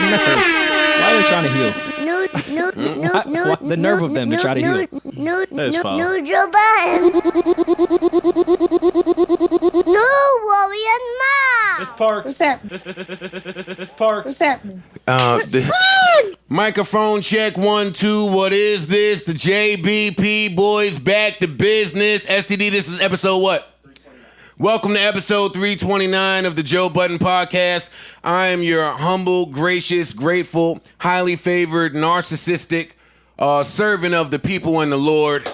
nerve? Why are they trying to heal? No. The nerve of them to try to heal. No, Joe Budden. No, Rory and Ma. This Parks. What's happening? This Parks. What's happening? Microphone check 1 2. What is this? The JBP boys back to business. STD, this is episode what? Welcome to episode 329 of the Joe Budden podcast. I am your humble, gracious, grateful, highly favored, narcissistic servant of the people and the Lord,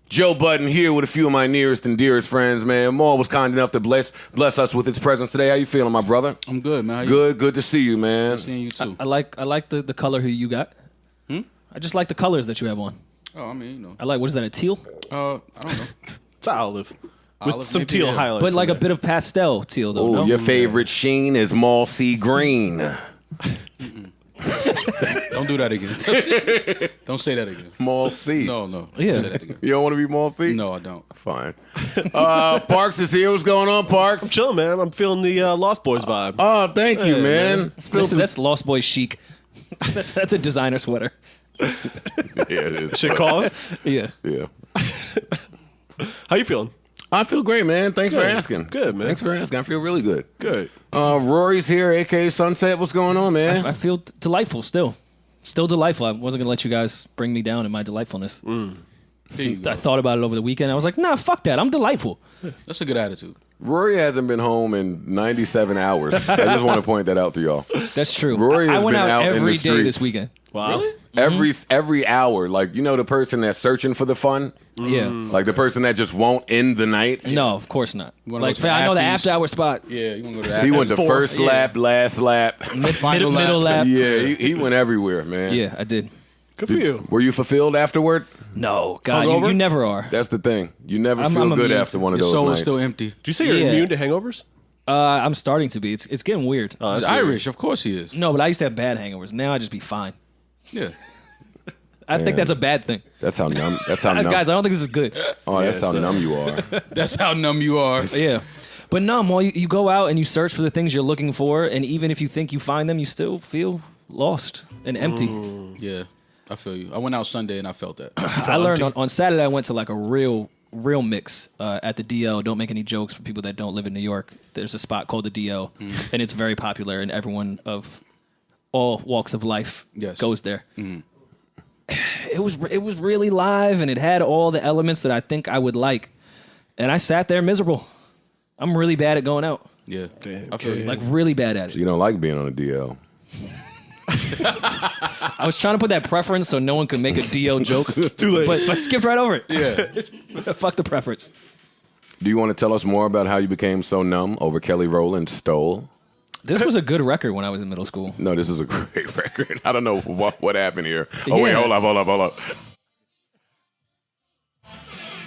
Joe Budden, here with a few of my nearest and dearest friends, man. Maul was kind enough to bless us with his presence today. How you feeling, my brother? I'm good, man. Good to see you, man. Good seeing you too. I like the color who you got. I just like the colors that you have on. Oh, I mean, you know. I like, what is that, a teal? I don't know. It's olive. With Olive, some maybe, teal yeah. highlights. But like in a bit of pastel teal, though. Oh, no? your favorite sheen is Mall C Green. Don't do that again. Don't say that again. Mall C. No. Yeah. Don't say that again. You don't want to be Mall C? No, I don't. Fine. Parks is here. What's going on, Parks? I'm chilling, man. I'm feeling the Lost Boys vibe. Oh, thank you, man. That's Lost Boys chic. That's a designer sweater. Yeah, it is. Shit cost. Yeah. Yeah. How you feeling? I feel great, man. Thanks for Good. asking. Good, man. Thanks for asking. I feel really good. Good. Rory's here, a.k.a. Sunset. What's going on, man? I feel delightful still. Still delightful. I wasn't going to let you guys bring me down in my delightfulness. There you go. I thought about it over the weekend. I was like, nah, fuck that. I'm delightful. That's a good attitude. Rory hasn't been home in 97 hours. I just want to point that out to y'all. That's true. Rory has I went been out in the every day streets. this weekend. Wow. Really? Every hour. Like, you know the person that's searching for the fun? Yeah. Like the person that just won't end the night? No, of course not. You wanna Like, go to the I know the Applebee's? after hour spot. Yeah, you want to go to that? He went to Four. first lap, last lap. Final Middle lap. Yeah, he went everywhere, man. Yeah, I did. Good for you. Were you fulfilled afterward? No, God, Hungover? you never are. That's the thing. You never I'm feel good immune after to- one of Your those soul nights. is still empty. Do you say you're Yeah. immune to hangovers? I'm starting to be. It's getting weird. He's Irish, of course he is. No, but I used to have bad hangovers. Now I just be fine. Yeah. I think that's a bad thing. That's how numb. That's how numb. Guys, I don't think this is good. Oh, that's how numb you are. That's how numb you are. Yeah. But no, Mo, you go out and you search for the things you're looking for, and even if you think you find them, you still feel lost and empty. Yeah, I feel you. I went out Sunday and I felt that. I learned on Saturday I went to like a real mix at the DL. Don't make any jokes for people that don't live in New York. There's a spot called the DL, and it's very popular, and everyone of all walks of life goes there. It was really live, and it had all the elements that I think I would like, and I sat there miserable. I'm really bad at going out, Yeah. Damn, I feel you. like really bad at it. You don't like being on a DL. I was trying to put that preference so no one could make a DL joke. Too late. But I skipped right over it. Yeah. Fuck the preference. Do you want to tell us more about how you became so numb over Kelly Rowland's Stole? This was a good record when I was in middle school. No, this is a great record. I don't know what happened here. Oh, wait, Yeah. hold up.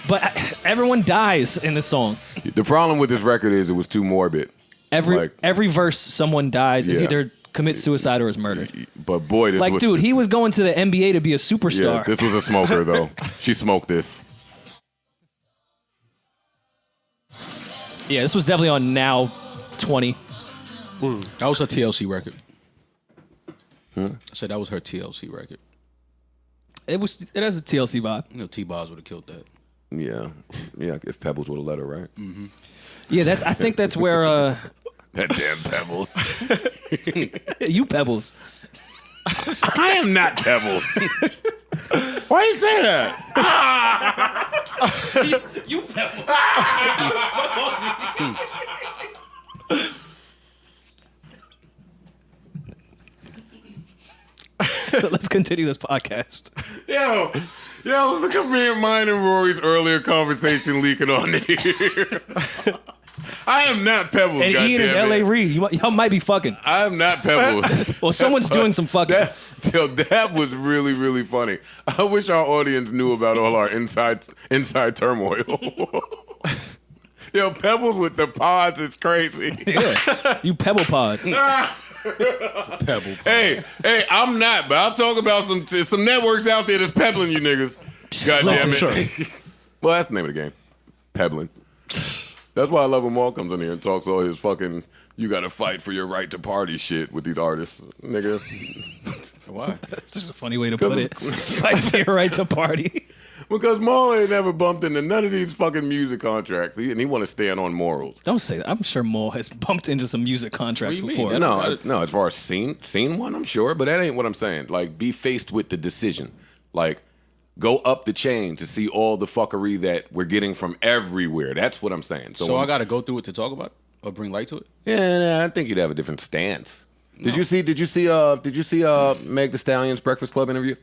But everyone dies in this song. The problem with this record is it was too morbid. Every verse, someone dies. Is Yeah. either commits suicide or is murdered. But boy, this Like, was... dude, he was going to the NBA to be a superstar. Yeah, this was a smoker, though. She smoked this. Yeah, this was definitely on Now 20. That was her TLC record. I said that was her TLC record. It has a TLC vibe. You know, T-Boz would have killed that. Yeah, if Pebbles would have let her, right? Yeah, I think that's where That damn Pebbles. you Pebbles. I am not Pebbles. Why you say that? You Pebbles. Let's continue this podcast. Yo, look at me and mine and Rory's earlier conversation leaking on here. I am not Pebbles, And Ian is goddammit. L.A. Reid. Y'all might be fucking. I am not Pebbles. Well, someone's doing some fucking. That was really, really funny. I wish our audience knew about all our inside turmoil. Yo, Pebbles with the pods is crazy. Yeah. You Pebble Pod. Pebble. Hey, I'm not, but I'll talk about some networks out there that's pebbling you niggas. God damn it. Sure. Well, that's the name of the game. Pebbling. That's why I love when Maul comes in here and talks all his fucking you got to fight for your right to party shit with these artists, nigga. Why? That's just a funny way to put it. Fight for your right to party. Because Maul ain't never bumped into none of these fucking music contracts, and he want to stand on morals. Don't say that. I'm sure Maul has bumped into some music contracts What do you before. mean? No, as far as seen one, I'm sure, but that ain't what I'm saying. Like, be faced with the decision. Like, go up the chain to see all the fuckery that we're getting from everywhere. That's what I'm saying. So I got to go through it to talk about it or bring light to it? Yeah, I think you'd have a different stance. No. Did you see Meg Thee Stallion's Breakfast Club interview?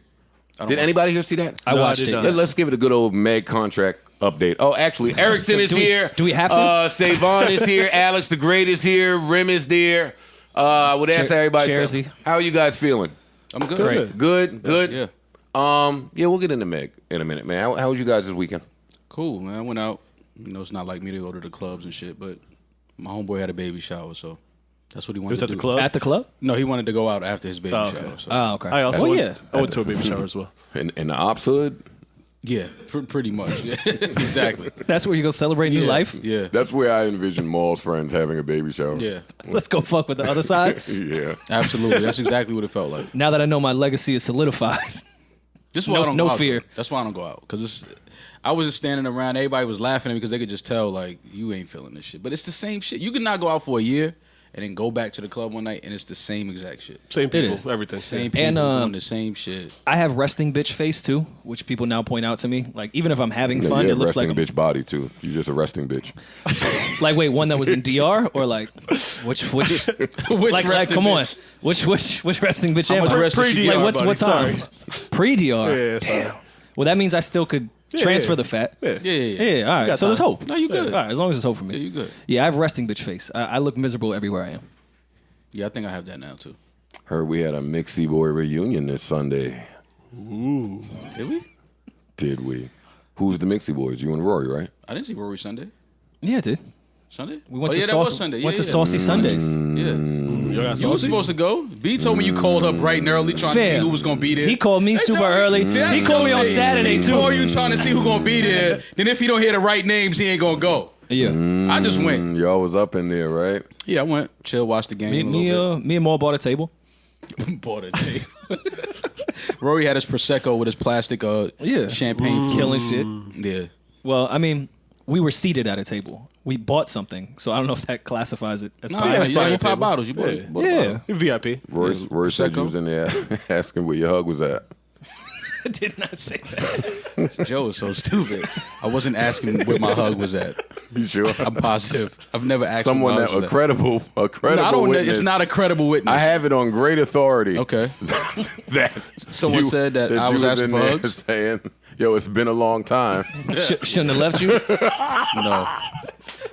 Did anybody here see that? I watched it. not. Yes. Let's give it a good old Meg contract update. Oh, actually, Erickson is here. Do we have to? Savon is here. Alex the Great is here. Rim is there. I would ask everybody. Cheersy. How are you guys feeling? I'm good. Great. Good. Yeah. Yeah, we'll get into Meg in a minute, man. How was you guys this weekend? Cool, man. I went out. You know, it's not like me to go to the clubs and shit, but my homeboy had a baby shower, so that's what he It wanted was to at the do. club? At the club? No, he wanted to go out after his baby okay. shower. So. Oh, okay. I also Well, went, I went to a baby shower as well. In the ops hood? Yeah, pretty much. Yeah, exactly. That's where you go celebrate new life? Yeah. That's where I envision Maul's friends having a baby shower. Yeah, Let's go fuck with the other side. Yeah. absolutely. That's exactly what it felt like. Now that I know my legacy is solidified. This is why No- I don't no go out. fear. Though. That's why I don't go out. Because I was just standing around. Everybody was laughing at me because they could just tell, like, you ain't feeling this shit. But it's the same shit. You could not go out for a year and then go back to the club one night and it's the same exact shit. Same people, is. everything. Same people And, doing the same shit. I have resting bitch face too, which people now point out to me. Like even if I'm having No, fun, you it have looks like resting bitch body too. You just a resting bitch. like wait, one that was in DR or like which Which like resting come on, bitch? which resting bitch How am much I? rest is she Like on, what's buddy? what time? Pre DR. Yeah, sorry. Damn. Well, that means I still could transfer yeah. the fat. Yeah. Yeah. Yeah, all right. got So there's time. hope. No, you good. All right, as long as there's hope for me. Yeah, you good. Yeah, I have resting bitch face. I look miserable everywhere I am. Yeah, I think I have that now too. Heard we had a Mixie Boy reunion this Sunday. Did we? Did we? Who's the Mixie Boys? You and Rory, right? I didn't see Rory Sunday. Yeah, dude. Sunday? We went oh, to yeah, that was Sunday. Went yeah, to yeah. Saucy Sundays. Yeah. You got You were saucy? supposed to go. B told me you called her bright and early trying to see Fam. who was going to be there. He called me They super told me- early. See, that's He called me on what I mean. Saturday, He too. called you trying to see who going to be there. Then if he don't hear the right names, he ain't going to go. Yeah. I just went. Y'all was up in there, right? Yeah, I went. Chill, watch the game a little Me and Maul bought a table. bit. Bought a tape. Rory had his Prosecco with his plastic champagne. Killing shit. Yeah. Well, I mean, we were seated at a table. We bought something, so I don't know if that classifies it as No, pie. yeah, it's you fine. pop bottles. You bought, Yeah. bought a Yeah. bottle. You VIP. Rory said you Prosecco? was in there asking where your hug was at. I did not say that. Joe is so stupid. I wasn't asking where my hug was at. You sure? I'm positive. I've never asked Someone where my that hug was a at. credible No, I don't. witness. It's not a credible witness. I have it on great authority. Okay. that Someone said that I you was asking in for there hugs? saying, "Yo, it's been a long time." Shouldn't have left you. No,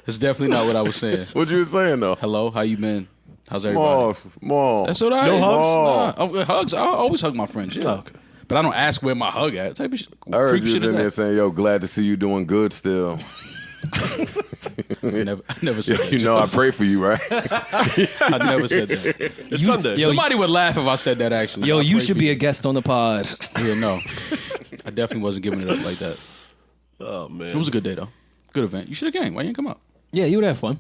it's definitely not what I was saying. What you was saying though? Hello, how you been? How's everybody? Maul. That's what I. No hugs? Nah, hugs. I always hug my friends. Yeah. Oh, okay. But I don't ask where my hug at. Type of shit. I heard Creep you shit was in there is saying, "Yo, glad to see you doing good still." that? I never said that. You know, I pray for you, right? I never said that. It's Sunday. yo, Somebody would laugh if I said that. Actually, Yo, I you pray should for be a guest on the pod. Yeah, no. I definitely wasn't giving it up like that. Oh, man. It was a good day though. Good event. You should have came. Why you didn't come out? Yeah, you would have fun.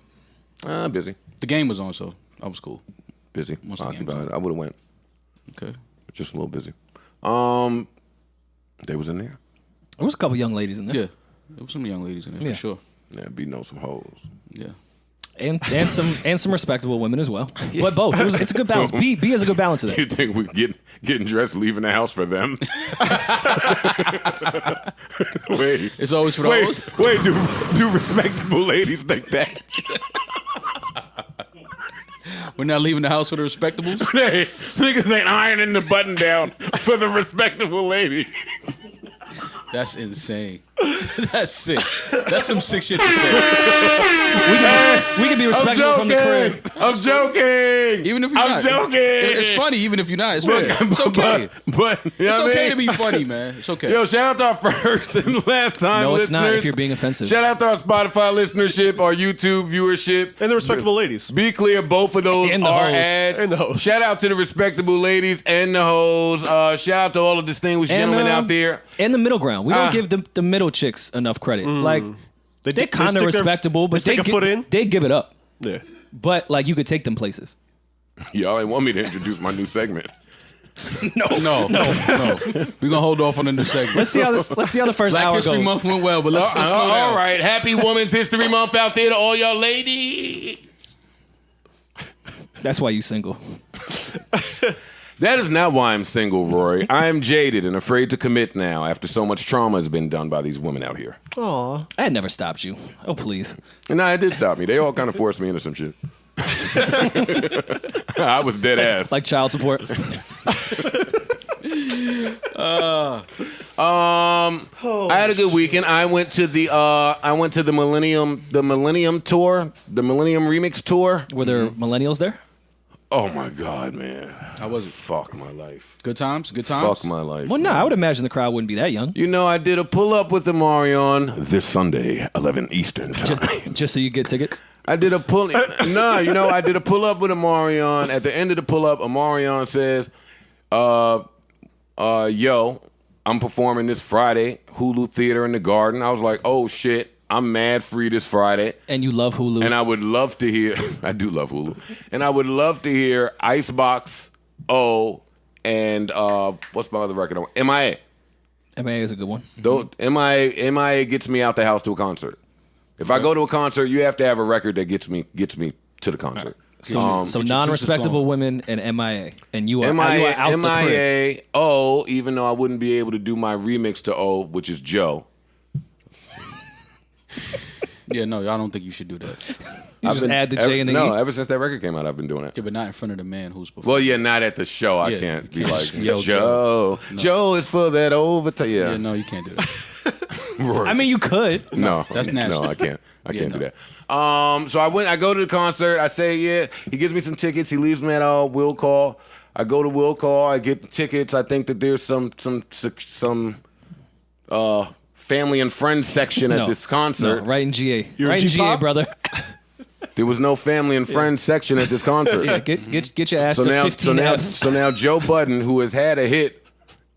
Busy. The game was on, so I was cool. Busy. Once the game Occupied. I would have went. Okay. Just a little busy. They was in there. There was a couple young ladies in there. Yeah. There was some young ladies in there Yeah. for sure. Yeah, beating on some hoes. Yeah. And some respectable women as well. But both. It's a good balance. B has a good balance of that. You think we getting dressed, leaving the house for them? Wait. It's always for the hoes? Wait. Do respectable ladies think that? We're not leaving the house for the respectables. Hey, niggas ain't ironing the button down for the respectable lady. That's insane. That's sick. That's some sick shit to say. We can be respectable from the crib. I'm joking. Even if you're I'm not. joking. It's funny, even if you're not. It's fair. It's okay. But you know It's what okay I to mean? be funny, man. It's okay. Yo, shout out to our first and last time No, listeners. it's not if you're being offensive. Shout out to our Spotify listenership, our YouTube viewership. And the respectable ladies. Be clear, both of those And the are hoes. ads. And the hoes. Shout out to the respectable ladies and the hoes. Shout out to all the distinguished gentlemen out there. And the middle ground. We don't give the middle chicks enough credit. Like they're kind of stick their- respectable, but they stick a foot in. they give it up. Yeah. But like you could take them places. Y'all ain't want me to introduce my new segment. No. We're gonna hold off on the new segment. Let's see how the first Black hour History goes. Month went well, but let's slow down. All right. Happy Women's History Month out there to all y'all ladies. That's why you single. That is not why I'm single, Rory. I am jaded and afraid to commit now after so much trauma has been done by these women out here. Aw. I had never stopped you. Oh please. And it did stop me. They all kind of forced me into some shit. I was dead ass. Like child support. I had a good weekend. I went to the Millennium tour, the Millennium Remix tour. Were there millennials there? Oh my God, man! How was it? Fuck my life. Good times? Good times? Fuck my life. Well, no, man. I would imagine the crowd wouldn't be that young. You know, I did a pull up with Omarion this Sunday, 11 Eastern time. Just so you get tickets. I did a pull. I did a pull up with Omarion. At the end of the pull up, Omarion says, yo, I'm performing this Friday, Hulu Theater in the Garden. I was like, oh shit, I'm mad free this Friday. And you love Hulu. And I would love to hear, I do love Hulu. And I would love to hear Icebox, O, and what's my other record on? MIA. MIA is a good one. MIA gets me out the house to a concert. If I go to a concert, you have to have a record that gets me to the concert. So non-respectable women and MIA. And you are MIA, out the crib. MIA, O, even though I wouldn't be able to do my remix to O, which is Joe. Yeah, no, I don't think you should do that. You just add the J and the E? No, ever since that record came out, I've been doing it. Yeah, but not in front of the man who's performing. Well, yeah, not at the show. I Yeah, can't you be can't. like, Yo, Joe. No. Joe is for that overtime. Yeah. Yeah, no, you can't do that. I mean, you could. No, That's nasty. No, I can't. I can't no. do that. So I go to the concert. I say, yeah. He gives me some tickets. He leaves me at Will Call. I go to Will Call. I get the tickets. I think that there's some family and friends section at this concert. No, right in GA. You're right in in GA, G-pop? brother. There was no family and friends section at this concert. Yeah, get your ass So to now, 15F. so now Joe Budden, who has had a hit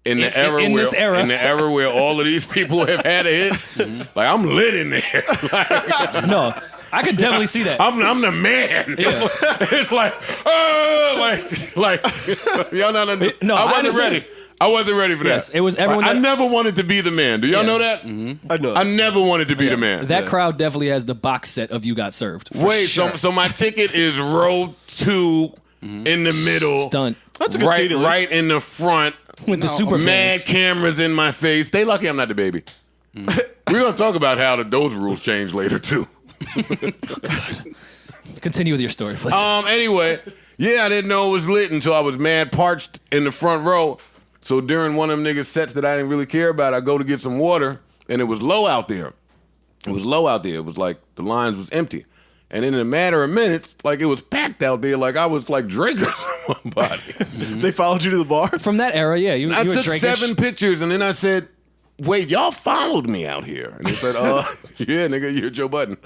in the era in where this era. in the era where all of these people have had a hit, like I'm lit in there. No, I could definitely see that. I'm the man. Yeah. It's like y'all not. No, I I wasn't understand. ready. I wasn't ready for that. Yes, it was everyone I that- never wanted to be the man. Do y'all know that? I know. I never wanted to be the man. That crowd definitely has the box set of You Got Served. for Wait, sure. so my ticket is row 2 in the middle. Stunt That's a good seat, at least. Right in the front. with the super Mad fans. cameras in my face. They lucky I'm not the baby. We're gonna talk about how those rules change later too. Continue with your story, please. Anyway, yeah, I didn't know it was lit until I was mad parched in the front row. So during one of them niggas' sets that I didn't really care about, I go to get some water, and it was low out there. It was like the lines was empty. And in a matter of minutes, like it was packed out there, like I was like Drake or somebody. They followed you to the bar? From that era, yeah. You I were took Drake-ish. 7 pictures, and then I said, wait, y'all followed me out here. And they said, yeah, nigga, you're Joe Budden.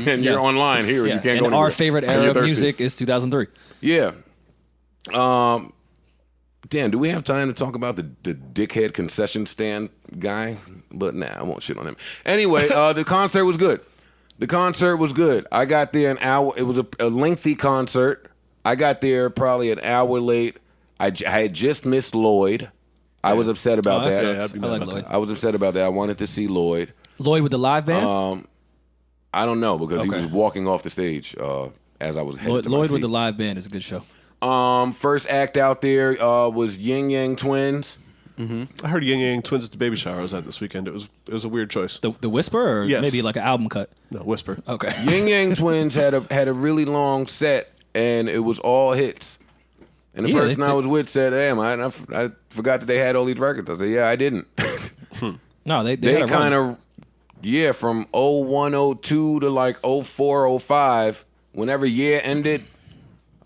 And you're online here, Yeah. and you can't and go anywhere. our favorite And era you're of thirsty. music is 2003. Yeah. Dan, do we have time to talk about the dickhead concession stand guy? But nah, I won't shit on him. Anyway, the concert was good. I got there an hour. It was a lengthy concert. I got there probably an hour late. I had just missed Lloyd. I was upset about that that. sucks. I'd be I mad like about Lloyd. I was upset about that. I wanted to see Lloyd. Lloyd with the live band? I don't know because he Okay. was walking off the stage as I was heading Lloyd, to my Lloyd seat. with the live band is a good show. First act out there was Yin Yang Twins. I heard Yang Yang Twins at the baby shower I was at this weekend. It was a weird choice. The Whisper or Yes. maybe like an album cut? No, Whisper. Okay. Yin Yang Twins had a really long set, and it was all hits. And the Yeah, person they- I was with said, "Damn, I forgot that they had all these records." I said, "Yeah, I didn't." No, they They had a run. kind of, from 01, 02 to like 04, 05, whenever year ended,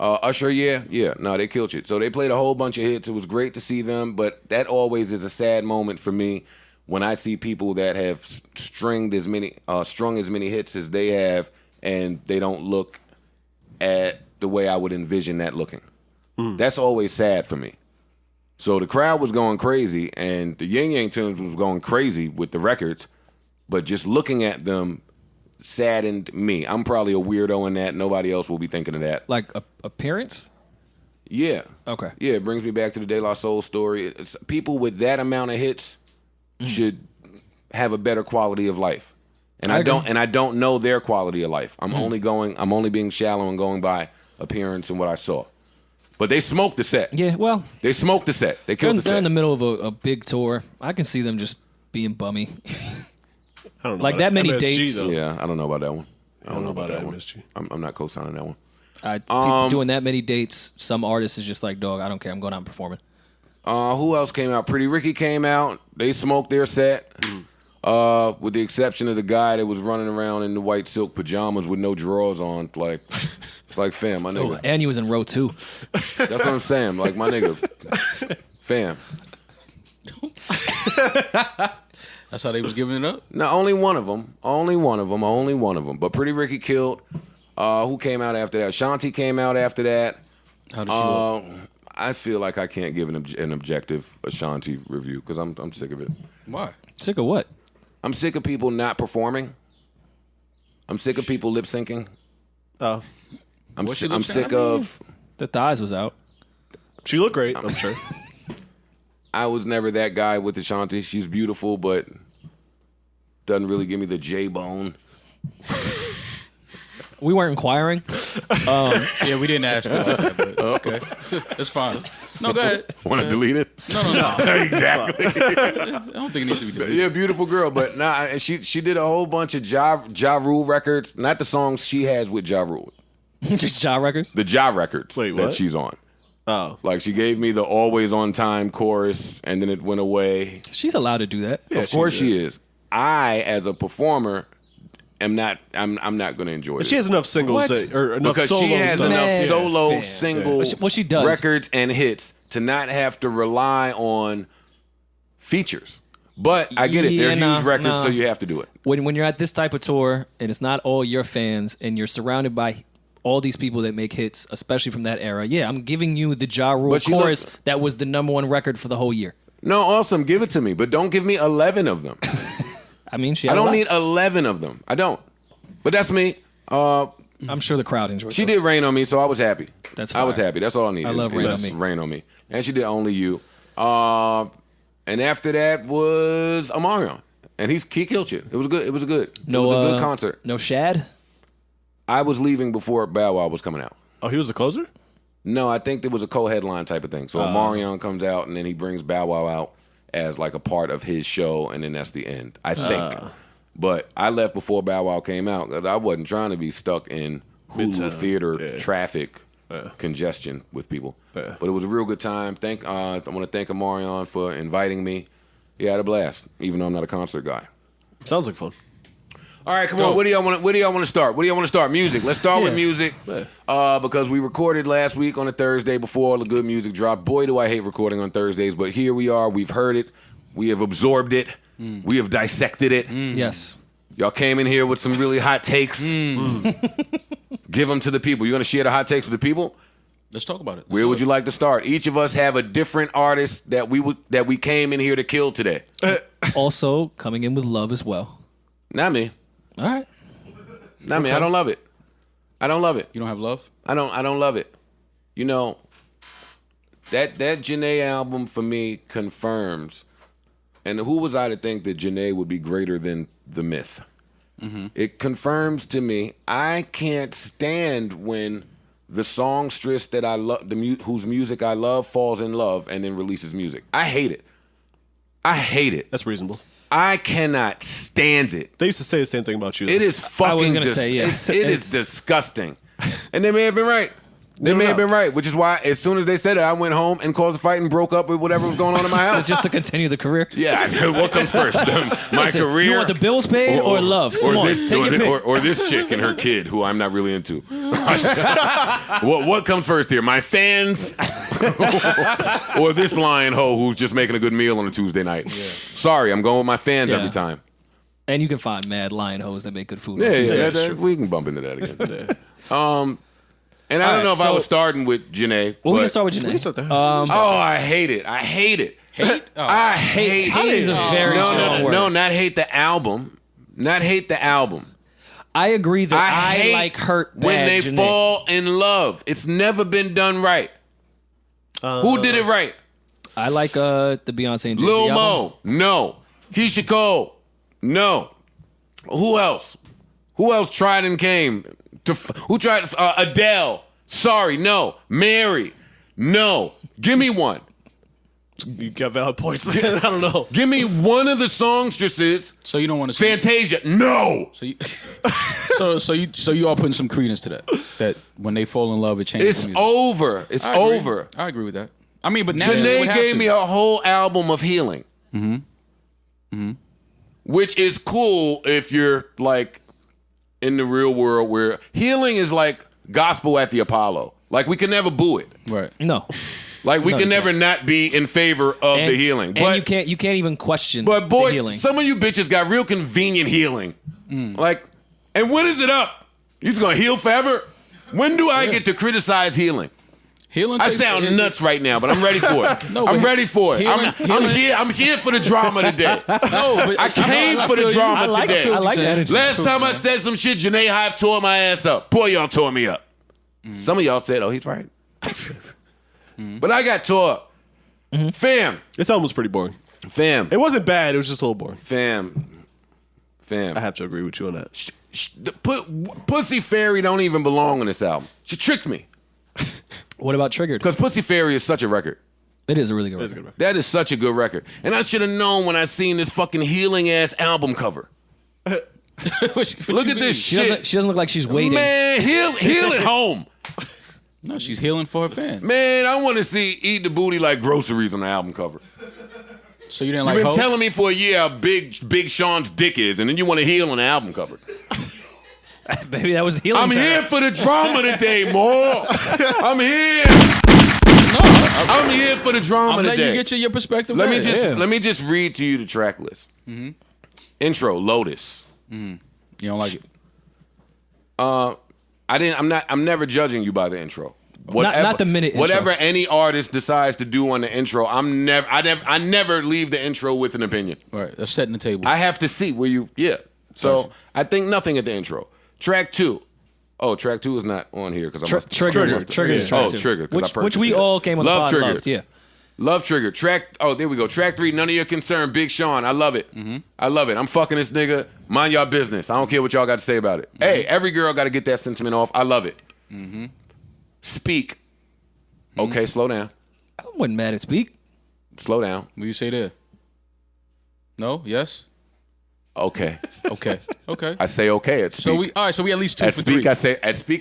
Usher year, no, they killed shit. So they played a whole bunch of hits. It was great to see them, but that always is a sad moment for me when I see people that have strung as many hits as they have, and they don't look at the way I would envision that looking. That's always sad for me. So the crowd was going crazy, and the Yin Yang Twins was going crazy with the records, but just looking at them, saddened me. I'm probably a weirdo in that. Nobody else will be thinking of that. Like appearance? Yeah. Okay. Yeah, it brings me back to the De La Soul story. It's, people with that amount of hits should have a better quality of life. And I don't know their quality of life. I'm only being shallow and going by appearance and what I saw. But they smoked the set. Yeah, well, They smoked the set. They killed the set. they're in the middle of a big tour. I can see them just being bummy. I don't know Like about that many MSG, dates. though. Yeah, I don't know about that one. I don't know about that MSG. I'm not co-signing that one. People doing that many dates, some artists is just like, dog, I don't care. I'm going out and performing. Who else came out? Pretty Ricky came out. They smoked their set. With the exception of the guy that was running around in the white silk pajamas with no drawers on. Like, it's like, fam, my nigga. Oh, and he was in row 2. That's what I'm saying. Like, my nigga, fam. That's how they was giving it up? No, only one of them. Only one of them. But Pretty Ricky killed. Who came out after that? Shanti came out after that. How did she look? I feel like I can't give an objective Ashanti review because I'm sick of it. Why? Sick of what? I'm sick of people not performing. I'm sick of people lip syncing. Oh, I'm What's she sick lip-syncing? of. The thighs was out. she looked great. I'm sure. I was never that guy with Ashanti. She's beautiful, but doesn't really give me the J bone. We weren't inquiring. Yeah, we didn't ask you about that, but okay. That's fine. No, go ahead. Want to delete it? No. Exactly. I don't think it needs to be deleted. Yeah, beautiful girl, but nah. She did a whole bunch of Ja Rule records. Not the songs she has with Ja Rule. Just Ja records. The Ja records Wait, that what? she's on. Oh, Like she gave me the Always on Time chorus, and then it went away. She's allowed to do that. yeah, Of course she is. I, as a performer, am not. I'm not going to enjoy this. She has enough singles What? or enough because solos. she has though. enough Man, solo fam. single What she does. records and hits to not have to rely on features. But I get it. They're Yeah, huge records, nah. so you have to do it. When you're at this type of tour and it's not all your fans and you're surrounded by all these people that make hits, especially from that era. Yeah, I'm giving you the Ja Rule But she chorus that was the #1 record for the whole year. No, awesome. Give it to me, but don't give me 11 of them. I mean, she I had a don't lot. need 11 of them. I don't. But that's me. I'm sure the crowd enjoyed. She those. did Rain on Me, so I was happy. That's I was fire. happy. That's all I need. I love Rain on Me. Rain on Me. And she did Only You. And after that was Omarion. And he killed you. It was good. It was good. No, it was a good concert. No Shad. I was leaving before Bow Wow was coming out. Oh, he was the closer? No, I think there was a co-headline type of thing. So Omarion comes out, and then he brings Bow Wow out as like a part of his show, and then that's the end, I think. But I left before Bow Wow came out because I wasn't trying to be stuck in Hulu Midtown. theater traffic congestion with people. Yeah. But it was a real good time. I want to thank Omarion for inviting me. He had a blast, even though I'm not a concert guy. Sounds like fun. All right, come on. Where do y'all want to start? Music. Let's start with music because we recorded last week on a Thursday before all the good music dropped. Boy, do I hate recording on Thursdays, but here we are. We've heard it. We have absorbed it. We have dissected it. Yes. Y'all came in here with some really hot takes. Give them to the people. You going to share the hot takes with the people? Let's talk about it. Where would you like to start? Each of us have a different artist that we came in here to kill today. Also coming in with love as well. Not me. All right. Not me. I don't love it. I don't love it. You don't have love? I don't love it. You know, that Jhene album for me confirms, and who was I to think that Jhene would be greater than The Myth? Mm-hmm. It confirms to me I can't stand when the songstress that I love, whose music I love, falls in love and then releases music. I hate it. I hate it. That's reasonable. I cannot stand it. They used to say the same thing about you. It is fucking gonna say, yeah. it is disgusting. And they may have been right. They may have been right, which is why as soon as they said it, I went home and caused a fight and broke up with whatever was going on in my house. Just to continue the career. Yeah, I know. What comes first? My Listen, career? You want the bills paid or love? Come on, this, take your pick. or this chick and her kid, who I'm not really into. What comes first here? My fans? Or this lion hoe who's just making a good meal on a Tuesday night? Yeah. Sorry, I'm going with my fans Yeah. every time. And you can find mad lion hoes that make good food. Yeah, on Tuesday. we can bump into that again. And I don't know if I was starting with Jhene. Well, we can but- start with Jhene. Oh, I hate it. I hate it. Hate? Oh. I hate Hate is a very strong word. No, not hate the album. Not hate the album. I agree that I hate like Hurt bad, when they Jhene. fall in love. It's never been done right. Who did it right? I like the Beyonce and Jay-Z Lil album. Mo, no. Keisha Cole, no. Who else? Who else tried and came? Who tried? Adele, sorry, no. Mary, no. Give me one. You got valid points, man. I don't know. Give me one of the songstresses. So you don't want to see Fantasia, no. So you all putting some credence to that. That when they fall in love, it changes. It's the music. over. It's I agree. over. I agree with that. I mean, but now Jhene gave me a whole album of healing. Which is cool if you're like in the real world where healing is like gospel at the Apollo. Like we can never boo it. right. No. Like we No, can you never not be in favor of the healing. And But you can't even question But the boy, healing. some of you bitches got real convenient healing. Like, and when is it up? You just gonna heal forever? When do I get to criticize healing? Healing. I takes- sound nuts right now, but I'm ready for it. No, I'm but ready for it. healing- I'm here for the drama today. No, but I came for the feel you. drama I like today. it. I like the energy. Last time I said some shit, Jhene Hive tore my ass up. Boy, y'all tore me up. Some of y'all said, oh, he's right. But I got tore up. Fam. This album was pretty boring. Fam. It wasn't bad. It was just a little boring. Fam. I have to agree with you on that. Pussy Fairy don't even belong on this album. She tricked me. What about Triggered? Because Pussy Fairy is such a record. It is a really good It's a record. good record. That is such a good record. And I should have known when I seen this fucking healing ass album cover. What Look you at mean? this She shit. doesn't look like she's waiting. Man, heal at home. No, she's healing for her fans. Man, I want to see Eat the Booty Like Groceries on the album cover. So you didn't You've like been Hope? telling me for a year how big Sean's dick is, and then you want to heal on the album cover. Baby, that was healing I'm time. here for the drama today, more. I'm here. No, I'm here for the drama I'm letting today. you get your perspective. Let me right. just Yeah. let me just read to you the track list. Intro, Lotus. You don't like it. I'm never judging you by the intro. Not the minute intro. Whatever any artist decides to do on the intro, I never leave the intro with an opinion. Right, they're setting the table. I have to see where you So I think nothing at the intro. Track 2. Oh, track 2 is not on here because I must Triggered is track Oh, two. Trigger, 'cause I Which purchased we it. all came on Love the pod Trigger. loved. Yeah. Love Trigger. There we go. Track 3, none of your concern. Big Sean. I love it. I love it. I'm fucking this nigga. Mind y'all business. I don't care what y'all got to say about it. Hey, every girl got to get that sentiment off. I love it. Speak. Okay, slow down. I wasn't mad at Speak. Slow down. What do you say there? No? Yes? Okay. Okay. Okay. I say okay at Speak. So we at least 2 At for Speak, 3.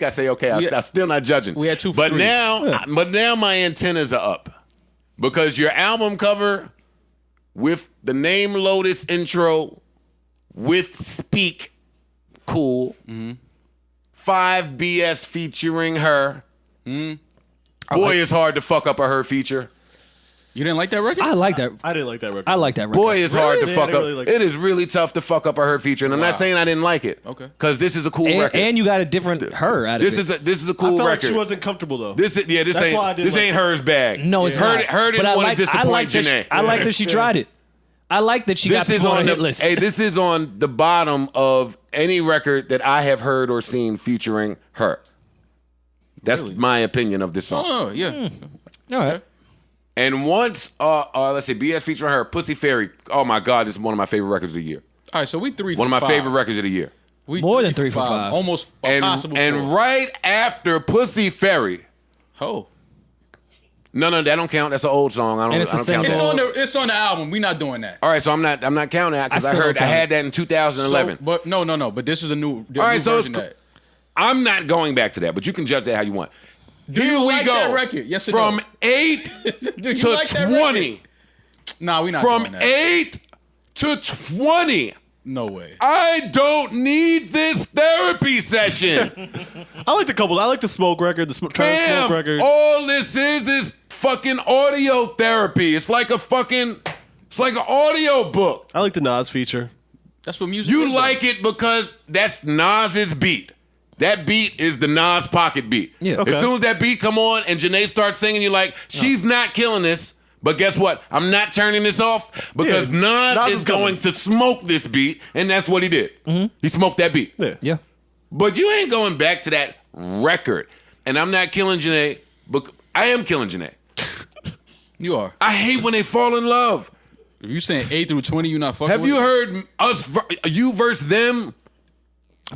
I say okay. I'm still not judging. We had 2 for but 3. now my antennas are up because your album cover with the name Lotus intro with Speak, cool. 5 BS featuring her. Boy, it's hard to fuck up a her feature. You didn't like that record? I like that. I didn't like that record. I like that record. Boy, it's hard to Yeah, fuck I up. really like It is really tough to fuck up a her feature, and I'm not saying I didn't like it. Okay. Because this is a cool record. and you got a different her out of this it. is a I cool felt like record. she wasn't comfortable though. This That's why I ain't didn't like hers bag. No, it's her, not. Her didn't But I want like- to disappoint I like that Jhene. I like that she tried it. I like that she got This is put on on a hit the list. Hey, this is on the bottom of any record that I have heard or seen featuring her. That's Really? my opinion of this song. Oh, yeah. All right. And once, let's see, BS featuring her, Pussy Fairy. Oh my God, this is one of my favorite records of the year. All right, so we 3 One for of my 5. favorite records of the year. We More than 3 for 5. Almost a And possible 4. right after Pussy Fairy. Oh. No, that don't count. That's an old song. I don't count that. It's on the album. We're not doing that. All right, so I'm not counting that because I I still heard don't I count had that in 2011. So, but no. But this is a new. All right, so version it's of that. I'm not going back to that, but you can judge that how you want. Do Here you we like go. that record? Yes or From no? 8 Do you to like that 20. record? Nah, we not From doing that. 8 to 20. No way. I don't need this therapy session. I liked a couple. I like the Smoke record, the Smoke record. All this is fucking audio therapy. It's like an audio book. I like the Nas feature. That's what music You is. like it because that's Nas's beat. That beat is the Nas pocket beat. Yeah. Okay. As soon as that beat come on and Jhene starts singing, you're like, she's not killing this. But guess what? I'm not turning this off because Yeah, Nas Nas is is coming. going to smoke this beat, and that's what he did. He smoked that beat. Yeah. Yeah. But you ain't going back to that record. And I'm not killing Jhene, but I am killing Jhene. You are. I hate when they fall in love. If you saying 8 through 20, you not fucking Have with you it? heard you versus them?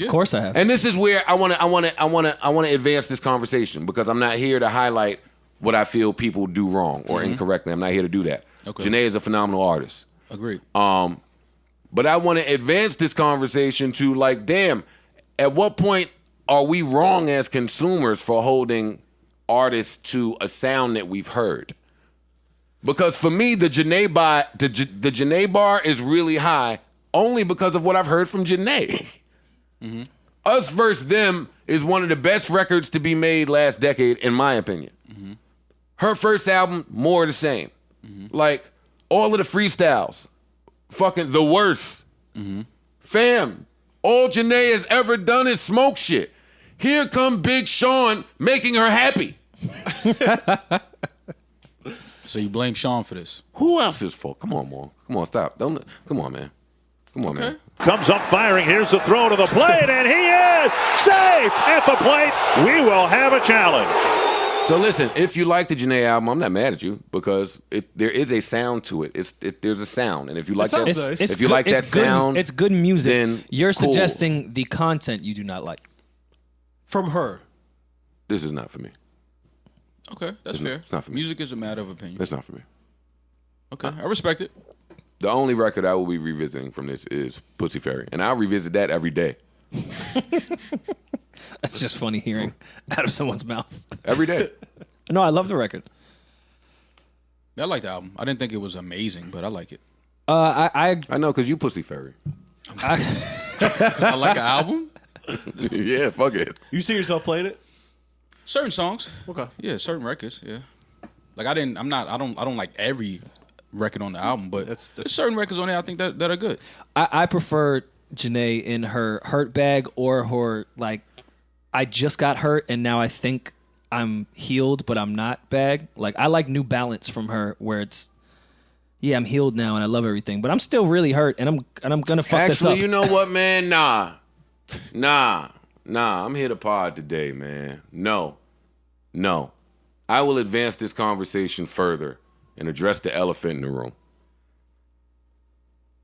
Of course I have. And this is where I want to advance this conversation because I'm not here to highlight what I feel people do wrong or incorrectly. I'm not here to do that. Okay. Jhene is a phenomenal artist. Agreed. But I want to advance this conversation to like, damn, at what point are we wrong as consumers for holding artists to a sound that we've heard? Because for me, the Jhene bar is really high only because of what I've heard from Jhene. Mm-hmm. Us vs. Them is one of the best records to be made last decade, in my opinion. Mm-hmm. Her first album, more of the same. Mm-hmm. Like, all of the freestyles, fucking the worst. Mm-hmm. Fam, all Jhene has ever done is smoke shit. Here come Big Sean making her happy. So you blame Sean for this? Who else is for? Come on, man. Come on, stop. Come on, man. Come on, man. Comes up firing. Here's the throw to the plate, and he is safe at the plate. We will have a challenge. So listen, if you like the Jhene album, I'm not mad at you because there is a sound to it. There's a sound, and if you like that, if you like that sound, it's good music. Then you're cool. suggesting the content you do not like from her. This is not for me. Okay, that's fair. It's not for me. Music is a matter of opinion. It's not for me. Okay, I respect it. The only record I will be revisiting from this is Pussy Fairy, and I'll revisit that every day. It's just funny hearing out of someone's mouth. Every day. No, I love the record. I like the album. I didn't think it was amazing, but I like it. I know, because you Pussy Fairy. Because I like an album? Yeah, fuck it. You see yourself playing it? Certain songs. Okay. Yeah, certain records, yeah. Like I don't like every record on the album, but That's- there's certain records on there I think that are good. I prefer Jhene in her hurt bag or her, like, I just got hurt and now I think I'm healed, but I'm not bag. Like, I like New Balance from her where it's, yeah, I'm healed now and I love everything, but I'm still really hurt and I'm gonna fuck this up. Actually, you know what, man? Nah. I'm here to pod today, man. No. I will advance this conversation further and address the elephant in the room.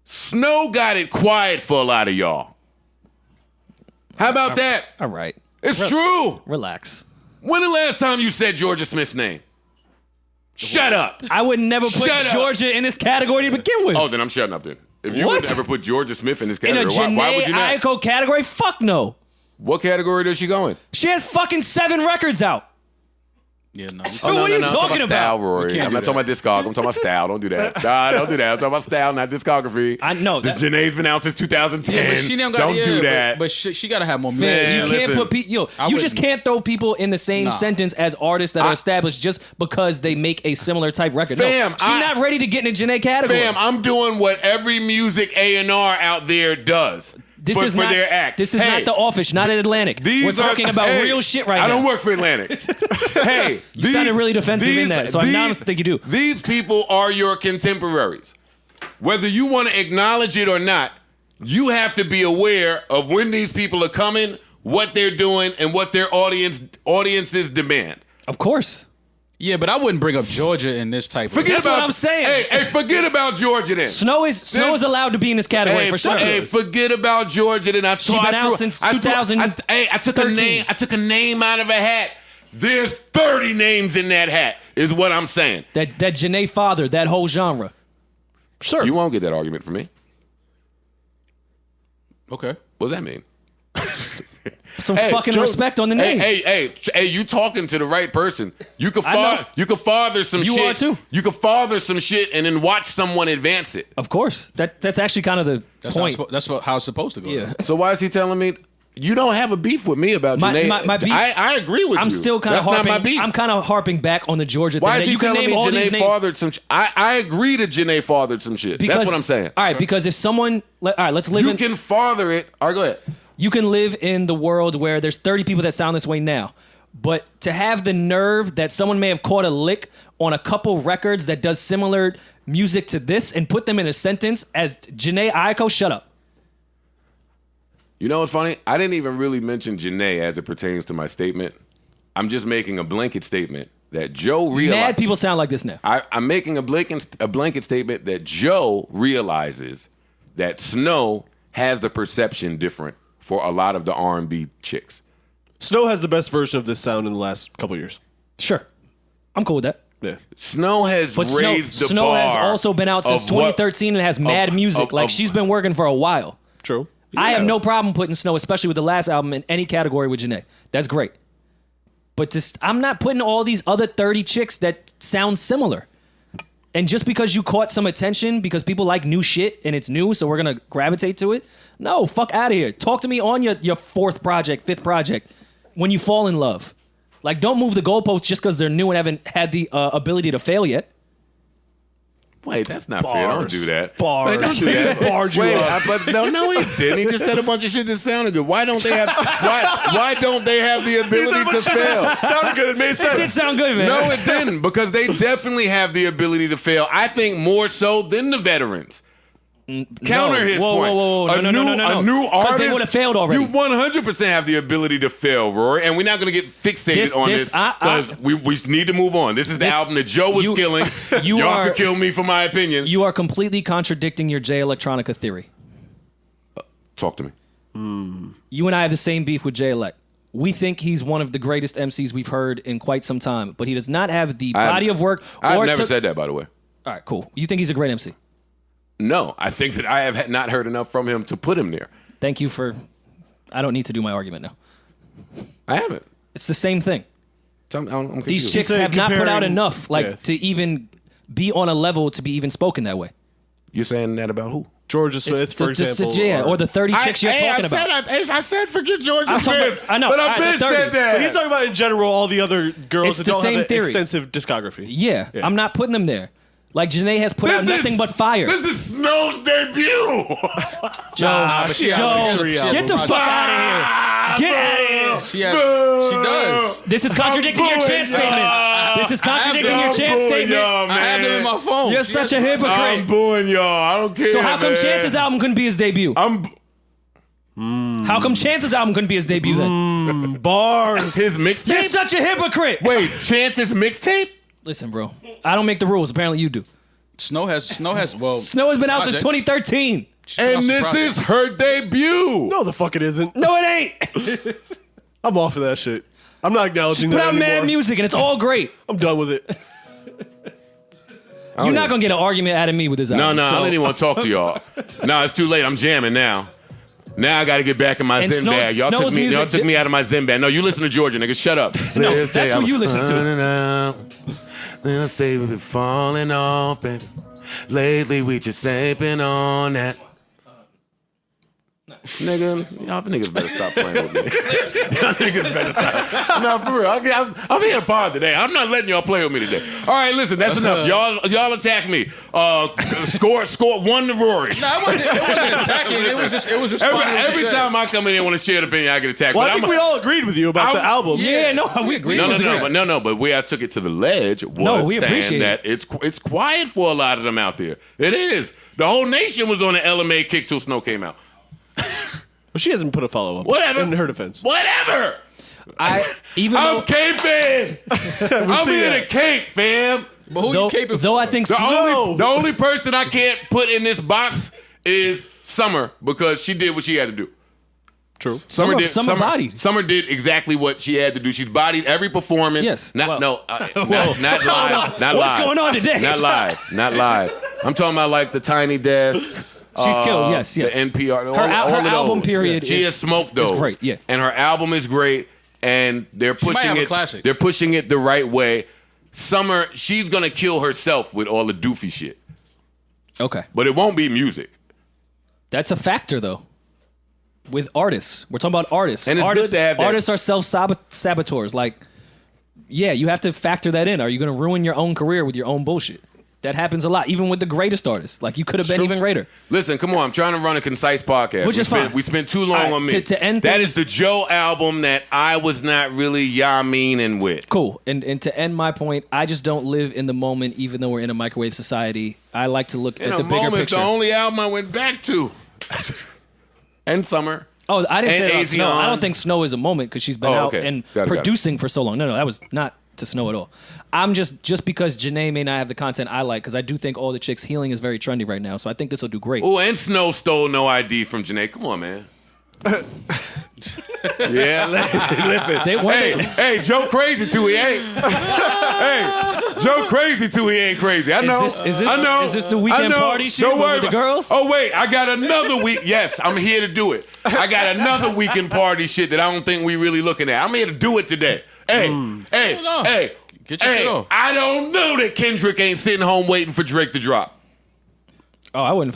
Snow got it quiet for a lot of y'all. How about that? All right. It's true. Relax. When the last time you said Georgia Smith's name? Shut up. I would never put Shut up. Georgia in this category to begin with. Oh, then I'm shutting up then. If you What? would ever put Georgia Smith in this In a category, why would you Jhene not? Aiko category? Fuck no. What category does she go in? She has fucking 7 records out. Yeah, no. What are you I'm talking talking about style, about? Rory. can't I'm do not talking about discog. I'm talking about style. Don't do that. Nah, don't do that. I'm talking about style, not discography. I know This that- Jhene's been out since 2010. Yeah, but she don't got do that. But she got to have more music. Man, you can't listen. put you I just wouldn't. can't throw people in the same Nah. sentence as artists that are established just because they make a similar type record. Fam, no, she's not ready to get in a Jhene category. Fam, I'm doing what every music A&R out there does. This for is not their act. This is Hey, not The Office, not at Atlantic. We're talking about real shit right now. I don't work for Atlantic. Hey, You sounded really defensive in that, so I now think you do. These people are your contemporaries. Whether you want to acknowledge it or not, you have to be aware of when these people are coming, what they're doing, and what their audiences demand. Of course. Yeah, but I wouldn't bring up Georgia in this type of... That's what I'm saying. Hey, forget about Georgia then. Snow is allowed to be in this category for sure. Hey, forget about Georgia then. She's been out since 2013. I took a name out of a hat. There's 30 names in that hat, is what I'm saying. That Jhene fathered that whole genre. Sure. You won't get that argument from me. Okay. What does that mean? Put some fucking respect on the name. Hey, you talking to the right person. You could father some shit. You are too. You could father some shit and then watch someone advance it. Of course. That's actually kind of the point. That's how it's supposed to go. Yeah. So why is he telling me you don't have a beef with me about Jhene? My beef, I agree with you. I'm still kind of harping. Not my beef. I'm kind of harping back on the Georgia thing. Why is he you can telling name me all these Jhene names fathered some shit? I agree that Jhene fathered some shit. That's what I'm saying. All right, because if someone, all right, let's live You in. can father it. All right, go ahead. You can live in the world where there's 30 people that sound this way now. But to have the nerve that someone may have caught a lick on a couple records that does similar music to this and put them in a sentence as Jhene Aiko, shut up. You know what's funny? I didn't even really mention Jhene as it pertains to my statement. I'm just making a blanket statement that Joe realized. Mad people sound like this now. I'm making a blanket statement that Joe realizes that Snow has the perception different for a lot of the R&B chicks. Snow has the best version of this sound in the last couple of years. Sure. I'm cool with that. Yeah. Snow has raised the Snow bar. has also been out since 2013 and has mad music. She's been working for a while. True. Yeah. I have no problem putting Snow, especially with the last album, in any category with Jhene. That's great. But I'm not putting all these other 30 chicks that sound similar. And just because you caught some attention, because people like new shit and it's new, so we're going to gravitate to it. No, fuck out of here. Talk to me on your fourth project, fifth project, when you fall in love. Like, don't move the goalposts just because they're new and haven't had the ability to fail yet. Wait, that's not fair. Don't do that. Bars. Wait, don't do that. Barred you up. But no, he didn't. He just said a bunch of shit that sounded good. Why don't they have? Why don't they have the ability to fail? Sounded good. It made sense. It did sound good, man. No, it didn't, because they definitely have the ability to fail. I think more so than the veterans. Counter his point. Whoa. No. A new artist. They would have failed already. You 100% have the ability to fail, Rory, and we're not going to get fixated on this because we need to move on. This is the album that Joe was killing. Y'all could kill me for my opinion. You are completely contradicting your Jay Electronica theory. Talk to me. You and I have the same beef with Jay Elect. We think he's one of the greatest MCs we've heard in quite some time, but he does not have the body of work. I've never said that, by the way. All right, cool. You think he's a great MC? No, I think that I have not heard enough from him to put him there. Thank you for... I don't need to do my argument now. I haven't. It's the same thing. I'm These chicks have not put out enough to even be on a level to be even spoken that way. You're saying that about who? Georgia Smith, for example. Or the 30 chicks you're talking about. I said forget Georgia Smith. I know. But I've been said that. But he's talking about in general all the other girls that don't have an theory. extensive discography. Yeah, I'm not putting them there. Like, Jhene has put out nothing but fire. This is Snow's debut. Joe, get the fuck out of here. Get out of here. She does. This is contradicting your chance statement. This is contradicting your chance statement. I have them in my phone. You're such a hypocrite. I'm booing y'all. I don't care. So how come Chance's album couldn't be his debut? How come Chance's album couldn't be his debut then? Bars. His mixtape? You're such a hypocrite. Wait, Chance's mixtape? Listen, bro. I don't make the rules. Apparently you do. Snow has been out since 2013. And this is her debut. No, the fuck it isn't. No, it ain't. I'm off of that shit. I'm not acknowledging that anymore. Put out mad music and it's all great. I'm done with it. You're not going to get an argument out of me with this album. No, I don't even want to talk to y'all. No, it's too late. I'm jamming now. Now I got to get back in my Zen bag. Y'all took me out of my Zen bag. No, you listen to Georgia, nigga. Shut up. No, that's who you listen to. They'll say we've been falling off, baby. Lately we just ain't been on that. Nigga, y'all niggas better stop playing with me. Y'all niggas better stop. No, for real. I'm here to pod today. I'm not letting y'all play with me today. All right, listen, that's enough. Y'all attack me. Score 1 to Rory. No, it wasn't attacking. It was responding. Every time I come in here and want to share an opinion, I get attacked. Well, I think we all agreed with you about the album. Yeah, no, we agreed. But where I took it to the ledge was saying that it's quiet for a lot of them out there. It is. The whole nation was on the LMA kick till Snow came out. Well, she hasn't put a follow-up. Whatever. In her defense. Whatever. I'm caping. I'm in a cape, fam. But who you caping? Though I think the only person I can't put in this box is Summer because she did what she had to do. True. Summer bodied. Summer did exactly what she had to do. She's bodied every performance. Yes. Not live. Not live. What's going on today? Not live. I'm talking about like the Tiny Desk. She's killed, yes. The NPR. Her album period. She has smoked those. It's great, yeah. And her album is great, and they're pushing it. Classic. They're pushing it the right way. Summer, she's gonna kill herself with all the doofy shit. Okay. But it won't be music. That's a factor, though. With artists. We're talking about artists. And it's good to have that. Artists are self-saboteurs. Like, yeah, you have to factor that in. Are you going to ruin your own career with your own bullshit? That happens a lot, even with the greatest artists. Like, you could have been even greater. Listen, come on. I'm trying to run a concise podcast. Which is fine. We spent too long on me. To end that is the Joe album that I was not really meaning with. Cool. And to end my point, I just don't live in the moment, even though we're in a microwave society. I like to look at the bigger picture. The only album I went back to. And Summer. Oh, I didn't And say about Snow. I Azion. don't think Snow is a moment because she's been Oh, out okay. and Got it. producing for so long. No, that was not to Snow at all. I'm just because Jhene may not have the content I like, because I do think all the chicks healing is very trendy right now. So I think this will do great. Oh, and Snow stole no ID from Jhene. Come on, man. Yeah, listen. Hey, Joe crazy too. He ain't. Hey, Joe crazy too. He ain't crazy. I know. Is this the weekend party shit Don't worry with the about- girls? Oh wait, I got another week. Yes, I'm here to do it. I got another weekend party shit that I don't think we really looking at. I'm here to do it today. Hey, Get your shit off. I don't know that Kendrick ain't sitting home waiting for Drake to drop. Oh, I wouldn't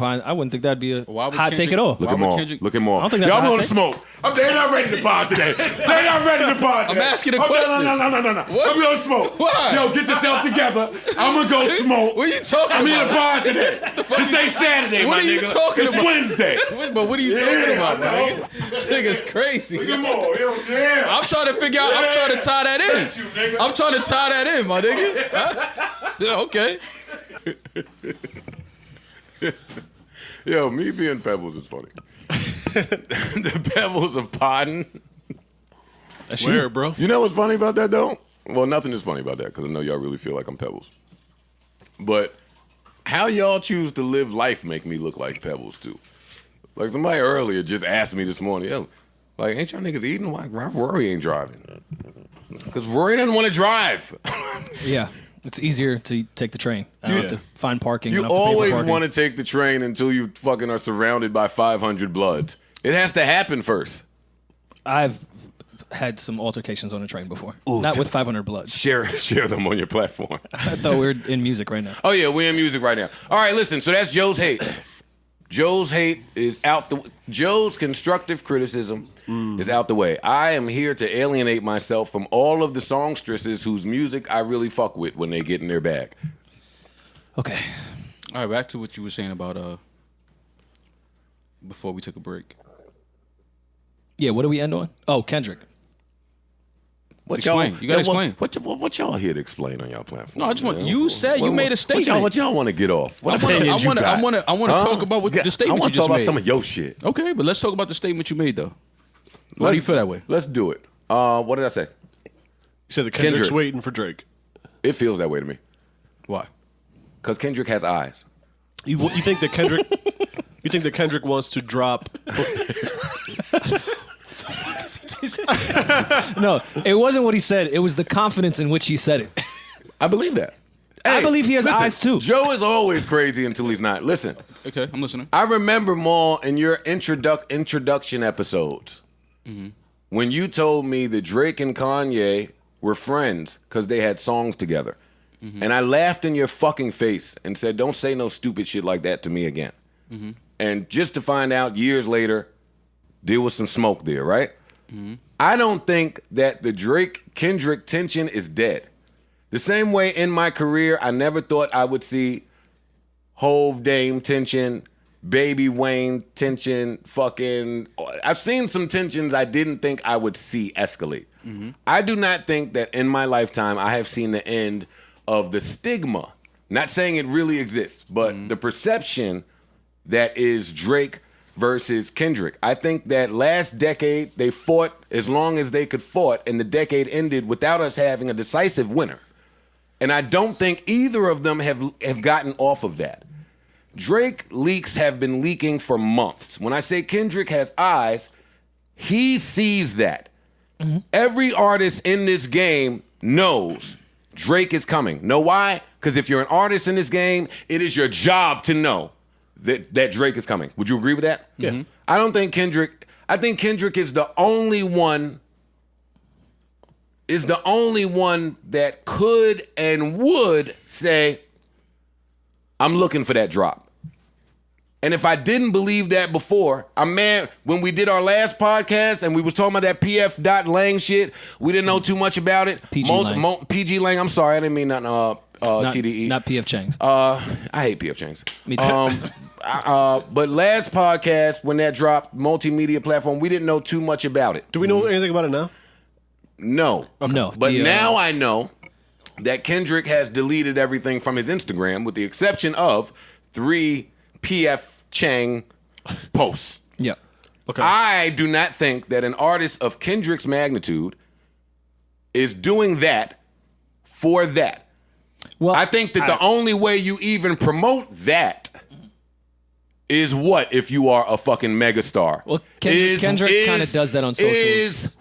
think that'd be a hot take at all. Look at Maul. Look at Maul. I don't think that's Y'all a hot want to take. smoke? They're not ready to pod today. They're not ready to pod today. I'm asking a question. No. What? I'm gonna smoke. Why? Yo, get yourself together. I'm gonna go smoke. What are you talking I'm about? in a pod today. This ain't Saturday, What my are you nigga. talking It's about? Wednesday. But what are you talking about, I know. man? This nigga's crazy. Look at Maul. Yo, yeah. I'm trying to figure out. I'm trying to tie that in. That's you, nigga. I'm trying to tie that in, my nigga. Huh? Yeah, okay. Yo, me being Pebbles is funny. The Pebbles of Podden. Where, bro? You know what's funny about that, though? Well, nothing is funny about that, because I know y'all really feel like I'm Pebbles. But how y'all choose to live life make me look like Pebbles, too. Like, somebody earlier just asked me this morning, yo, like, ain't y'all niggas eating? Why Rory ain't driving? Because Rory doesn't want to drive. Yeah, it's easier to take the train. I don't have to find parking. You I don't have to pay for always parking. want to take the train until you fucking are surrounded by 500 bloods. It has to happen first. I've had some altercations on a train before. Ooh, Not with 500 bloods. Share them on your platform. I thought we were in music right now. Oh, yeah, we're in music right now. All right, listen, so that's Joe's hate. Joe's hate is out the... Joe's constructive criticism is out the way. I am here to alienate myself from all of the songstresses whose music I really fuck with when they get in their bag. Okay. All right, back to what you were saying about before we took a break. Yeah, what do we end on? Oh, Kendrick. Explain. You gotta explain. What y'all here to explain on y'all platform? No, I just want you said you made a statement. What y'all want to get off? What I opinions you got? I want to talk about what the statement I you want to just talk about made. some of your shit. Okay, but let's talk about the statement you made though. Why do you feel that way? Let's do it. What did I say? You said that Kendrick's Kendrick. waiting for Drake. It feels that way to me. Why? Because Kendrick has eyes. You think that Kendrick? You think that Kendrick wants to drop? No, it wasn't what he said. It was the confidence in which he said it. I believe that. I believe he has listen, eyes too. Joe is always crazy until he's not. Listen, Okay, I'm listening. I remember Maul in your introduction episodes when you told me that Drake and Kanye were friends because they had songs together. And I laughed in your fucking face and said, don't say no stupid shit like that to me again. And just to find out years later, there was some smoke there, right? I don't think that the Drake-Kendrick tension is dead. The same way in my career, I never thought I would see Hove Dame tension, Baby Wayne tension, fucking... I've seen some tensions I didn't think I would see escalate. I do not think that in my lifetime I have seen the end of the stigma. Not saying it really exists, but the perception that is Drake versus Kendrick. I think that last decade they fought as long as they could fought, and the decade ended without us having a decisive winner. And I don't think either of them have gotten off of that. Drake leaks have been leaking for months. When I say Kendrick has eyes, he sees that. Every artist in this game knows Drake is coming. Know why? Because if you're an artist in this game, it is your job to know that Drake is coming. Would you agree with that? Yeah. I don't think Kendrick... I think Kendrick is the only one that could and would say, I'm looking for that drop. And if I didn't believe that before, I'm mad. When we did our last podcast and we was talking about that PF. Lang shit, we didn't know too much about it. PG Lang. PG Lang, I'm sorry, I didn't mean nothing TDE. Not PF Chang's. I hate PF Chang's. Me too. But last podcast, when that dropped, multimedia platform, we didn't know too much about it. Do we know anything about it now? No. No. But now I know that Kendrick has deleted everything from his Instagram with the exception of 3 PF Chang posts. Yeah. Okay. I do not think that an artist of Kendrick's magnitude is doing that for that. Well, I think that the only way you even promote that is what if you are a fucking megastar. Well, Kendrick kind of does that on socials.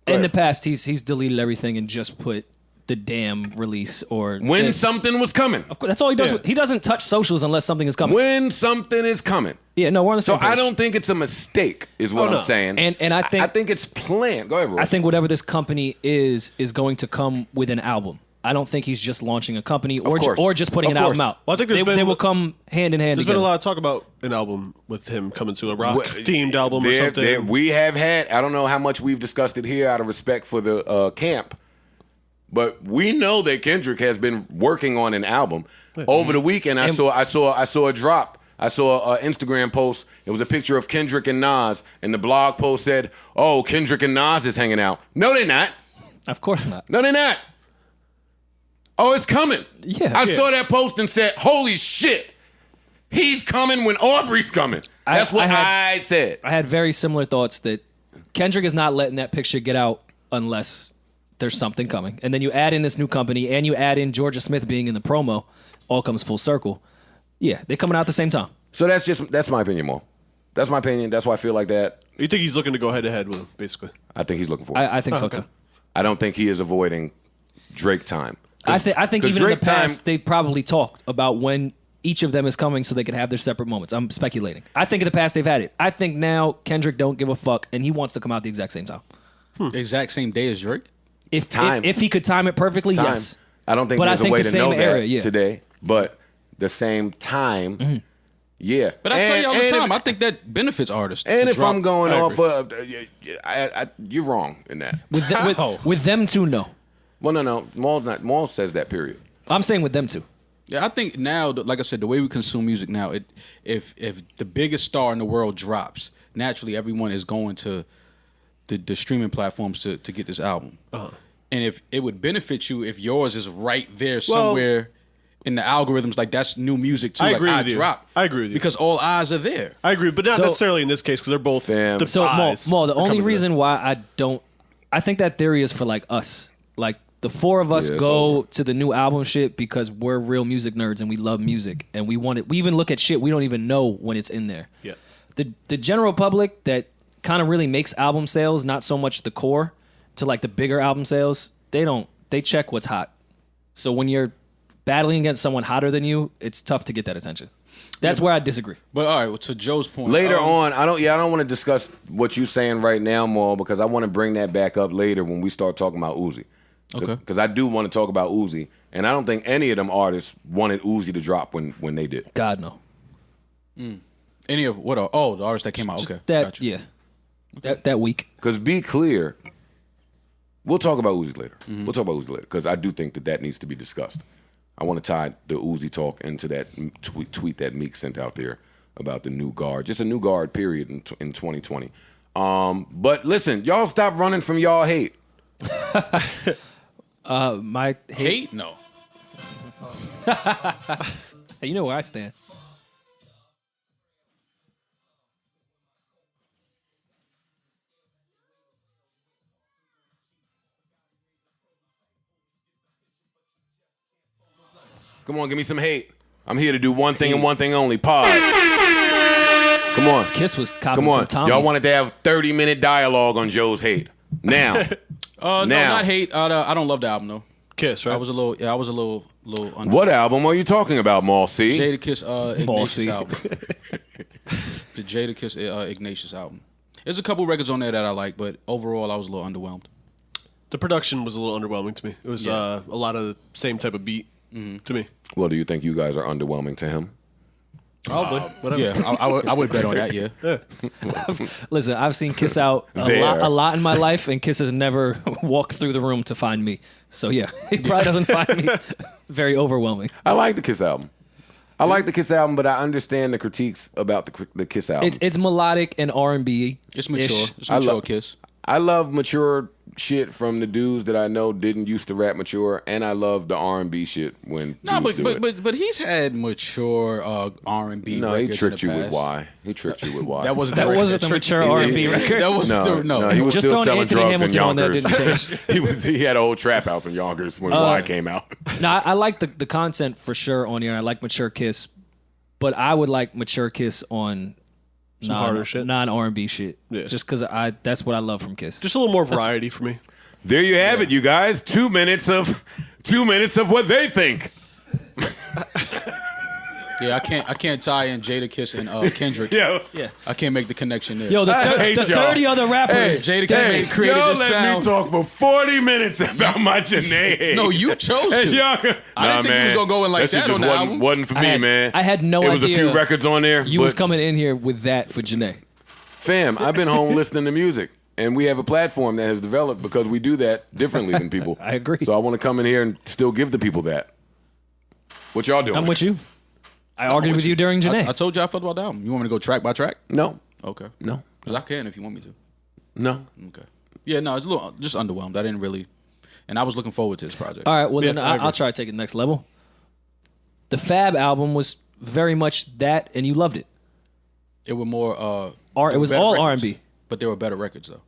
In the past, he's deleted everything and just put the damn release or when this. Something was coming. Of course, that's all he does. Yeah. He doesn't touch socials unless something is coming. When something is coming. Yeah, no, we're on the same So page. I don't think it's a mistake, is what I'm saying. And I think it's planned. Go ahead, Rory. I think whatever this company is going to come with an album. I don't think he's just launching a company or just putting an album out. Well, I think they will come hand in hand. There's been a lot of talk about an album with him coming to a rock-themed album or something. We have had, I don't know how much we've discussed it here out of respect for the camp, but we know that Kendrick has been working on an album. Over the weekend, I saw a drop. I saw an Instagram post. It was a picture of Kendrick and Nas, and the blog post said, "Oh, Kendrick and Nas is hanging out." No, they're not. Of course not. No, they're not. Oh, it's coming. Yeah. I saw that post and said, "Holy shit, he's coming when Aubrey's coming." That's what I said. I had very similar thoughts that Kendrick is not letting that picture get out unless there's something coming. And then you add in this new company and you add in Georgia Smith being in the promo, all comes full circle. Yeah, they're coming out at the same time. So that's my opinion, Mo. That's my opinion. That's why I feel like that. You think he's looking to go head-to-head with him, basically? I think he's looking for it. I think so, too. I don't think he is avoiding Drake time. I think even Drake in the past, they probably talked about when each of them is coming so they could have their separate moments. I'm speculating. I think in the past they've had it. I think now Kendrick don't give a fuck, and he wants to come out the exact same time. The exact same day as Drake? If he could time it perfectly, yes. I don't think But there's I think a way the to know same era, that yeah. today, but the same time, yeah. But I tell you all the time, I think that benefits artists. And to if drop. I'm going off of, you're wrong in that. With them two, no. Well, no. Maul says that, period. I'm saying with them two. Yeah, I think now, like I said, the way we consume music now, if the biggest star in the world drops, naturally everyone is going to the streaming platforms to get this album. And if it would benefit you if yours is right there somewhere in the algorithms, like that's new music too. I like agree I with you. drop. I agree with you. Because all eyes are there. I agree, but not necessarily in this case because they're both the So eyes. Maul, the are only coming to reason why I think that theory is for like us. Like the four of us go to the new album shit because we're real music nerds and we love music and we want it. We even look at shit we don't even know when it's in there. Yeah. The general public that kind of really makes album sales, not so much the core to like the bigger album sales, they check what's hot. So when you're battling against someone hotter than you, it's tough to get that attention. That's where I disagree. But all right, well, to Joe's point. Later on, I don't want to discuss what you're saying right now, Maul, because I want to bring that back up later when we start talking about Uzi. Okay. Because I do want to talk about Uzi, and I don't think any of them artists wanted Uzi to drop when they did. God, no. Any of what? The artists that came out. Okay, That, got you. yeah. That week. Because be clear, we'll talk about Uzi later. We'll talk about Uzi later because I do think that needs to be discussed. I want to tie the Uzi talk into that tweet that Meek sent out there about the new guard. Just a new guard period in 2020. But listen, y'all stop running from y'all hate. My Hate? No. Hey, you know where I stand. Come on, give me some hate. I'm here to do one thing and one thing only. Pod. Come on. Kiss was copying Come on. from Tommy. Y'all wanted to have 30-minute dialogue on Joe's hate. Now. No, not hate. I don't love the album though. Kiss, right? I was a little under. What album are you talking about, Maul C? Jadakiss Ignatius Ballsy. album. The Jadakiss Ignatius album. There's a couple records on there that I like, but overall I was a little underwhelmed. The production was a little underwhelming to me. It was a lot of the same type of beat to me. Well, do you think you guys are underwhelming to him? Probably. Whatever. Yeah, I would bet on that. Yeah. Listen, I've seen Kiss out There. a lot in my life, and Kiss has never walked through the room to find me. So yeah, he probably doesn't find me very overwhelming. I like the Kiss album. But I understand the critiques about the Kiss album. It's melodic and R&B. It's mature. It's mature Kiss. I love mature shit from the dudes that I know didn't used to rap mature, and I love the R&B shit when dudes do it. But he's had mature R&B. No, he records tricked in you the with past. why. He tricked you with why. That wasn't the mature R&B record. That was no. He was Just still on selling Anthony drugs in Hamilton on that Yonkers. didn't change. He had a whole trap house in Yonkers when Why came out. No, I like the content for sure on here. And I like Mature Kiss, but I would like Mature Kiss on harder shit. non R&B shit. Yeah. Just because that's what I love from Kiss. Just a little more variety for me. There you have it, you guys. 2 minutes of what they think. Yeah, I can't tie in Jadakiss and Kendrick. Yeah. I can't make the connection there. Yo, the hate y'all. 30 other rappers. Jadakiss created y'all this let sound. me talk for 40 minutes about my Jhene. No, you chose to. Y'all, I didn't think he was gonna go in like shit that just on the album. wasn't for me, man. I had no It idea. was a few records on there. You but was coming in here with that for Jhene. Fam, I've been home listening to music. And we have a platform that has developed because we do that differently than people. I agree. So I want to come in here and still give the people that. What y'all doing? I'm with you. I argued with you during Jhene. I told you I felt about the album. You want me to go track by track? No. Okay. No. Because I can if you want me to. No. Okay. Yeah, no, it's a little just underwhelmed. I didn't really, and I was looking forward to this project. All right, well, Yeah, then I agree. I'll try to take it next level. The Fab album was very much that, and you loved it. It were more. It was better all records, R&B. but they were better records though.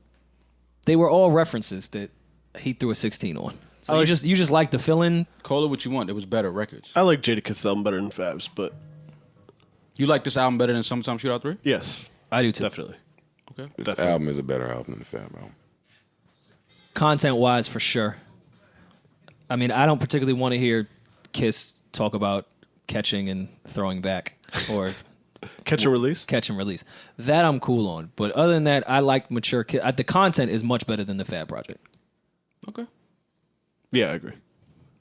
They were all references that he threw a 16 on. So you just like the fill-in. Call it what you want. It was better records. I like Jadakiss' album better than Fab's, but You like this album better than Summertime Shootout 3? yes, I do too. definitely. Okay. This album is a better album than the Fab album. Content-wise, for sure. I mean, I don't particularly want to hear Kiss talk about catching and throwing back or Catch and release. catch and release. That I'm cool on. But other than that, I like Mature Kiss. The content is much better than the Fab project. Okay. Yeah, I agree.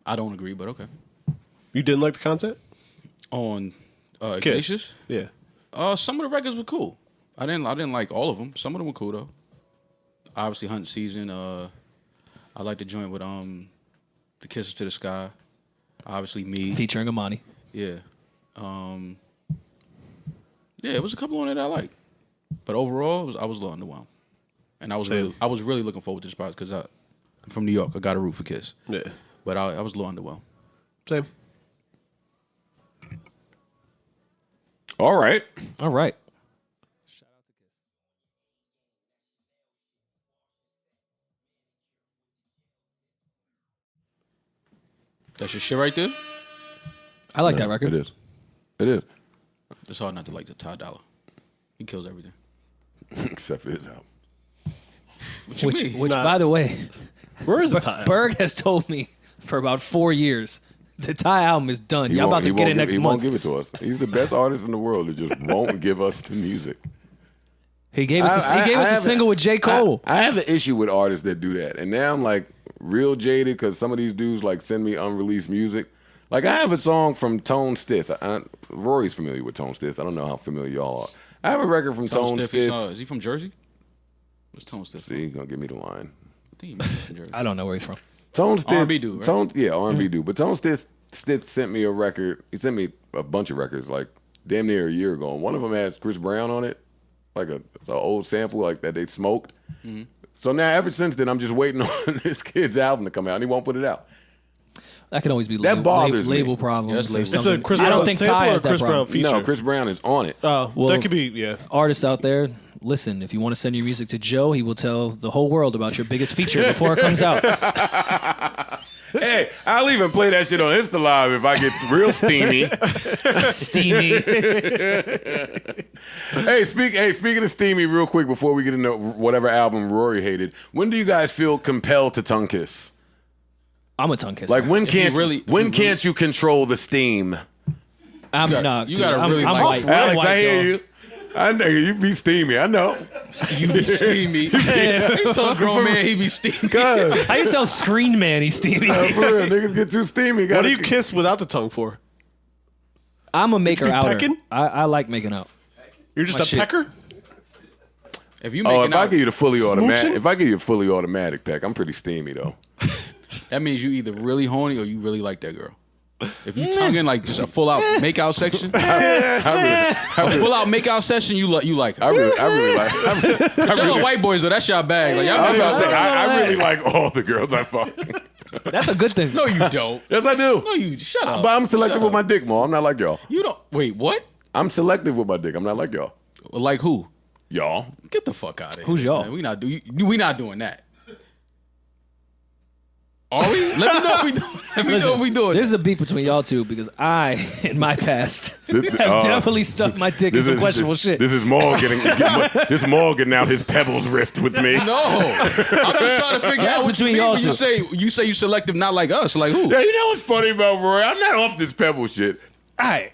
I don't agree, but okay. You didn't like the content? On Kiss. Ignatius, Yeah. some of the records were cool. I didn't like all of them. Some of them were cool though. Obviously, Hunting Season. I like the joint with the Kisses to the Sky. Obviously, Me. Featuring Amani. Yeah. Yeah, it was a couple on there that I liked. But overall, I was a little underwhelmed. And I was really looking forward to this project because I'm from New York. I got to root for Kiss. Yeah. But I was a little underwhelmed. Same. All right. All right. That's your shit right there? I like that record. It is. It is. It's hard not to like the Ty Dolla. He kills everything. Except for his album. Which by the way, Where is the time? Berg has told me for about 4 years the Ty album is done. Y'all about to get it next He month. won't give it to us. He's the best artist in the world that just won't give us the music. He gave us a single with J. Cole. I have an issue with artists that do that. And now I'm like real jaded because some of these dudes like send me unreleased music. Like I have a song from Tone Stith. Rory's familiar with Tone Stith. I don't know how familiar y'all are. I have a record from Tone Stith. Is he from Jersey? What's Tone Stith? See, you're going to give me the line. I think he might be from Jersey. I don't know where he's from. Tone Stith. R&B dude, right? R&B dude. But Tone Stith sent me a record. He sent me a bunch of records like damn near a year ago. And one of them has Chris Brown on it. Like it's an old sample like that they smoked. Mm-hmm. So now ever since then, I'm just waiting on this kid's album to come out and he won't put it out. That can always be That bothers me. label problems. Yeah, it's or label. It's a something. Chris I Brown don't think sample Ty or has that Chris Brown problem. feature? No, Chris Brown is on it. Oh, Well, that could be, yeah. Artists out there, listen, if you want to send your music to Joe, he will tell the whole world about your biggest feature before it comes out. Hey, I'll even play that shit on Insta Live if I get real steamy. Steamy. Speaking of steamy, real quick before we get into whatever album Rory hated, when do you guys feel compelled to tongue kiss? I'm a tongue kisser. Like when can't you control the steam? I'm You not. gotta I'm, really I'm like white. it. I'm Alex, white, I hear dog. you. I know you be steamy. I know. You be steamy. He told a grown man he be steamy. God, I can tell Screen Man he's steamy. for real, niggas get too steamy. What do you kiss without the tongue for? I'm a maker be outer. pecking? I like making out. You're just My a shit. pecker? If you Oh, making if I out, give you the fully automatic, Smooching? if I give you a fully automatic peck, I'm pretty steamy though. that means you either really horny or you really like that girl. If you tongue in like just a full out makeout section, a full out makeout session, you like. I really like. Y'all white boys though, that's y'all bag. Like y'all I was about to say, makeout. I really like all the girls I fuck. That's a good thing. No, you don't. Yes, I do. No, you shut up. But I'm selective with my dick, Mo. I'm not like y'all. You don't. Wait, what? I'm selective with my dick. I'm not like y'all. Like who? Y'all. Get the fuck out of here. Who's y'all? Man. We not doing that. Are we? Let me know if we doing. Let me know if we doing. This is a beef between y'all two because I, in my past, have definitely stuck my dick in some questionable shit. This is Maul getting out his Pebbles rift with me. No, I'm just trying to figure out what you between mean y'all when two. you say you selective, not like us. Like who? Yeah, you know what's funny about Rory? I'm not off this Pebble shit. All right.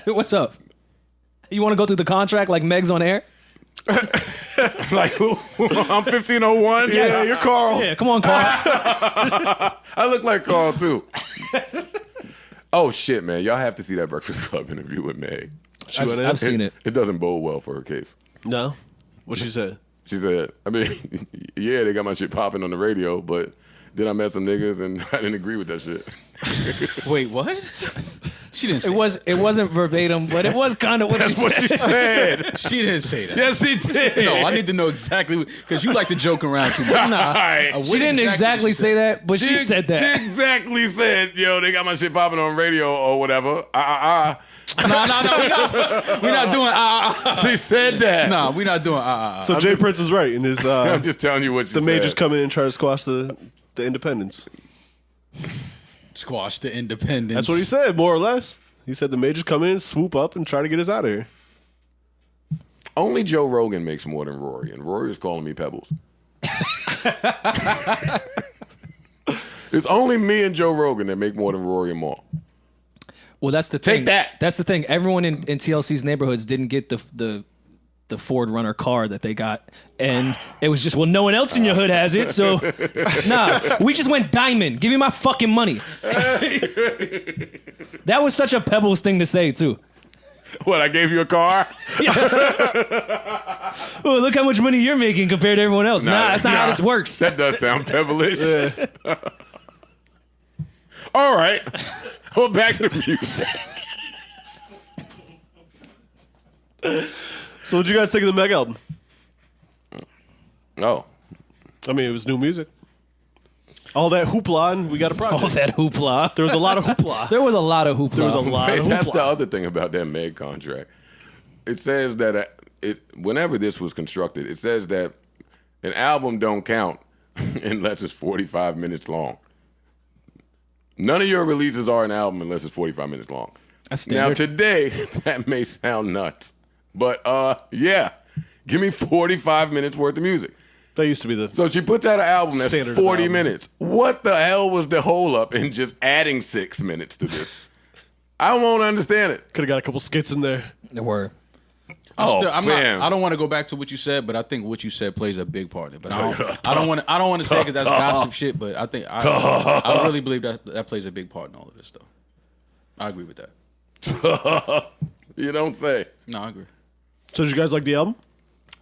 What's up? You want to go through the contract like Meg's on air? Like who? I'm 1501. Yeah, you're Carl. Yeah, come on, Carl. I look like Carl too. Oh shit, man! Y'all have to see that Breakfast Club interview with Meg. I've seen it. It doesn't bode well for her case. No? What she said? She said, I mean, yeah, they got my shit popping on the radio, but then I met some niggas and I didn't agree with that shit. Wait, what? She didn't say It wasn't verbatim, but it was kind of what That's she what said. she said. She didn't say that. Yes, she did. No, I need to know exactly because you like to joke around too much. Nah, Alright. she didn't exactly say that, but she said that. She exactly said, yo, they got my shit popping on radio or whatever. No, we're not doing She said that. No, we're not doing So Jay Prince was right in his. I'm just telling you what she the said. majors come in and try to squash the independents. Squash the independence. That's what he said, more or less. He said the majors come in, swoop up, and try to get us out of here. Only Joe Rogan makes more than Rory, and Rory is calling me Pebbles. It's only me and Joe Rogan that make more than Rory and Maul. Well, that's the thing. Take that. That's the thing. Everyone in TLC's neighborhoods didn't get the Ford Runner car that they got, and it was just, well, no one else in your hood has it, so nah, we just went diamond. Give me my fucking money. That was such a Pebbles thing to say too. What, I gave you a car? Oh, look how much money you're making compared to everyone else. Nah, that's not how this works. That does sound Pebble-ish. All right. Well, back to music. So what'd you guys think of the Meg album? No. I mean, it was new music. All that hoopla, and we got a project. All that hoopla. There was a lot of hoopla. There was a lot of hoopla. There was a lot of hoopla. That's the other thing about that Meg contract. It says that whenever this was constructed, it says that an album don't count unless it's 45 minutes long. None of your releases are an album unless it's 45 minutes long. That's Now, standard. today, that may sound nuts, but yeah, give me 45 minutes worth of music. That used to be the. So she puts out an album that's Standard 40 album. minutes. What the hell was the hole up in just adding 6 minutes to this? I won't understand it. Could have got a couple skits in there. There were. I don't want to go back to what you said, but I think what you said plays a big part in it. But I don't want to say because that's gossip shit. But I think I really believe that plays a big part in all of this stuff. I agree with that. You don't say. No, I agree. So did you guys like the album?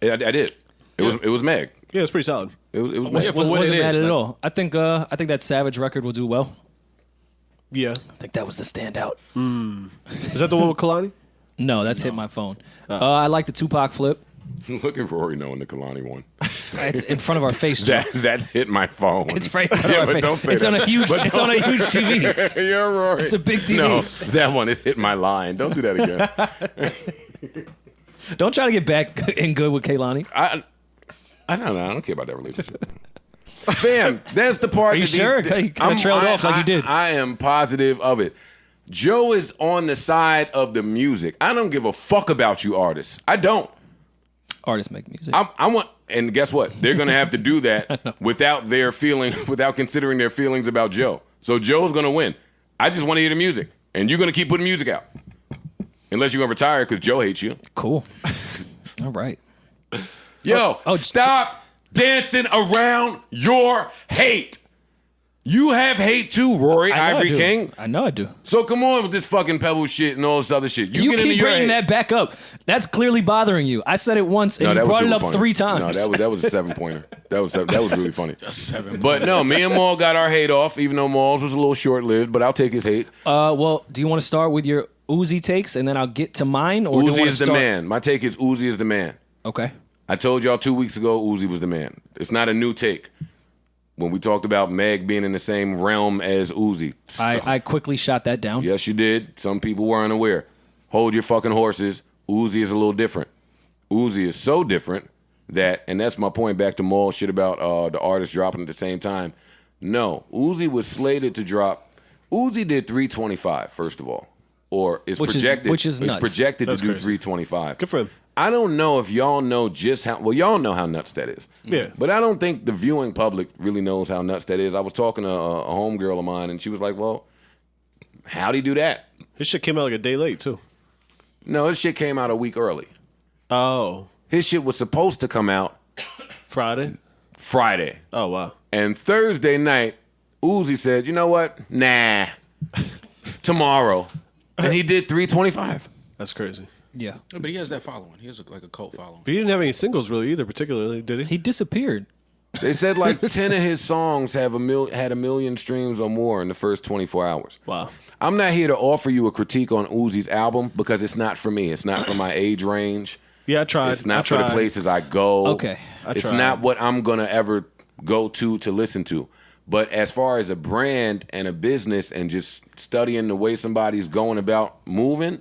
Yeah, I did. It was Meg. Yeah, it's pretty solid. It was Yeah, Meg. for what Wasn't it mad is, at like- all. I think that Savage record will do well. Yeah. I think that was the standout. Is that the one with Kalani? No, that's Hit My Phone. I like the Tupac flip. Look at Rory knowing the Kalani one. It's in front of our face. Joe. That's Hit My Phone. It's right in front of Yeah, our but face. don't say It's that. on a huge. But It's on a huge TV. You're Rory. It's a big TV. No, that one is Hit My Line. Don't do that again. Don't try to get back in good with Kaylani. I don't care about that relationship. Fam, that's the part. Are you that sure? You kinda trailed off like you did. I am positive of it. Joe is on the side of the music. I don't give a fuck about you artists. I don't. Artists make music. I want, and guess what? They're gonna have to do that without considering their feelings about Joe. So Joe's gonna win. I just want to hear the music, and you're gonna keep putting music out, unless you're gonna retire because Joe hates you. Cool. All right. Yo, stop dancing around your hate. You have hate too, Rory, Ivory King. I know I do. So come on with this fucking Pebbles shit and all this other shit. You get into keep your bringing hate. that back up. That's clearly bothering you. I said it once and you brought it up funny. 3 times. No, that was a 7-pointer. That was really funny. A 7. But no, me and Maul got our hate off, even though Maul's was a little short-lived, but I'll take his hate. Well, do you want to start with your Uzi takes and then I'll get to mine? Or Uzi is the man. My take is Uzi is the man. Okay. I told y'all 2 weeks ago Uzi was the man. It's not a new take. When we talked about Meg being in the same realm as Uzi. I quickly shot that down. Yes, you did. Some people were unaware. Hold your fucking horses. Uzi is a little different. Uzi is so different that, and that's my point back to Maul shit about the artists dropping at the same time. No, Uzi was slated to drop. Uzi did 325, first of all. Or it's projected. Which is nuts. It's projected That's to do crazy. 325. Good for him. I don't know if y'all know just how, well, y'all know how nuts that is. Yeah. But I don't think the viewing public really knows how nuts that is. I was talking to a homegirl of mine, and she was like, well, how'd he do that? His shit came out like a day late, too. No, his shit came out a week early. Oh. His shit was supposed to come out Friday? Friday. Oh, wow. And Thursday night, Uzi said, you know what? Nah. Tomorrow. And he did 325. That's crazy. Yeah. But he has that following. He has like a cult following. But he didn't have any singles really either, particularly, did he? He disappeared. They said like 10 of his songs have had 1 million streams or more in the first 24 hours. Wow. I'm not here to offer you a critique on Uzi's album because it's not for me. It's not for my age range. Yeah, I tried. It's not for the places I go. Okay. It's tried. not what I'm going to ever go to listen to. But as far as a brand and a business and just studying the way somebody's going about moving,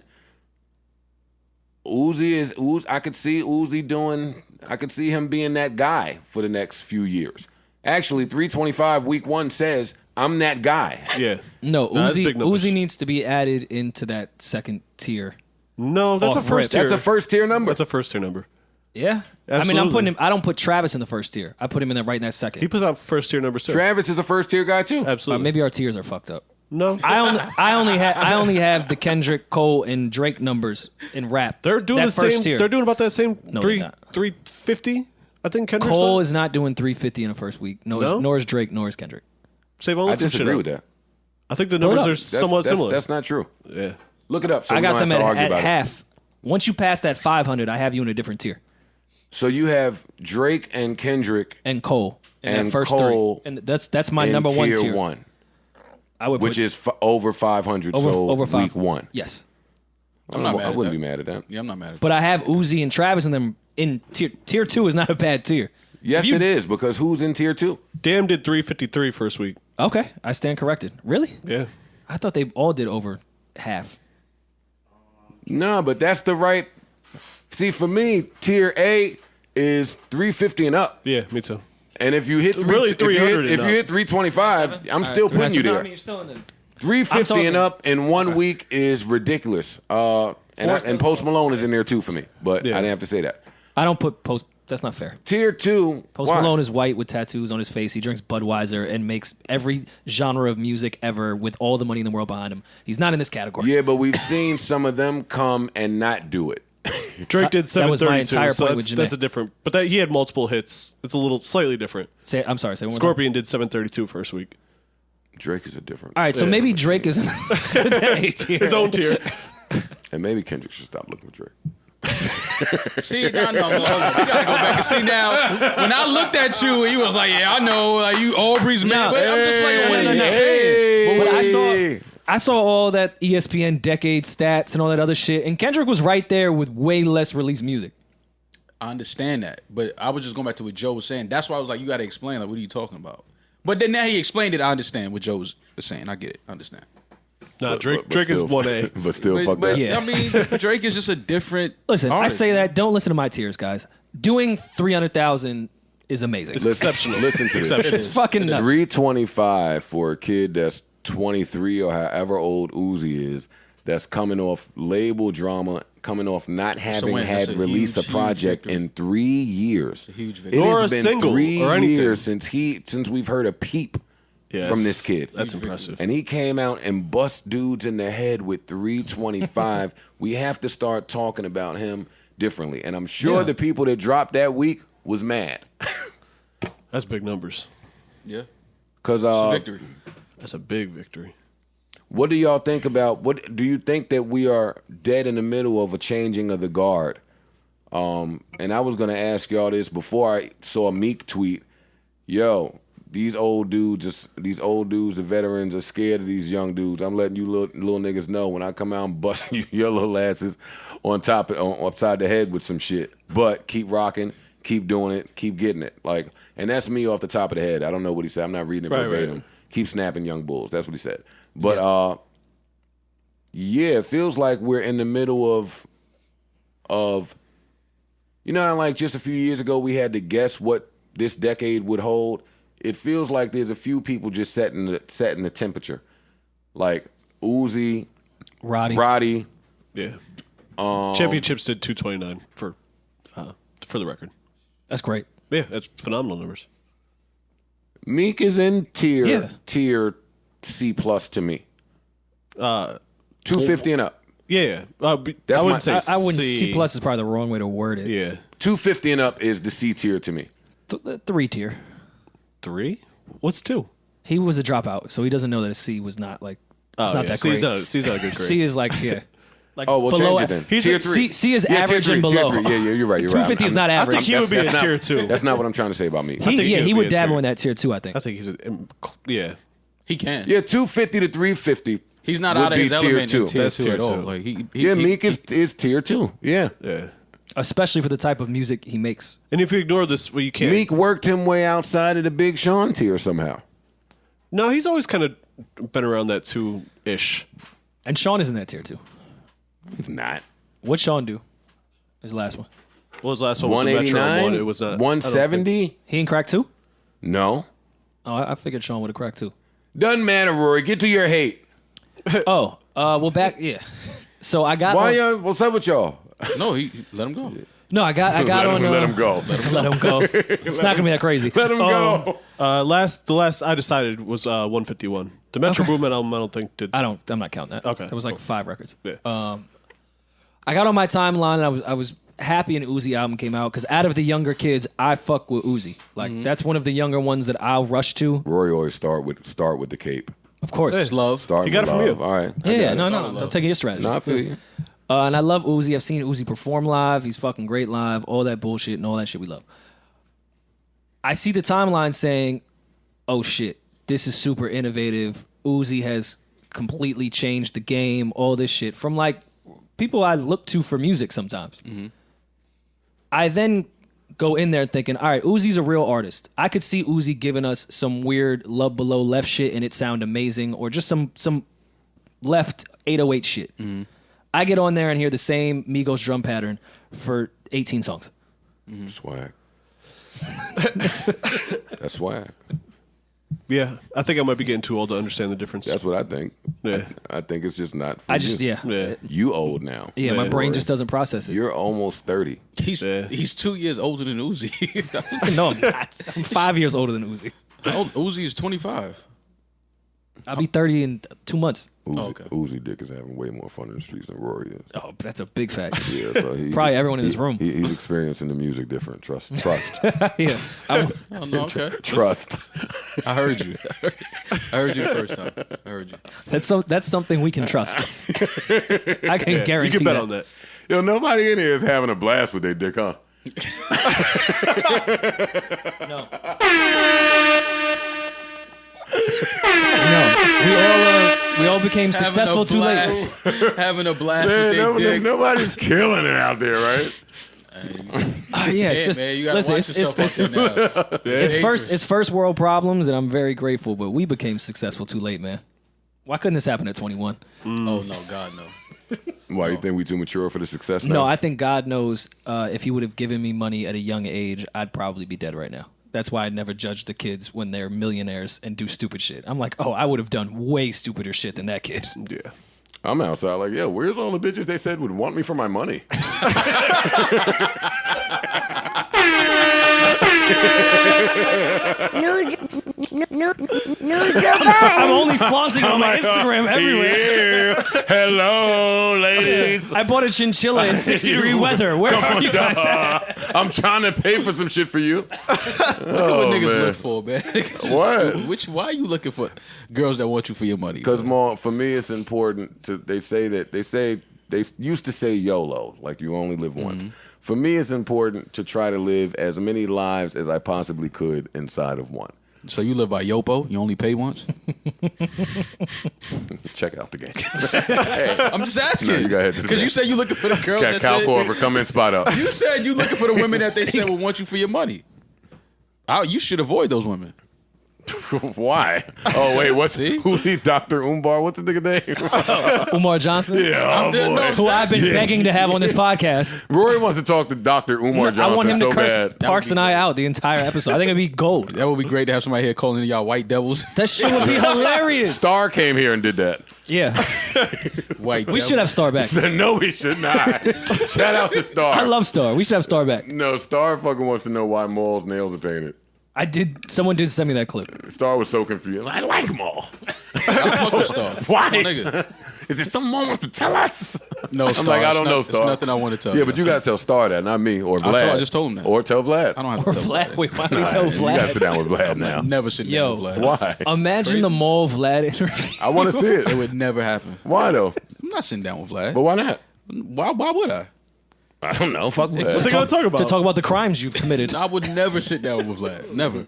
Uzi. I could see Uzi I could see him being that guy for the next few years. Actually, 325 week 1 says, I'm that guy. Yeah. No, that's big numbers. Uzi needs to be added into that second tier. No, that's a Off first rip. tier. That's a first tier number. That's a first tier number. Yeah. Absolutely. I don't put Travis in the first tier. I put him in there right in that second. He puts out first tier numbers too. Travis is a first tier guy too. Absolutely. Maybe our tiers are fucked up. No. I only have the Kendrick, Cole, and Drake numbers in rap. They're doing that the first same. tier. They're doing about that same No, they're not. 350. I think Kendrick's Cole on. is not doing 350 in the first week. No? Nor is Drake, nor is Kendrick. Save all I some shit disagree up. with that. I think the Pull it numbers up. are somewhat similar. That's not true. Yeah. Look it up. So I we got don't them have to at argue about it. half. Once you pass that 500, I have you in a different tier. So you have Drake and Kendrick And Cole in And that first Cole 3. And that's my in number one tier tier. 1, I would which put is over 500. over 5. week 1. Yes. I'm not mad I at wouldn't that. be mad at that. Yeah, I'm not mad at that. But I have Uzi and Travis in them in tier 2 is not a bad tier. Yes, it is because who's in tier 2? Damn did 353 first week. Okay, I stand corrected. Really? Yeah. I thought they all did over half. No, but that's the right. See, for me, tier A is 350 and up. Yeah, me too. And if you hit Really 300 if and you up. hit 325, I'm still putting you there. you're still in the 350 I'm and talking- up in 1 week is ridiculous. And Post Malone is in there too for me, but Yeah. I didn't have to say that. I don't put Post. That's not fair. Tier 2. Post why? Malone is white with tattoos on his face. He drinks Budweiser and makes every genre of music ever with all the money in the world behind him. He's not in this category. Yeah, but we've seen some of them come and not do it. Drake did That was my 732, entire so point with that's Jhene. a different. But he had multiple hits. It's a little slightly different. I'm sorry. Say one more time. Scorpion did 732 first week. Drake is a different. All right, so Yeah. maybe Drake is in the A tier. His own tier. And maybe Kendrick should stop looking for Drake. See, now, no, we gotta go back and see now. When I looked at you, he was like, "Yeah, I know, you Aubrey's man." No. But I'm just like, "What are you no. saying?" But I saw all that ESPN decade stats and all that other shit, and Kendrick was right there with way less released music. I understand that, but I was just going back to what Joe was saying. That's why I was like, "You got to explain. Like, what are you talking about?" But then now he explained it. I understand what Joe was saying. I get it. I understand. Nah, Drake But is still- 1A. But still, fuck But that. Yeah. I mean, Drake is just a different. Listen, artist. I say that. Don't listen to my tiers, guys. Doing 300,000 is amazing. It's exceptional. Listen to this. Exceptional. It's fucking nuts. 325 for a kid that's 23 or however old Uzi is, that's coming off label drama, coming off not having win. had That's a released huge, a project huge victory. in 3 years. a huge victory. It Or has a been single 3 or anything. years since we've heard a peep Yes. from this kid. That's impressive. And he came out and bust dudes in the head with 325. We have to start talking about him differently. And I'm sure Yeah. the people that dropped that week was mad. That's big numbers. Yeah. Because victory. That's a big victory. What do y'all think about? What do you think that we are dead in the middle of a changing of the guard? And I was gonna ask y'all this before I saw Meek tweet. Yo, these old dudes, the veterans, are scared of these young dudes. I'm letting you little niggas know when I come out and bust you your little asses upside the head with some shit. But keep rocking, keep doing it, keep getting it. Like, and that's me off the top of the head. I don't know what he said. I'm not reading it verbatim. Right. Keep snapping, young bulls. That's what he said. But yeah, it feels like we're in the middle of you know, like just a few years ago we had to guess what this decade would hold. It feels like there's a few people just setting the temperature, like Uzi, Roddy. Yeah. Championships did 229 for the record. That's great. Yeah, that's phenomenal numbers. Meek is in tier C plus to me. 250 and up. Yeah. I wouldn't say I wouldn't. C. C plus is probably the wrong way to word it. Yeah. 250 and up is the C tier to me. 3 tier. 3? What's 2? He was a dropout, so he doesn't know that a C was not like. It's not that great. C's not a good grade. C is like Like we'll change it then. Tier 3. C is average and below. Tier 3. Yeah, you're right. 250 is not average. I think he would be a tier 2. That's not what I'm trying to say about me. He would dabble in that tier 2, I think. I think he's yeah. He can. Yeah, 250 to 350. He's not out of his element in tier 2 at all. Like Meek is tier 2. Yeah. Yeah. Especially for the type of music he makes. And if you ignore this, well, you can't. Meek worked him way outside of the Big Sean tier somehow. No, he's always kind of been around that 2-ish. And Sean is in that tier 2. He's not. What'd Sean do? His last one. What was the last one? 189? It was 170? He ain't cracked 2? No. Oh, I figured Sean would have cracked 2. Doesn't matter, Rory. Get to your hate. Well, back, yeah. So I got. What's up with y'all? No, he let him go. No, I got on. Let him go. Let him go. It's not gonna be that crazy. Let him go. The last I decided was 151. The Metro Boomin album, I don't think did. I'm not counting that. Okay, it was like 5 records. Yeah. I got on my timeline. And I was happy an Uzi album came out because out of the younger kids, I fuck with Uzi. Like that's one of the younger ones that I'll rush to. Rory always start with the Cape. Of course, there's love. Start you got with it from love. you. All right. Yeah, no. I'm taking your strategy. No, I feel you. And I love Uzi. I've seen Uzi perform live. He's fucking great live. All that bullshit and all that shit we love. I see the timeline saying, oh shit, this is super innovative. Uzi has completely changed the game. All this shit from like people I look to for music sometimes. Mm-hmm. I then go in there thinking, all right, Uzi's a real artist. I could see Uzi giving us some weird Love Below Left shit and it sound amazing, or just some left 808 shit. Mm-hmm. I get on there and hear the same Migos drum pattern for 18 songs. Mm-hmm. Swag. That's swag. Yeah, I think I might be getting too old to understand the difference. That's what I think. Yeah. I think it's just not for you. Yeah. You old now. Yeah, my brain just doesn't process it. You're almost 30. He's 2 years older than Uzi. No, I'm not. I'm 5 years older than Uzi. Uzi is 25. I'll be 30 in 2 months. Uzi Dick is having way more fun in the streets than Rory is. Oh, that's a big fact. Yeah, so probably everyone in this room. He's experiencing the music different. Trust. Yeah. Okay. Trust. I heard you. I heard you the first time. I heard you. That's something we can trust. I can guarantee. You can bet on that. Yo, nobody in here is having a blast with their dick, huh? No. No, we all became successful too late. Having a blast with their dick. Nobody's killing it out there, right? It's just man, you gotta watch yourself out there now. It's first world problems, and I'm very grateful. But we became successful too late, man. Why couldn't this happen at 21? Oh no, God no. Why you think we too mature for the success now? No, I think God knows if He would have given me money at a young age, I'd probably be dead right now. That's why I never judge the kids when they're millionaires and do stupid shit. I'm like, I would have done way stupider shit than that kid. Yeah. I'm outside like, yeah, where's all the bitches they said would want me for my money? No, Joe Budden. I'm only flaunting on my Instagram everywhere. Hello, ladies. I bought a chinchilla in 60-degree weather. Where are you guys at? I'm trying to pay for some shit for you. Look at what niggas look for, man. What? Why are you looking for girls that want you for your money? Because for me, it's important to. They used to say YOLO, like you only live once. For me, it's important to try to live as many lives as I possibly could inside of one. So you live by Yopo? You only pay once? Check out the game. I'm just asking. No, you gotta head to the because you said you looking for the girls that Cal said, Corver, come in, spot up. You said you looking for the women that they said will want you for your money. You should avoid those women. Why? Oh wait, who's he? Dr. Umbar? What's the nigga name? Umar Johnson? Yeah, who I've been begging to have on this podcast. Rory wants to talk to Dr. Umar Johnson I want him to so curse bad. Parks and I out the entire episode. I think it'd be gold. That would be great to have somebody here calling y'all white devils. That shit would be hilarious. Star came here and did that. Yeah. White We should have Star back. No, we should not. Shout out to Star. I love Star. We should have Star back. No, Star fucking wants to know why Maul's nails are painted. Someone did send me that clip. Star was so confused. I like Maul. I fuck with Star. Why? My nigga. Is there something Maul wants to tell us? No, I'm Star. like, I don't know, Star. There's nothing I want to tell you. Yeah, but you gotta tell Star that, not me or Vlad. I just told him that. Or tell Vlad. I don't have Or to tell Vlad. Vlad. Wait, why did we tell You gotta sit Vlad? down with Vlad now. Never sit down Yo. with Vlad. Why? Imagine the Mole Vlad interview. I want to see It it. would never happen. Why though? I'm not sitting down with Vlad. But why not? Why would I? I don't know. Fuck Vlad. What they gonna talk about? To talk about the crimes you've committed. I would never sit down with Vlad. Never.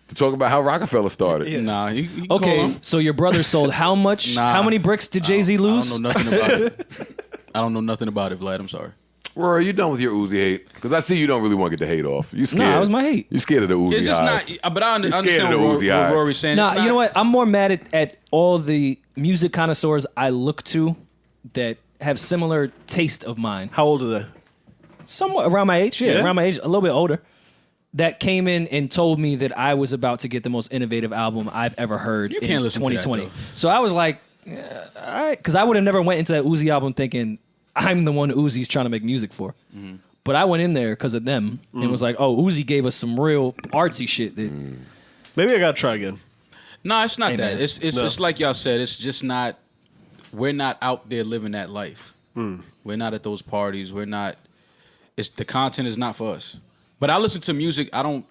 To talk about how Rockefeller started. Nah. You can call Okay, him. so your brother sold how much? Nah. How many bricks did Jay-Z lose? I don't know nothing about it. I don't know nothing about it, Vlad. I'm sorry. Rory, you done with your Uzi hate? Because I see you don't really want to get the hate off. You scared? Nah, it was my hate. You scared of the Uzi It's just hive. not. But I You're scared understand of the what Uzi hive. Rory's saying. Nah, It's you know not- what? I'm more mad at all the music connoisseurs I look to that have similar taste of mine. How old are they? Somewhat around my age, Yeah? around my age, a little bit older. That came in and told me that I was about to get the most innovative album I've ever heard You in can't listen to that, 2020. though. So I was like, yeah, all right, because I would have never went into that Uzi album thinking I'm the one Uzi's trying to make music for. Mm-hmm. But I went in there because of them and was like, oh, Uzi gave us some real artsy shit. That Maybe I gotta try again. No, it's not Hey, that. man. It's like y'all said. It's just not. We're not out there living that life. We're not at those parties. We're not. It's the content is not for us. But I listen to music. I don't.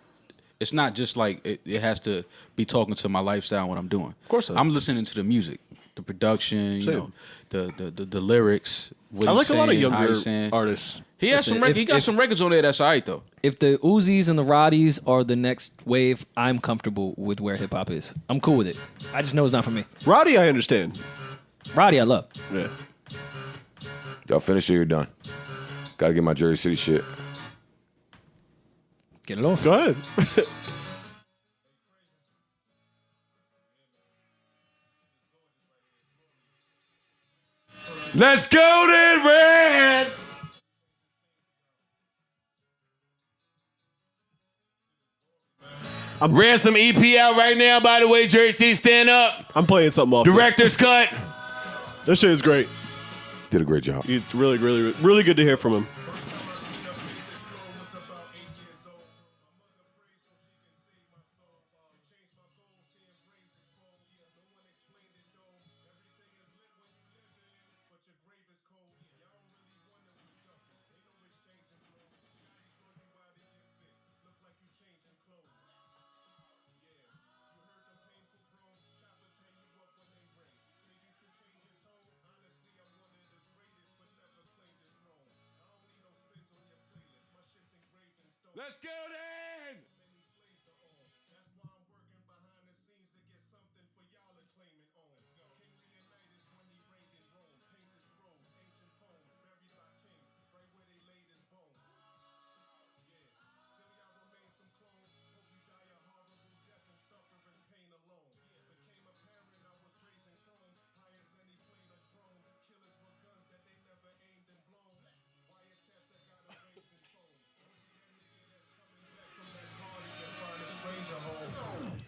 It's not just like it has to be talking to my lifestyle and what I'm doing. Of course not. I'm listening to the music, the production, Same. you know, the lyrics. What I he's like a lot of saying, how younger he's saying. artists. He has Listen, some. He got some records on there that's alright though. if the Uzis and the Roddies are the next wave, I'm comfortable with where hip hop is. I'm cool with it. I just know it's not for me. Roddy, I understand. Roddy, I love. Yeah. Y'all finish or you're done. Gotta get my Jersey City shit. Get it off. Go ahead. Let's go then, Red! Ransom EP out right now, by the way, Jersey City, stand up. I'm playing something off. Director's cut. This shit is great. Did a great job. It's really, really, really good to hear from him. Let's go then!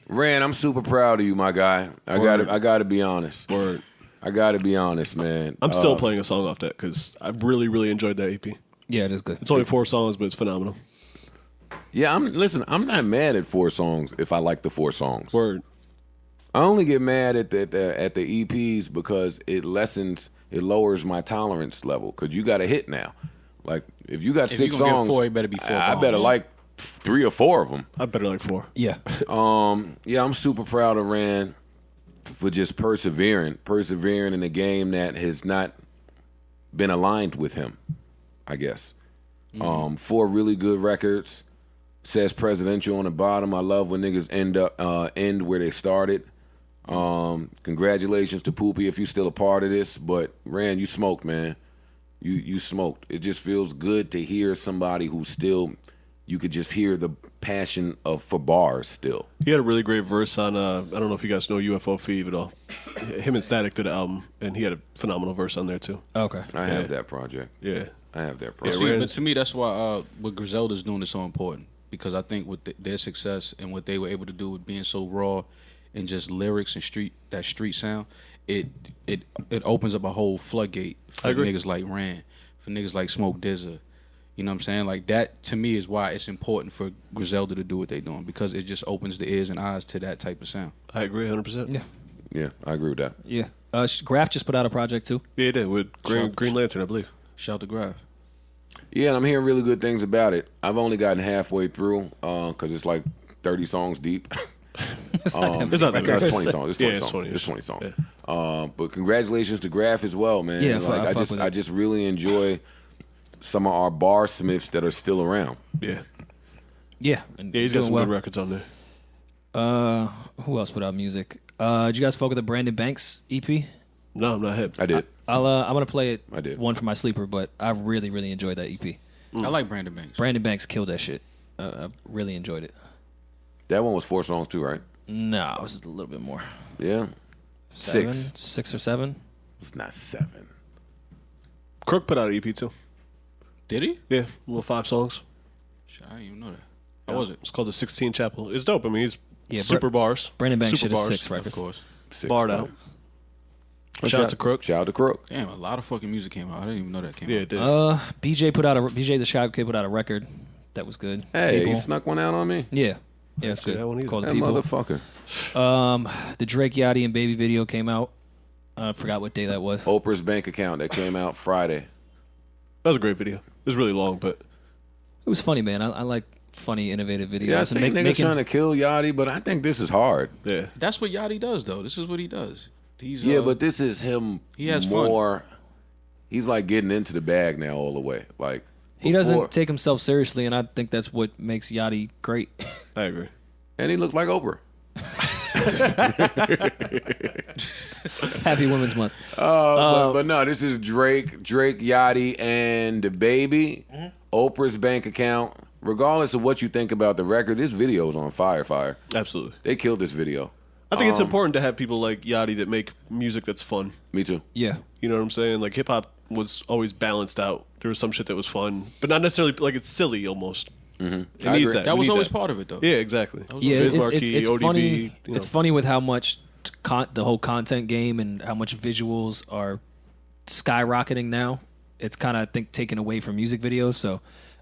Ran, I'm super proud of you, my guy. I gotta be honest. Word. I gotta be honest, man. I'm still playing a song off that because I really, really enjoyed that EP. Yeah, it is good. It's only 4 songs, but it's phenomenal. Yeah, I'm not mad at 4 songs if I like the 4 songs. Word. I only get mad at the EPs because it lowers my tolerance level. Because you got a hit now. Like, if you got If 6 you gonna songs, get 4, it better be 4 I bombs. better like 3 or 4 of them. I better like 4. Yeah. Yeah, I'm super proud of Ran for just persevering in a game that has not been aligned with him, I guess. 4 really good records. Says presidential on the bottom. I love when niggas end where they started. Congratulations to Poopy if you still a part of this. But Ran, you smoked, man. You smoked. It just feels good to hear somebody who still, you could just hear the passion for bars still. He had a really great verse on, I don't know if you guys know UFO Fever at all. Him and Static did the album, and he had a phenomenal verse on there, too. Okay. I have that project. Yeah. I have that But, project. see, but to me, that's why what Griselda's doing is so important. Because I think with their success and what they were able to do with being so raw and just lyrics and street sound, it opens up a whole floodgate for niggas like Ran, for niggas like Smoke DZA. You know what I'm saying? Like, that to me is why it's important for Griselda to do what they're doing, because it just opens the ears and eyes to that type of sound. I agree 100%. Yeah. Yeah, I agree with that. Yeah. Graph just put out a project too. Yeah, he did, with Green Lantern, I believe. Shout to Graph. Yeah, and I'm hearing really good things about it. I've only gotten halfway through because it's like 30 songs deep. It's not that It's not that No, bad. it's 20 songs. It's 20 Yeah, it's songs. 20 It's 20 songs. Yeah. But congratulations to Graph as well, man. Yeah, like, I fuck with I it. just really enjoy some of our bar smiths that are still around. Yeah. Yeah. And Yeah, he's got doing some well. good records on there. Who else put out music? Did you guys fuck with the Brandon Banks EP? No, I'm not hip. I did. I'm gonna play it. I did. One for my sleeper, but I really, really enjoyed that EP. I like Brandon Banks. Brandon Banks killed that shit. I really enjoyed it. That one was 4 songs too, right? No, it was a little bit more. Yeah. 7? 6. 6 or 7. It's not 7. Crook put out an EP, too. Did he? Yeah, little 5 songs. Shit, I didn't even know that. How was it? It's called the 16 Chapel. It's dope. I mean, he's Yeah, super bars. Brandon Banks super shit is bars. 6 Of records. course. 6 Barred songs. out. Shout out to Crook. Shout out to Crook. Damn, a lot of fucking music came out. I didn't even know that came Yeah, out. it did. BJ the Shop Kid put out a record that was good. Hey, People. you snuck one out on me? Yeah. Yeah, it's see good. that one either. Called That People. motherfucker. The Drake Yachty and Baby video came out. I forgot what day that was. Oprah's bank account that came out Friday. That was a great video. It was really long, but It was funny, man. I like funny, innovative videos. Yeah, I and see niggas trying to kill Yachty, but I think this is hard. yeah. That's what Yachty does, though. This is what he does. He's Yeah, but this is him he has fun. more. He's like getting into the bag now all the way. Like he before- doesn't take himself seriously, and I think that's what makes Yachty great. I agree. and he looks like Oprah. Happy Women's Month. But no, this is Drake, Yachty, and DaBaby. Oprah's bank account. Regardless of what you think about the record, this video is on fire. Absolutely. They killed this video. I think it's important to have people like Yachty that make music that's fun. Me too. Yeah. You know what I'm saying? Like, hip-hop was always balanced out. There was some shit that was fun, but not necessarily, like, it's silly almost. It I needs agree. that. That We was need always part of it, though. Yeah, exactly. Yeah, Biz it's Markie, ODB. funny. you know. It's funny with how much the whole content game and how much visuals are skyrocketing now. It's kind of, I think, taken away from music videos. So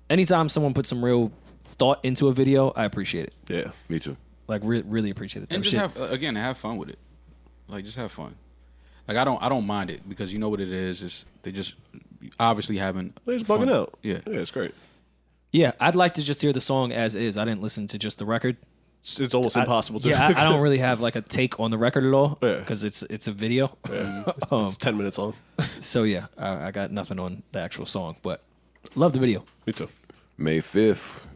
anytime someone puts some real thought into a video, I appreciate it. Yeah. Me too. Like really appreciate it. And Type just shit. have fun with it. Like, just have fun. Like, I don't mind it, because you know what it is they just obviously having They're just fun. bugging out. Yeah. Yeah, it's great. Yeah, I'd like to just hear the song as is. I didn't listen to just the record. It's almost impossible to. Yeah, I don't really have like a take on the record at all Yeah. because it's a video. Yeah. It's 10 minutes long. So yeah, I got nothing on the actual song, but love the video. Me too. May 5th.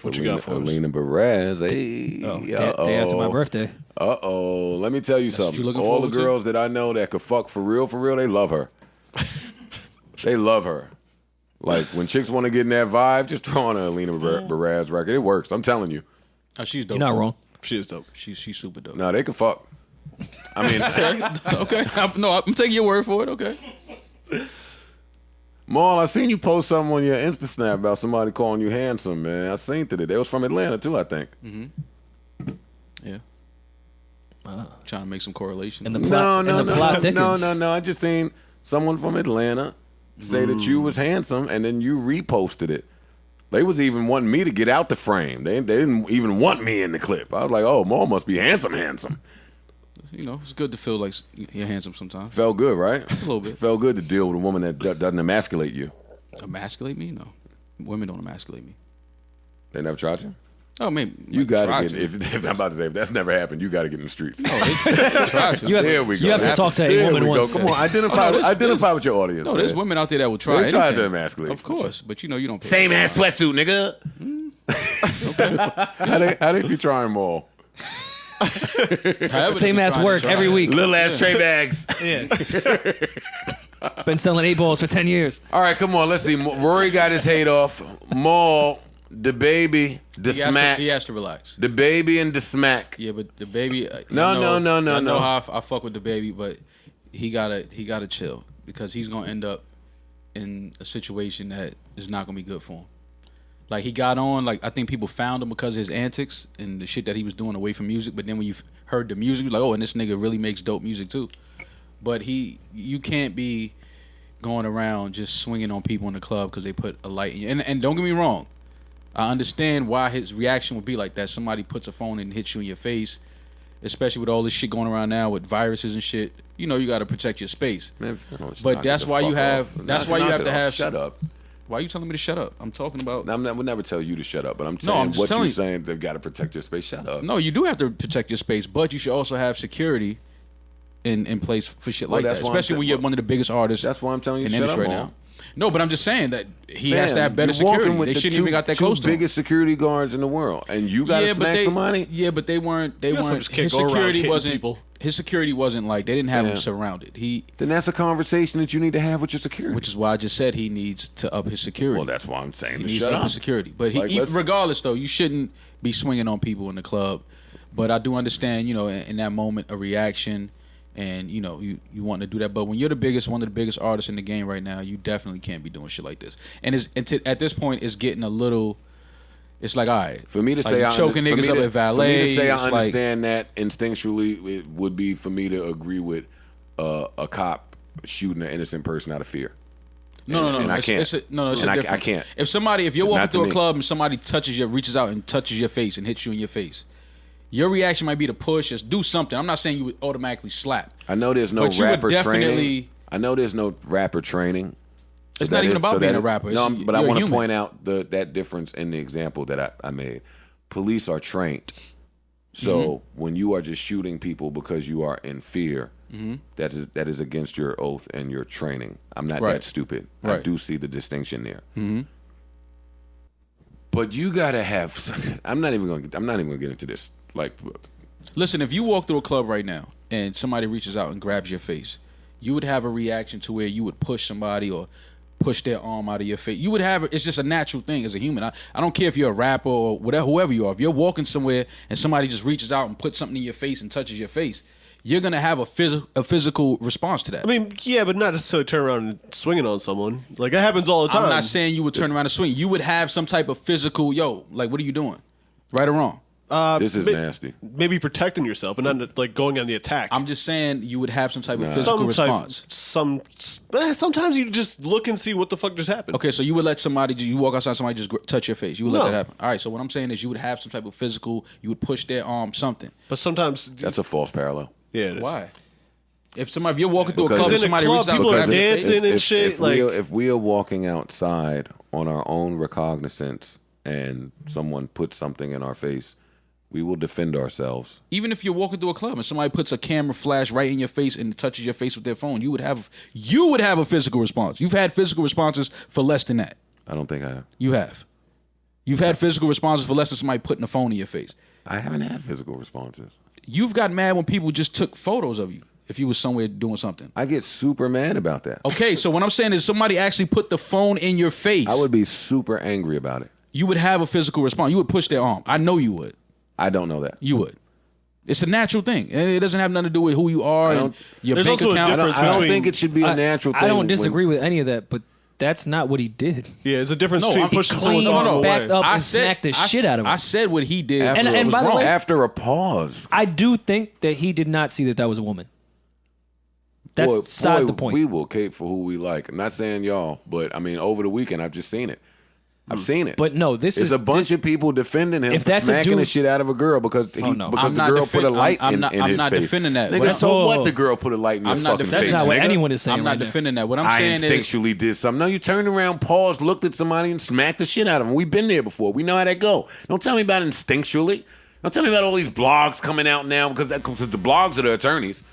What you got for us? Alina Baraz. Hey. Day after my birthday. Uh-oh. Let me tell you something. you looking All the forward to? girls that I know that could fuck for real, they love her. They love her. Like, when chicks want to get in that vibe, just throw on a Alina Baraz record. It works. I'm telling you. Oh, she's dope. You're not though. wrong. She is dope. She's super dope. No, they can fuck. I mean, Okay. I'm taking your word for it. Okay. Maul, I seen you post something on your Insta Snap about somebody calling you handsome, man. I seen it. They was from Atlanta, too, I think. Yeah. Trying to make some correlation. And the plot, and the plot thickens. No. I just seen someone from Atlanta say that you was handsome, and then you reposted it. They was even wanting me to get out the frame. They didn't even want me in the clip. I was like, oh, Maul must be handsome. it's good to feel like you're handsome sometimes. Felt good, right? A little bit. Felt good to deal with a woman that doesn't emasculate you. Emasculate me? No. Women don't emasculate me. They never tried you? Oh, maybe. You got to get, if I'm about to say, if that's never happened, you got to get in the streets. Oh, try to. There we go. You have to talk to a woman once. Come on, identify with your audience. No, there's man. women out there that will try They anything. tried to emasculate. Of course, but you don't pay. Same ass sweatsuit, nigga. How they be trying them all? Same ass work every week. Little ass tray bags. Yeah. Been selling 8 balls for 10 years. All right, come on. Let's see. Rory got his hate off. Maul, DaBaby, the smack. He has to relax. DaBaby and the smack. Yeah, but DaBaby. No. I know how I fuck with DaBaby, but he gotta chill because he's gonna end up in a situation that is not gonna be good for him. Like he got on, like I think people found him because of his antics and the shit that he was doing away from music. But then when you heard the music, you're like, oh, and this nigga really makes dope music too. But you can't be going around just swinging on people in the club because they put a light in you. And don't get me wrong, I understand why his reaction would be like that. Somebody puts a phone and hits you in your face, especially with all this shit going around now with viruses and shit. You got to protect your space. Man, but that's why you have. That's why you have to have. Shut up. Why are you telling me to shut up? I'm talking about. I would never tell you to shut up, but I'm saying what you're saying. They've got to protect your space. Shut up. No, you do have to protect your space, but you should also have security in place for shit like that. Especially when you're one of the biggest artists. That's why I'm telling you in shut up right now. No, but I'm just saying that he has to have better security. They shouldn't even got that close to him. Biggest security guards in the world, and you got to smack somebody. Yeah, but they weren't. His security wasn't. People. His security wasn't like they didn't have him surrounded. Then that's a conversation that you need to have with your security. Which is why I just said he needs to up his security. Well, that's why I'm saying he needs to up his security. But regardless, though, you shouldn't be swinging on people in the club. But I do understand, in that moment, a reaction. And you want to do that, but when you're one of the biggest artists in the game right now, you definitely can't be doing shit like this. And at this point, it's getting a little. It's like, all right, for me to say choking niggas up at valet. For me to say I understand that instinctually, it would be for me to agree with a cop shooting an innocent person out of fear. No. And I can't. It's a difference. I can't. If you're walking through a club and somebody reaches out and touches your face and hits you in your face. Your reaction might be to push or do something. I'm not saying you would automatically slap. I know there's no rapper training. I know there's no rapper training. It's not even about being a rapper. But I want to point out that difference in the example that I made. Police are trained. So when you are just shooting people because you are in fear, that is against your oath and your training. I'm not that stupid. Right. I do see the distinction there. But you gotta have. I'm not even gonna get into this. Like, listen, if you walk through a club right now and somebody reaches out and grabs your face, you would have a reaction to where you would push somebody or push their arm out of your face. You would have it's just a natural thing as a human. I don't care if you're a rapper or whatever, whoever you are. If you're walking somewhere and somebody just reaches out and puts something in your face and touches your face, you're gonna have a physical response to that. I mean, yeah, but not necessarily turn around and swinging on someone. Like that happens all the time. I'm not saying you would turn around and swing. You would have some type of physical, like, what are you doing? Right or wrong? This is nasty. Maybe protecting yourself, but not like going on the attack. I'm just saying you would have some type of physical response. Sometimes you just look and see what the fuck just happened. Okay, so you would let somebody, you walk outside, somebody just touch your face. You would let that happen. All right, so what I'm saying is you would have some type of physical, you would push their arm, something. But sometimes that's a false parallel. Yeah, it is. Why? If you're walking through a club and somebody reaches out, people are dancing and shit. If we are walking outside on our own recognizance and someone puts something in our face, we will defend ourselves. Even if you're walking through a club and somebody puts a camera flash right in your face and touches your face with their phone, you would have a physical response. You've had physical responses for less than that. I don't think I have. You have. You've had physical responses for less than somebody putting a phone in your face. I haven't had physical responses. You've got mad when people just took photos of you if you was somewhere doing something. I get super mad about that. Okay, so what I'm saying is somebody actually put the phone in your face. I would be super angry about it. You would have a physical response. You would push their arm. I know you would. I don't know that. You would. It's a natural thing. And it doesn't have nothing to do with who you are and your bank account. I don't think it should be a natural thing. I don't disagree with any of that, but that's not what he did. Yeah, there's a difference between pushing someone's arm away. Backed up and smacked the shit out of him. I said what he did. And by the way, after a pause. I do think that he did not see that was a woman. That's beside the point. We will cape for who we like. I'm not saying y'all, but I mean, over the weekend, I've just seen it. I've seen it. But no, There's a bunch of people defending him for smacking the shit out of a girl because the girl put a light in his face. I'm not defending that. Nigga, so what? The girl put a light in your fucking face. That's not what nigga. anyone is saying. I'm not defending that. What I'm saying is, I instinctually did something. No, you turned around, paused, looked at somebody, and smacked the shit out of them. We've been there before. We know how that go. Don't tell me about instinctually. Don't tell me about all these blogs coming out now because the blogs are the attorneys.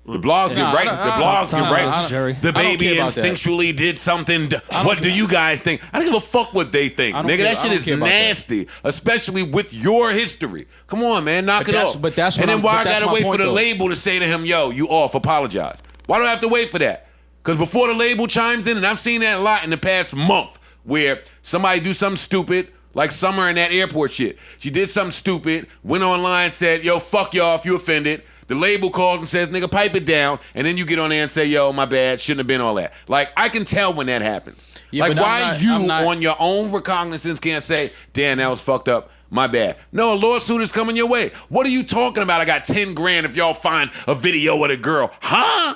The blogs get right. The blogs get right. DaBaby instinctually did something. What do you guys think? I don't give a fuck what they think, nigga. That shit is nasty, especially with your history. Come on, man, knock it off. But that's and then why I gotta wait for the label to say to him, "Yo, you off? Apologize." Why do I have to wait for that? Because before the label chimes in, and I've seen that a lot in the past month, where somebody do something stupid. Like Summer in that airport shit. She did something stupid, went online, said, yo, fuck y'all if you offended. The label called and says, nigga, pipe it down. And then you get on there and say, yo, my bad, shouldn't have been all that. Like, I can tell when that happens. Yeah, like, why on your own recognizance can't say, damn, that was fucked up, my bad. No, a lawsuit is coming your way. What are you talking about? I got 10 grand if y'all find a video of the girl. Huh?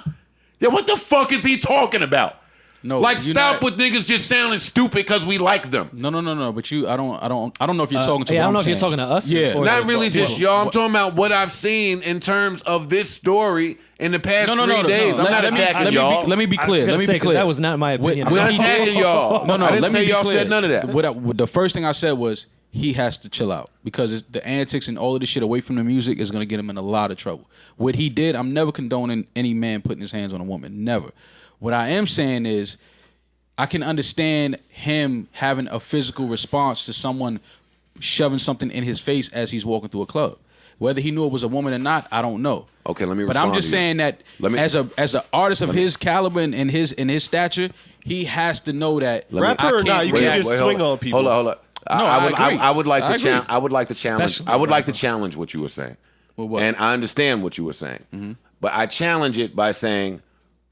Yeah, what the fuck is he talking about? No, like stop with niggas just sounding stupid because we like them. No. But I don't know if you're talking to. Yeah, I don't know if you're talking to us. Yeah, not really just y'all. I'm talking about what I've seen in terms of this story in the past 3 days. I'm not attacking y'all. Let me be clear. That was not my opinion. I'm not attacking y'all. No. I didn't say y'all said none of that. The first thing I said was he has to chill out because the antics and all of this shit away from the music is going to get him in a lot of trouble. What he did, I'm never condoning any man putting his hands on a woman. Never. What I am saying is I can understand him having a physical response to someone shoving something in his face as he's walking through a club. Whether he knew it was a woman or not, I don't know. Okay, let me But I'm just saying that as an artist of his caliber and his stature, he has to know that rapper or not, you can't just swing on people. Hold on. No, I would like to challenge what you were saying. What? And I understand what you were saying. Mm-hmm. But I challenge it by saying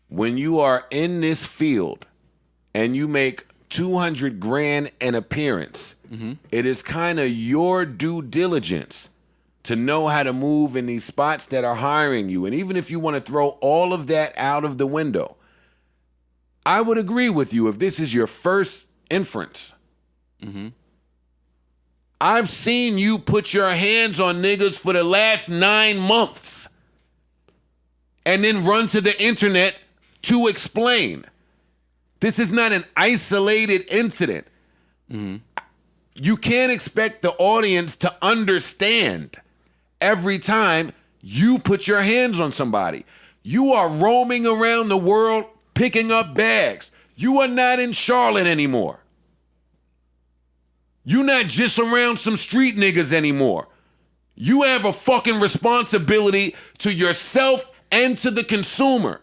when you are in this field and you make 200 grand an appearance, it is kind of your due diligence to know how to move in these spots that are hiring you. And even if you want to throw all of that out of the window, I would agree with you if this is your first inference. Mm-hmm. I've seen you put your hands on niggas for the last 9 months and then run to the internet to explain. This is not an isolated incident. Mm-hmm. You can't expect the audience to understand every time you put your hands on somebody. You are roaming around the world picking up bags. You are not in Charlotte anymore. You're not just around some street niggas anymore. You have a fucking responsibility to yourself and to the consumer.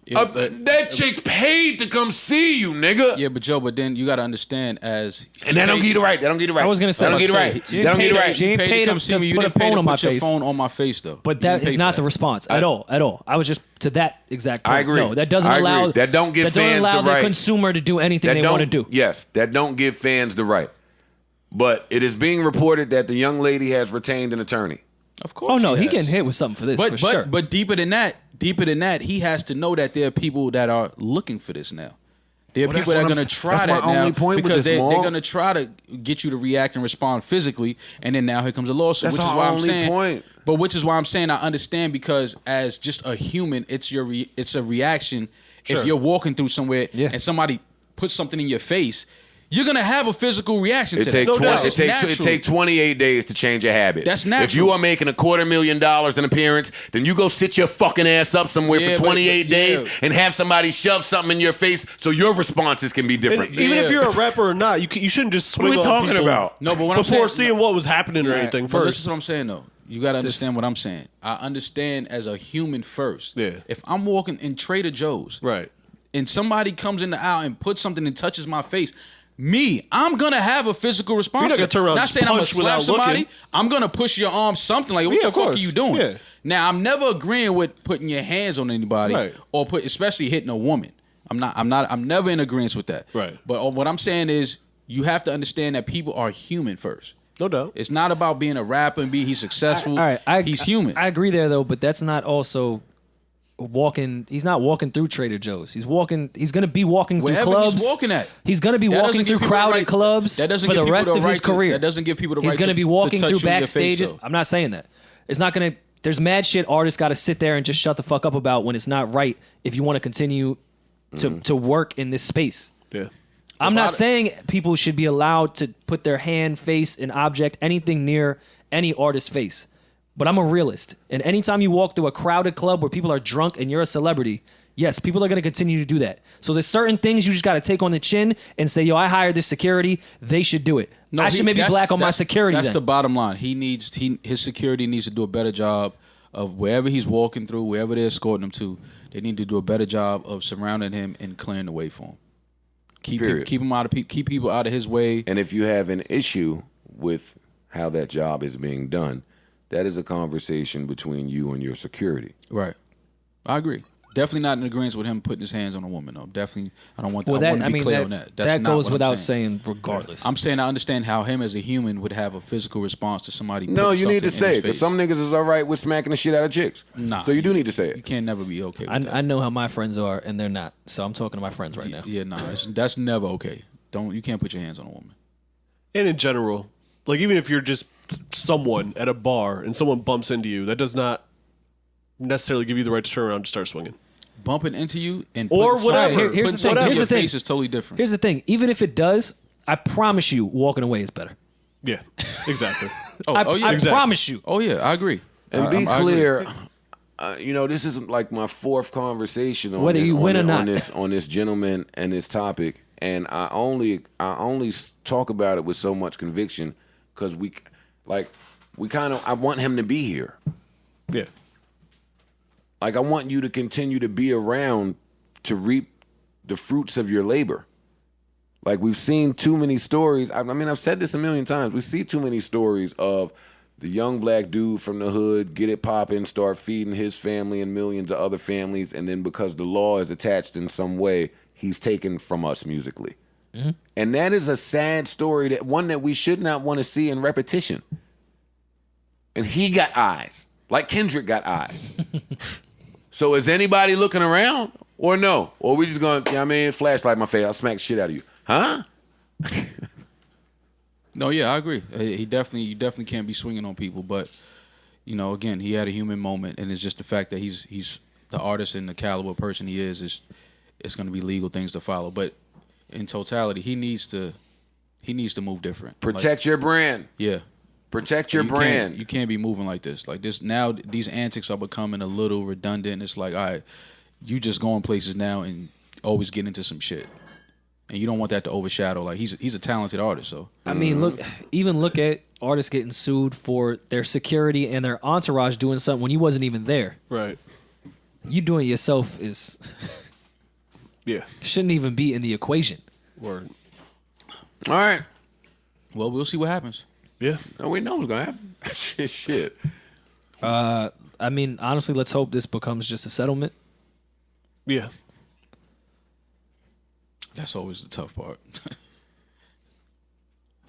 Yeah, that chick paid to come see you, nigga. Yeah, but Joe, but then you got to understand as... And that don't get it right. That don't get it right. I was going to say... That don't get it right. That don't get it right. She ain't paid to see me. You didn't put your phone on my face, though. But that is not the response at all. I was just to that exact point. I agree. No, that doesn't allow... That don't give fans the right. the consumer to do anything they want to do. Yes, that don't give fans the right. But it is being reported that the young lady has retained an attorney. Of course. Oh, no, he getting hit with something for this, for sure. But deeper than that, he has to know that there are people that are looking for this now. There are people that are going to try that now because they're going to try to get you to react and respond physically, and then now here comes a lawsuit, which is why I'm saying. But which is why I'm saying I understand because as just a human, it's a reaction. Sure. If you're walking through somewhere and somebody puts something in your face, you're going to have a physical reaction to that. It takes 28 days to change a habit. That's natural. If you are making $250,000 an appearance, then you go sit your fucking ass up somewhere for 28 days and have somebody shove something in your face so your responses can be different. And even if you're a rapper or not, you shouldn't just swing on people. What are we talking about? No, but what before seeing what was happening or anything first. This is what I'm saying, though. You got to understand what I'm saying. I understand as a human first. Yeah. If I'm walking in Trader Joe's and somebody comes in the aisle and puts something and touches my face, I'm gonna have a physical response. You're not gonna turn around, not saying I'm gonna slap somebody. Looking. I'm gonna push your arm, something like, what the fuck are you doing? Yeah. Now, I'm never agreeing with putting your hands on anybody or especially hitting a woman. I'm never in agreement with that. Right. But what I'm saying is, you have to understand that people are human first. No doubt. It's not about being a rapper and he's successful. He's human. I agree there though, but that's not also walking. He's not walking through Trader Joe's. He's gonna be walking through Wherever clubs. he's walking at. He's gonna be That walking doesn't give through people the crowded right- clubs that doesn't for give the people rest the of right his to- career. that doesn't give people the He's right gonna to- be to walking touch through you in your face, backstages. though. I'm not saying that. It's not gonna. There's mad shit artists got to sit there and just shut the fuck up about when it's not right. If you want to continue to work in this space. Yeah. I'm not saying people should be allowed to put their hand, face, an object, anything near any artist's face. But I'm a realist. And anytime you walk through a crowded club where people are drunk and you're a celebrity, yes, people are going to continue to do that. So there's certain things you just got to take on the chin and say, yo, I hired this security. They should do it. I should maybe black on my security That's then. the bottom line. His security needs to do a better job of wherever he's walking through, wherever they're escorting him to. They need to do a better job of surrounding him and clearing the way for him. Keep people out of his way. And if you have an issue with how that job is being done, that is a conversation between you and your security. Right. I agree. Definitely not in agreement with him putting his hands on a woman, though. Definitely, I don't want that. I want to be clear on that. That's that not goes what I'm without saying. saying regardless. I'm saying I understand how him as a human would have a physical response to somebody. No, you need to say it, because because some niggas is all right with smacking the shit out of chicks. Nah, so you do need to say it. You can't never be okay with that. I know how my friends are, and they're not. So I'm talking to my friends right now. Yeah, that's never okay. You can't put your hands on a woman. And in general, like even if you're just someone at a bar and someone bumps into you, that does not necessarily give you the right to turn around and start swinging. Bumping into you and Or putting whatever. something- Here's putting the thing. something in Here's your the thing. face is totally different. Here's the thing. Even if it does, I promise you, walking away is better. Yeah, exactly. I Exactly. promise you. Oh yeah, I agree. And be I agree. clear, this is like my fourth conversation on Whether this, you win or not. on this gentleman and this topic, and I only talk about it with so much conviction because I want him to be here. Yeah. Like I want you to continue to be around to reap the fruits of your labor. Like we've seen too many stories. I mean, I've said this a million times. We see too many stories of the young black dude from the hood get it popping, start feeding his family and millions of other families, and then because the law is attached in some way, he's taken from us musically. Mm-hmm. And that is a sad story, one that we should not want to see in repetition. And he got eyes, like Kendrick got eyes. So is anybody looking around or no? Or we just going, flashlight in my face, I'll smack the shit out of you. Huh? No, yeah, I agree. You definitely can't be swinging on people, but again, he had a human moment, and it's just the fact that he's the artist and the caliber person he is it's going to be legal things to follow. But in totality, he needs to move different. Protect your brand. Yeah. Protect your brand. You can't be moving like this. Like this now, these antics are becoming a little redundant. It's like, all right, you just going places now and always get into some shit, and you don't want that to overshadow. Like he's a talented artist, so I mean, look at artists getting sued for their security and their entourage doing something when you wasn't even there. Right. You doing it yourself is shouldn't even be in the equation. Word. All right. Well, we'll see what happens. Yeah. No, we know what's gonna happen. Shit. I mean, honestly, let's hope this becomes just a settlement. Yeah. That's always the tough part.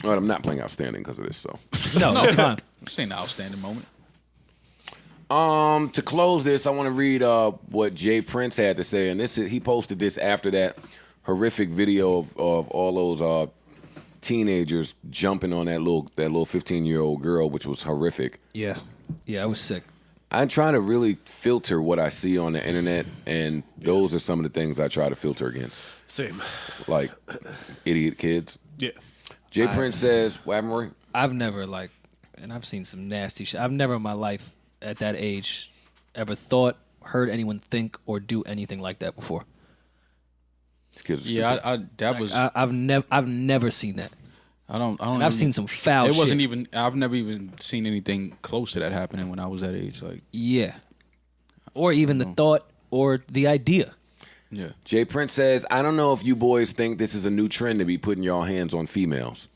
All right, I'm not playing outstanding because of this, so. No, it's fine. This ain't an outstanding moment. To close this, I want to read what Jay Prince had to say, and he posted this after that horrific video of all those teenagers jumping on that little 15-year-old girl, which was horrific. Yeah, I was sick. I try to really filter what I see on the internet, and those are some of the things I try to filter against. Same. Like idiot kids. Yeah. Jay Prince says, what happened, Rory? I've never and I've seen some nasty shit. I've never in my life at that age ever heard anyone think or do anything like that before. These kids are Yeah, I've never seen that. I don't. And I've seen some foul shit. It wasn't even. I've never even seen anything close to that happening when I was that age. Like, yeah, or even the thought or the idea. yeah. Jay Prince says, I don't know if you boys think this is a new trend to be putting y'all hands on females.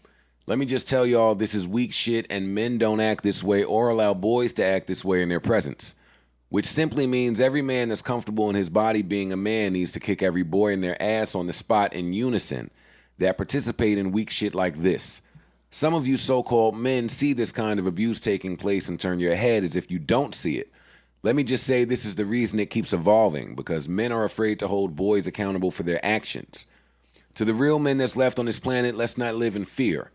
Let me just tell y'all this is weak shit, and men don't act this way or allow boys to act this way in their presence. Which simply means every man that's comfortable in his body being a man needs to kick every boy in their ass on the spot in unison that participate in weak shit like this. Some of you so-called men see this kind of abuse taking place and turn your head as if you don't see it. Let me just say this is the reason it keeps evolving, because men are afraid to hold boys accountable for their actions. To the real men that's left on this planet, let's not live in fear.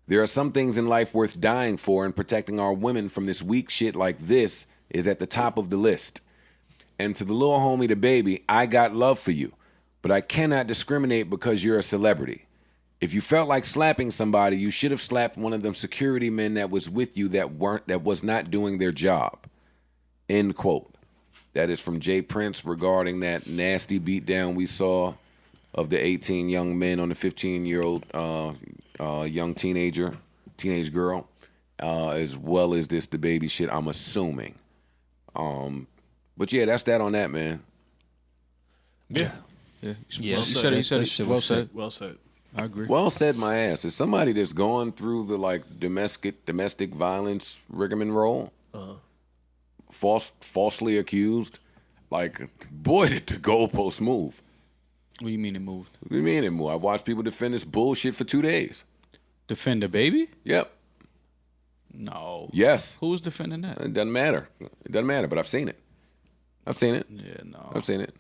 There are some things in life worth dying for, and protecting our women from this weak shit like this is at the top of the list. And to the little homie, DaBaby, I got love for you, but I cannot discriminate because you're a celebrity. If you felt like slapping somebody, you should have slapped one of them security men that was with you that was not doing their job. End quote. That is from Jay Prince regarding that nasty beatdown we saw of the 18 young men on the 15-year-old young teenage girl, as well as this DaBaby shit, I'm assuming. But yeah, that's that on that, man. Yeah. Yeah. Yeah, You said it. Well said. Well said. I agree. Well said, my ass. As somebody that's gone through the like domestic violence rigmarole, falsely accused, like, boy, did the goalposts move. What do you mean it moved? What do you mean it moved? I watched people defend this bullshit for 2 days. Defend DaBaby? Yep. No. Yes. Who was defending that? It doesn't matter. It doesn't matter, but I've seen it. I've seen it. Yeah, no. I've seen it.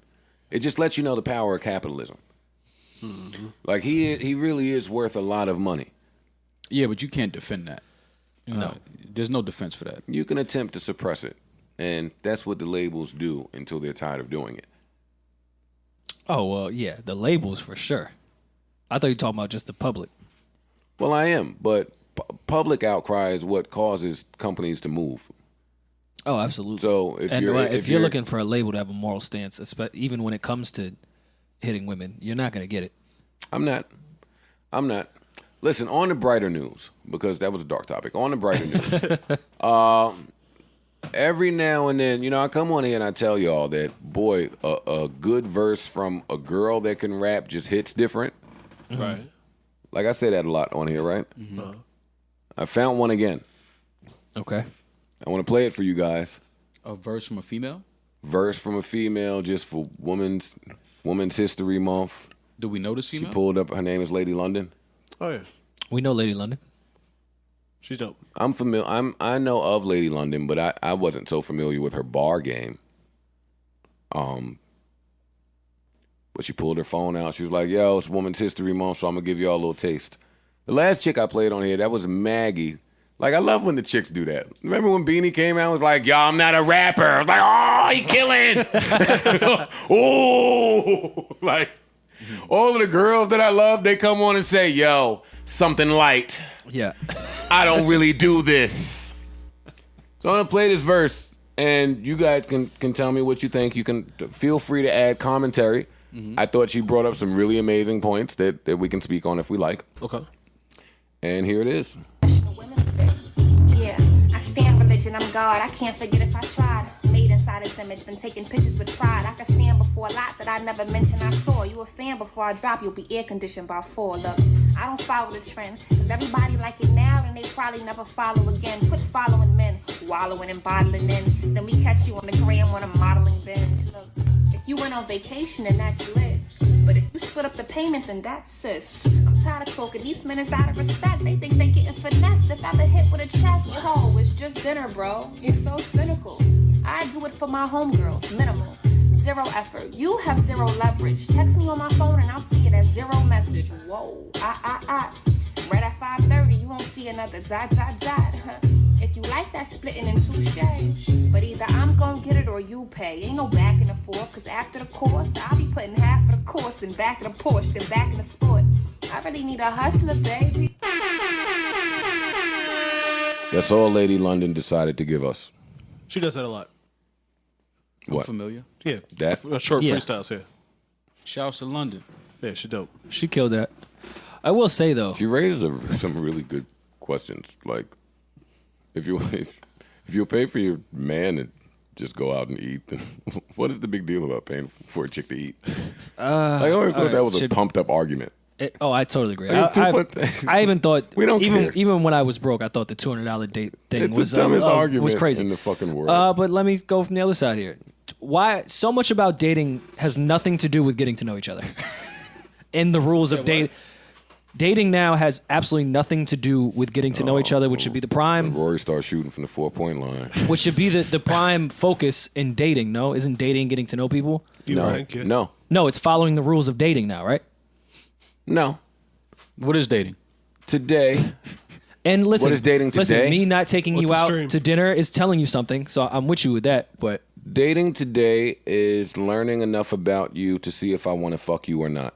It just lets you know the power of capitalism. Mm-hmm. Like, he really is worth a lot of money. Yeah, but you can't defend that. No. There's no defense for that. You can attempt to suppress it, and that's what the labels do until they're tired of doing it. Oh, well, yeah, the labels for sure. I thought you were talking about just the public. Well, I am, but public outcry is what causes companies to move. Oh, absolutely. So if you're looking for a label to have a moral stance, even when it comes to hitting women, you're not going to get it. I'm not. Listen, on the brighter news, because that was a dark topic. On the brighter news, every now and then, I come on here and I tell y'all that, boy, a good verse from a girl that can rap just hits different. Mm-hmm. Right. Like I say that a lot on here, right? Mm-hmm. I found one again. Okay. I want to play it for you guys. A verse from a female? Verse from a female just for Women's History Month. Do we know this She female? pulled up. Her name is Lady London. Oh, yeah. We know Lady London. She's dope. I'm familiar. I know of Lady London, but I wasn't so familiar with her bar game. But she pulled her phone out. She was like, "Yo, it's Women's History Month, so I'm gonna give y'all a little taste." The last chick I played on here, that was Maggie. Like, I love when the chicks do that. Remember when Beanie came out and was like, "Yo, I'm not a rapper." I was like, "Oh, he killing!" Oh, like all of the girls that I love, they come on and say, "Yo, something light." Yeah. I don't really do this. So I'm gonna play this verse, and you guys can tell me what you think. You can feel free to add commentary. I thought she brought up some really amazing points that we can speak on if we like. Okay. And here it is. Yeah, I stand religion, I'm God. I can't forget if I tried. Made inside this image, been taking pictures with pride. I can stand before a lot that I never mentioned I saw. You a fan before I drop, you'll be air conditioned by 4. Look, I don't follow this trend, cause everybody like it now, and they probably never follow again. Quit following men, wallowing and bottling in. Then we catch you on the gram on a modeling bench. Look, if you went on vacation, then that's lit. But if you split up the payment, then that's sis. I'm tired of talking, these men is out of respect. They think they getting finessed if ever hit with a check. Yo, it's just dinner, bro. You're so cynical. I do it for my homegirls, minimal. 0 effort. You have 0 leverage. Text me on my phone and I'll see it as 0 message. Whoa, Right at 5:30, you won't see another ... If you like that, splitting in touche. But either I'm gonna get it or you pay. Ain't no back and forth, cause after the course, I'll be putting half of the course in back of the Porsche, then back in the sport. I really need a hustler, baby. That's all Lady London decided to give us. She does that a lot. What? Familiar? Yeah. That? Short Yeah. freestyles, yeah. Shouts to London. Yeah, she dope. She killed that. I will say, though. She raised some really good questions. Like, if you pay for your man to just go out and eat, then what is the big deal about paying for a chick to eat? I always thought that was a pumped up argument. I totally agree. Like, I even thought we don't care. Even when I was broke, I thought the $200 date thing It's was the dumbest argument was crazy in the fucking world. But let me go from the other side here. Why so much about dating has nothing to do with getting to know each other, and the rules of dating. dating now has absolutely nothing to do with getting to know each other, which should be the prime. Rory starts shooting from the 4-point line. Which should be the prime focus in dating. No, isn't dating getting to know people? No, it's following the rules of dating now, right? No. What is dating? Today. And listen, what is dating today? Listen, me not taking you out to dinner is telling you something, so I'm with you with that. But dating today is learning enough about you to see if I want to fuck you or not.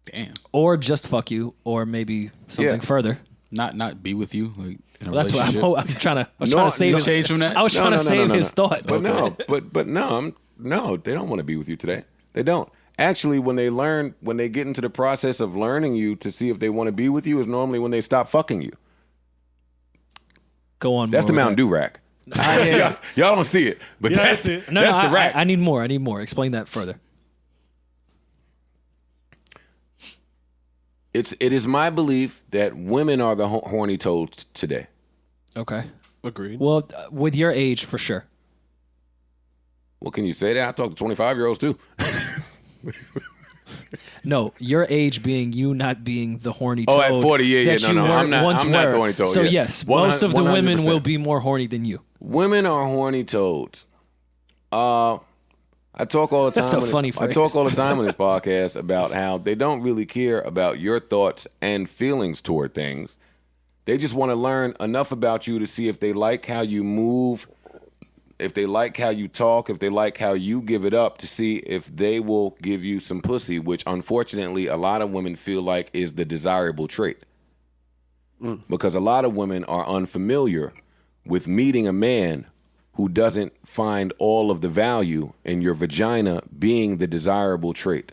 Damn. Or just fuck you, or maybe something further. Not be with you, like in a that's what I'm trying to. I was No, trying to save no, his. change from that? I was trying to save his thought. But no, they don't want to be with you today. They don't. Actually, when they get into the process of learning you to see if they want to be with you, is normally when they stop fucking you. Go on. That's the Mountain Dew rack. Y'all don't see it, but that's the rack. I need more. Explain that further. It is my belief that women are the horny toads today. Okay. Agreed. Well, with your age, for sure. Well, can you say that? I talk to 25-year-olds too. No, your age being you not being the horny toad. Oh, at 40, yeah. No, I'm not the horny toad. So yeah. yes, most of the 100%. women will be more horny than you. Women are horny toads. I talk all the time. That's a funny phrase. I talk all the time on this podcast about how they don't really care about your thoughts and feelings toward things. They just want to learn enough about you to see if they like how you move, if they like how you talk, if they like how you give it up, to see if they will give you some pussy, which unfortunately a lot of women feel like is the desirable trait. Because a lot of women are unfamiliar with meeting a man who doesn't find all of the value in your vagina being the desirable trait.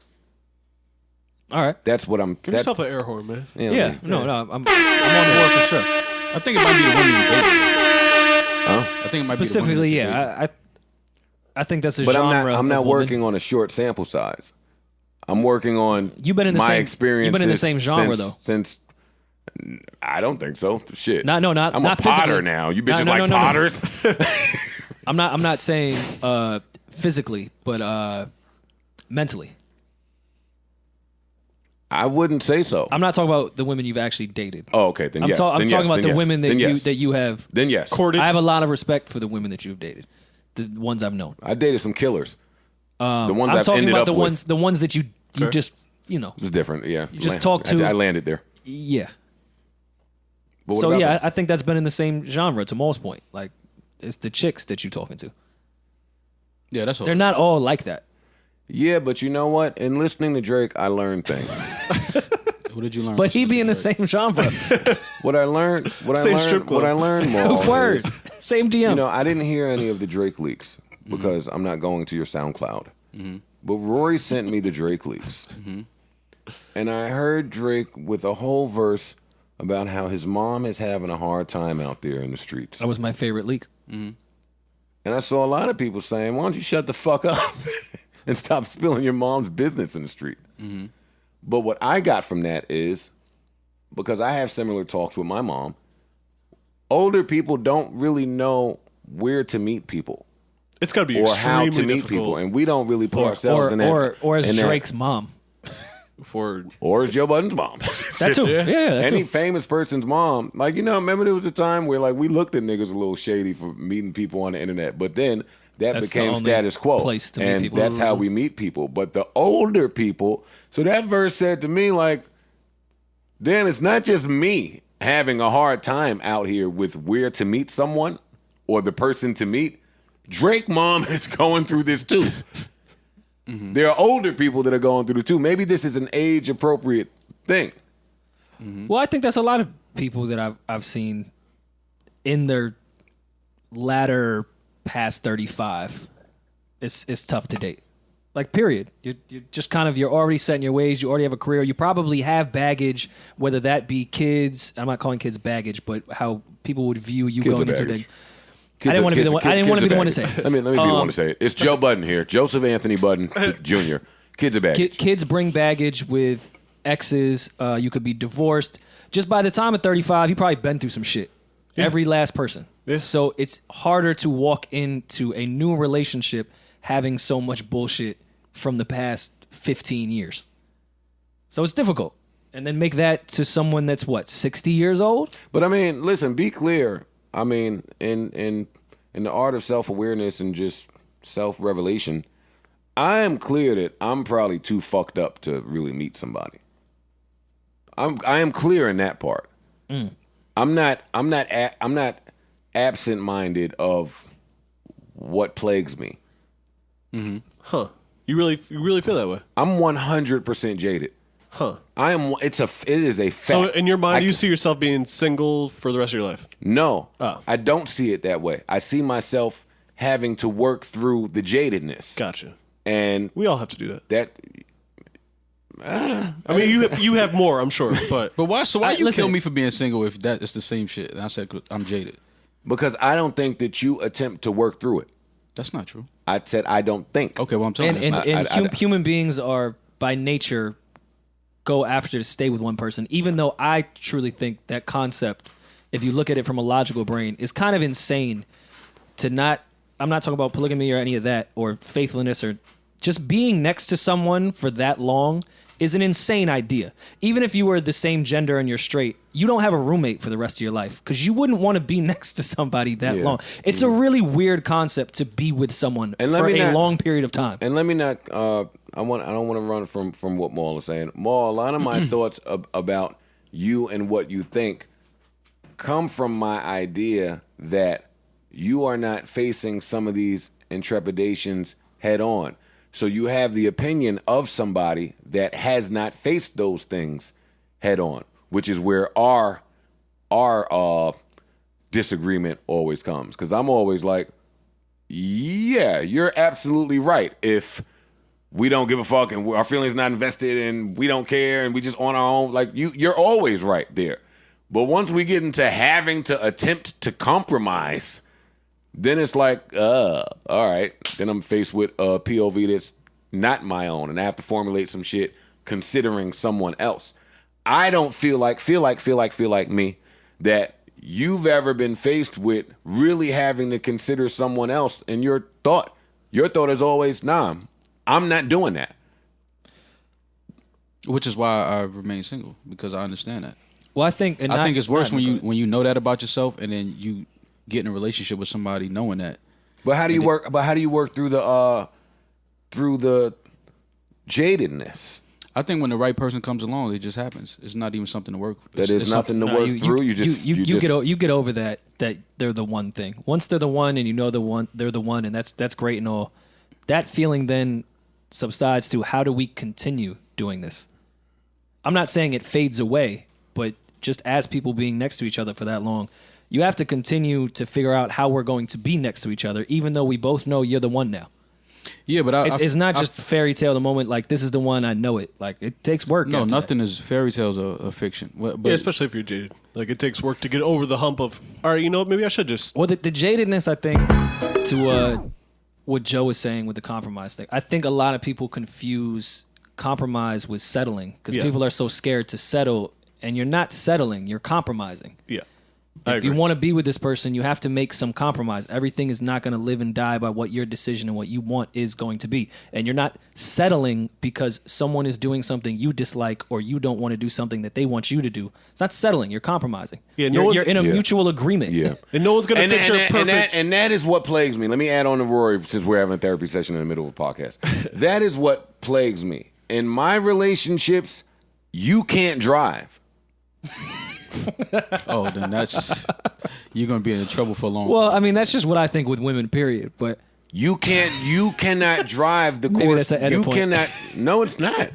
All right. That's what I'm... Give yourself an air horn, man. Yeah. No, I'm on board for sure. I think it might be the women you date. Huh? I think it might Specifically, be the women that you date. I think that's a but genre. I'm not of working woman. on a short sample size. I'm working on You've been in the my same experiences. You've been in the same genre though. Since I don't think so. Shit. Not I'm not a potter physically. now. You bitches No. potters. I'm not saying physically, but mentally. I wouldn't say so. I'm not talking about the women you've actually dated. Oh, okay. Then I'm yes. talking about the women that you have. Then yes. Courted. I have a lot of respect for the women that you've dated, the ones I've known. I dated some killers. The ones I'm I've talking ended about up with. the ones that you just It was different. Yeah. You just talk to. I landed there. Yeah. But what So about yeah, them? I think that's been in the same genre. To Mo's point, like it's the chicks that you're talking to. Yeah, that's all. They're not all like that. Yeah, but you know what? In listening to Drake, I learned things. What did you learn? But he be in the same genre. What I learned more. Word. is, Same DM. You know, I didn't hear any of the Drake leaks because I'm not going to your SoundCloud. But Rory sent me the Drake leaks. And I heard Drake with a whole verse about how his mom is having a hard time out there in the streets. That was my favorite leak. And I saw a lot of people saying, why don't you shut the fuck up and stop spilling your mom's business in the street? But what I got from that is, because I have similar talks with my mom, older people don't really know where to meet people. It's got to be or how extremely to meet difficult. people. And we don't really put ourselves in that. Or as in that- Drake's mom. Or as Joe Budden's mom. That too. Yeah, that Any too. famous person's mom. Like, remember there was a time where like we looked at niggas a little shady for meeting people on the internet. But then that That's the became only status quo. place to meet and people. that's how we meet people. But the older people, so that verse said to me, like, damn, it's not just me having a hard time out here with where to meet someone or the person to meet. Drake mom is going through this too. There are older people that are going through it too. Maybe this is an age appropriate thing. Well, I think that's a lot of people that I've seen in their latter past 35. It's tough to date. Like, period. You're just kind of, you're already set in your ways. You already have a career. You probably have baggage, whether that be kids. I'm not calling kids baggage, but how people would view you Kids going are into baggage. the. I didn't want to be the one. I didn't want to be the one to say it. Let me be the one to say it. It's Joe Budden here. Joseph Anthony Budden Jr. Kids are baggage. Kids bring baggage with exes. You could be divorced. Just by the time of 35, you probably been through some shit. Yeah. Every last person. Yeah. So it's harder to walk into a new relationship having so much bullshit from the past 15 years. So it's difficult. And then make that to someone that's what, 60 years old? But I mean, listen, be clear. I mean, in the art of self-awareness and just self-revelation, I am clear that I'm probably too fucked up to really meet somebody. I am clear in that part. I'm not absent-minded of what plagues me. Mm-hmm. Huh. You really feel that way? I'm 100% jaded. Huh. It is a fact. So in your mind, you see yourself being single for the rest of your life? No. Oh. I don't see it that way. I see myself having to work through the jadedness. Gotcha. And we all have to do that. I mean, you have more, I'm sure, but why? So why you kill me for being single if that is the same shit? And I said I'm jaded because I don't think that you attempt to work through it. That's not true. I said I don't think. Okay, well I'm telling you, and human beings are by nature go after to stay with one person. Even though I truly think that concept, if you look at it from a logical brain, is kind of insane. To not, I'm not talking about polygamy or any of that or faithfulness or just being next to someone for that long is an insane idea. Even if you were the same gender and you're straight, you don't have a roommate for the rest of your life because you wouldn't want to be next to somebody that long. It's a really weird concept to be with someone for a long period of time. And let me not, I don't want to run from what Maul is saying. Maul, a lot of my thoughts about you and what you think come from my idea that you are not facing some of these intrepidations head on. So you have the opinion of somebody that has not faced those things head on, which is where our disagreement always comes. Because I'm always like, yeah, you're absolutely right. If we don't give a fuck and our feelings not invested and we don't care and we just on our own, like you're always right there. But once we get into having to attempt to compromise, then it's like, all right. Then I'm faced with a POV that's not my own, and I have to formulate some shit considering someone else. I don't feel like me that you've ever been faced with really having to consider someone else, and your thought is always, nah, I'm not doing that. Which is why I remain single, because I understand that. Well, I think it's worse when you know that about yourself, and then you get in a relationship with somebody knowing that. But how do you work? But how do you work through the jadedness? I think when the right person comes along, it just happens. It's not even something to work. That is nothing to work through. You get over that they're the one thing. Once they're the one, and you know they're the one, and that's great and all. That feeling then subsides to how do we continue doing this? I'm not saying it fades away, but just as people being next to each other for that long, you have to continue to figure out how we're going to be next to each other, even though we both know you're the one now. Yeah, but it's not just fairy tale the moment, like, this is the one, I know it. Like, it takes work. No, nothing is fairy tales are fiction. But yeah, especially if you're jaded. Like, it takes work to get over the hump of, all right, you know what, maybe I should just... Well, the jadedness, I think, to what Joe was saying with the compromise thing, I think a lot of people confuse compromise with settling, because people are so scared to settle, and you're not settling, you're compromising. Yeah. If you want to be with this person, you have to make some compromise. Everything is not going to live and die by what your decision and what you want is going to be. And you're not settling because someone is doing something you dislike or you don't want to do something that they want you to do. It's not settling. You're compromising. Yeah, you're in a mutual agreement. Yeah. And no one's going to fit your perfect... And that is what plagues me. Let me add on to Rory, since we're having a therapy session in the middle of a podcast. That is what plagues me. In my relationships, you can't drive. Oh, then you're gonna be in trouble for a long time. Well, I mean, that's just what I think with women, period. But you cannot drive the course. Maybe that's an edit point. Cannot. No, it's not.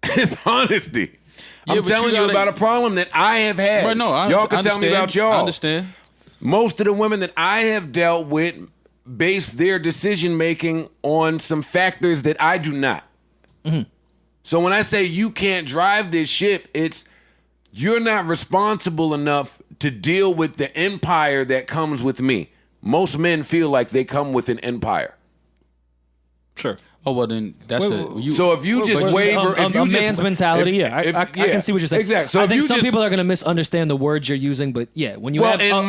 It's honesty. Yeah, I'm telling you about a problem that I have had. Right, no, y'all can tell me about y'all. I understand. Most of the women that I have dealt with base their decision making on some factors that I do not. Mm-hmm. So when I say you can't drive this ship, it's you're not responsible enough to deal with the empire that comes with me. Most men feel like they come with an empire. Sure. Oh, well, then that's it. So if you just waver... a man's mentality, I can see what you're saying. Exactly. So I think some people are going to misunderstand the words you're using, but yeah, when you have a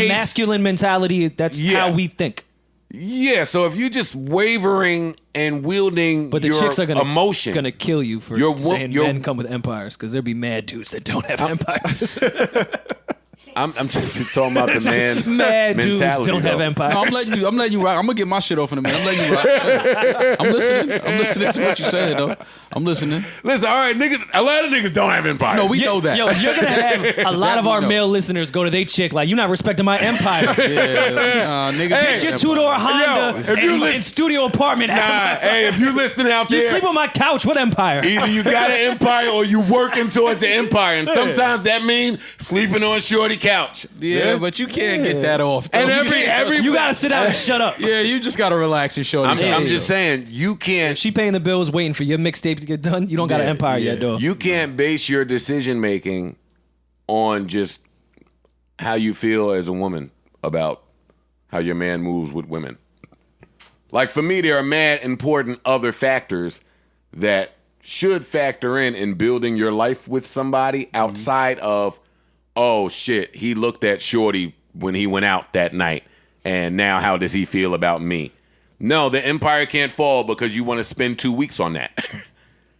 masculine mentality, that's how we think. Yeah, so if you're just wavering and wielding But the your chicks are emotion. gonna kill you for saying men come with empires, because there'll be mad dudes that don't have empires. I'm just talking about the man's mad dudes mentality. don't have empires. No, I'm letting you rock. I'm gonna get my shit off in a minute. I'm letting you rock. I'm listening to what you're saying though. I'm listening. Listen, all right, niggas. A lot of niggas don't have empires. No, we know that. Yo, you're gonna have a lot of our male listeners go to they chick like, you're not respecting my empire. Niggas. Get your 2-door Honda and studio apartment. Hey, if you listening out You there, sleep on my couch. What empire? either you got an empire or you working towards the empire, and sometimes that means sleeping on shorty couch. Yeah, but you can't get that off. Though. And every You gotta sit down and shut up. yeah, you just gotta relax and show. I'm just saying, you can't. If she paying the bills, waiting for your mixtape to get done, you don't got an empire yet, though. You can't base your decision making on just how you feel as a woman about how your man moves with women. Like for me, there are mad important other factors that should factor in building your life with somebody outside of, oh shit, he looked at shorty when he went out that night, and now how does he feel about me? No, the empire can't fall because you want to spend 2 weeks on that.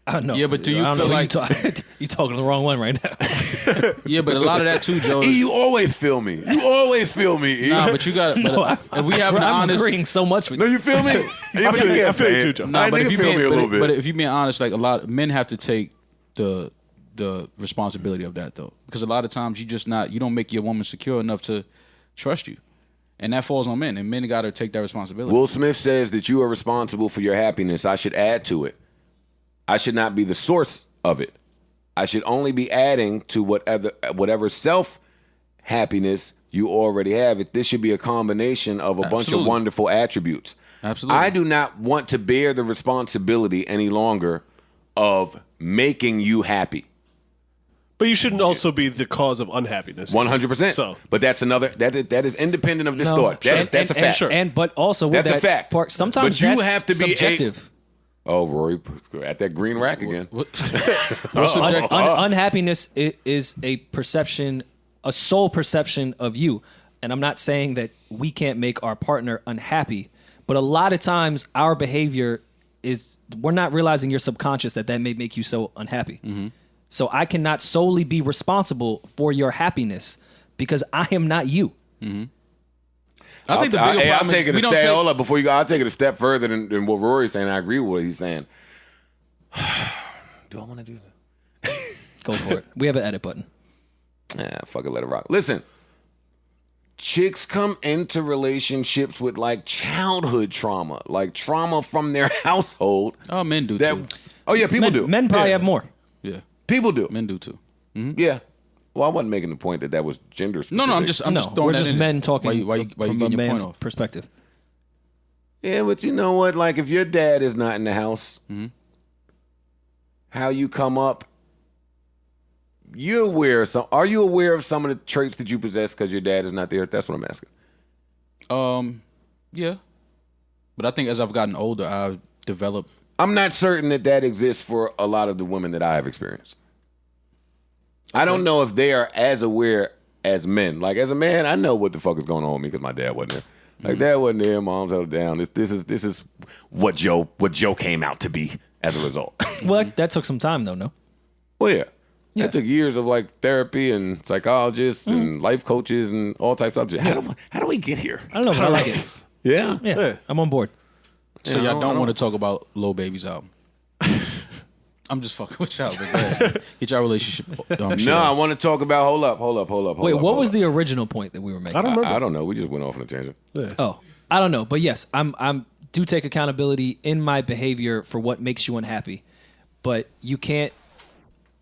I don't know. Yeah, but do you I don't feel know like you talking the wrong one right now? Yeah, but a lot of that too, Joe. E, you always feel me. You always feel me. E. Nah, but you got. If we have an I'm honest. agreeing so much with No, you. you feel me? I feel you too, Joe. Nah, but if you feel being, me a little bit. But if you being honest, like a lot men have to take the responsibility of that though, because a lot of times you don't make your woman secure enough to trust you, and that falls on men, and men got to take that responsibility. Will Smith says that you are responsible for your happiness. I should add to it. I should not be the source of it. I should only be adding to whatever self-happiness you already have. This should be a combination of a bunch of wonderful attributes. Absolutely. I do not want to bear the responsibility any longer of making you happy. But you shouldn't also be the cause of unhappiness. 100%. So, but that's another that is independent of this thought. That's a fact. But also with That's a that fact. part, sometimes But you that's have to be subjective. Oh, Rory, at that green rack again. Unhappiness is a perception, a sole perception of you. And I'm not saying that we can't make our partner unhappy, but a lot of times our behavior is, we're not realizing you're subconscious that may make you so unhappy. Mm-hmm. So I cannot solely be responsible for your happiness because I am not you. Mm-hmm. I think the bigger problem I'll take it a step. Hold up, before you go, I'll take it a step further than what Rory's saying. I agree with what he's saying. Do I want to do that? Go for it. We have an edit button. Fuck it, let it rock. Listen, chicks come into relationships with like childhood trauma, like trauma from their household. Oh, men do too. Oh yeah, people do. Men probably have more. Yeah, people do. Men do too. Mm-hmm. Yeah. Well, I wasn't making the point that was gender specific. No, I'm just throwing we're that just in men there. talking Why you from a getting your man's point off? perspective. Yeah, but you know what? Like, if your dad is not in the house, how you come up, you're aware of some. Are you aware of some of the traits that you possess because your dad is not there? That's what I'm asking. Yeah, but I think as I've gotten older, I've developed. I'm not certain that exists for a lot of the women that I have experienced. I don't know if they are as aware as men. Like, as a man, I know what the fuck is going on with me because my dad wasn't there. Like, dad wasn't there, mom's held down. This is what Joe came out to be as a result. Well, that took some time, though, no? Well, yeah. That took years of like therapy and psychologists and life coaches and all types of shit. How do we get here? I don't know, but I like it. Yeah. I'm on board. So y'all don't want to talk about Lil Baby's album? I'm just fucking with y'all. But go ahead. Get your relationship. No, I want to talk about. Hold up. Wait, what was the original point that we were making? I don't remember. I don't know. We just went off on a tangent. Yeah. Oh, I don't know. But yes, I'm do take accountability in my behavior for what makes you unhappy. But you can't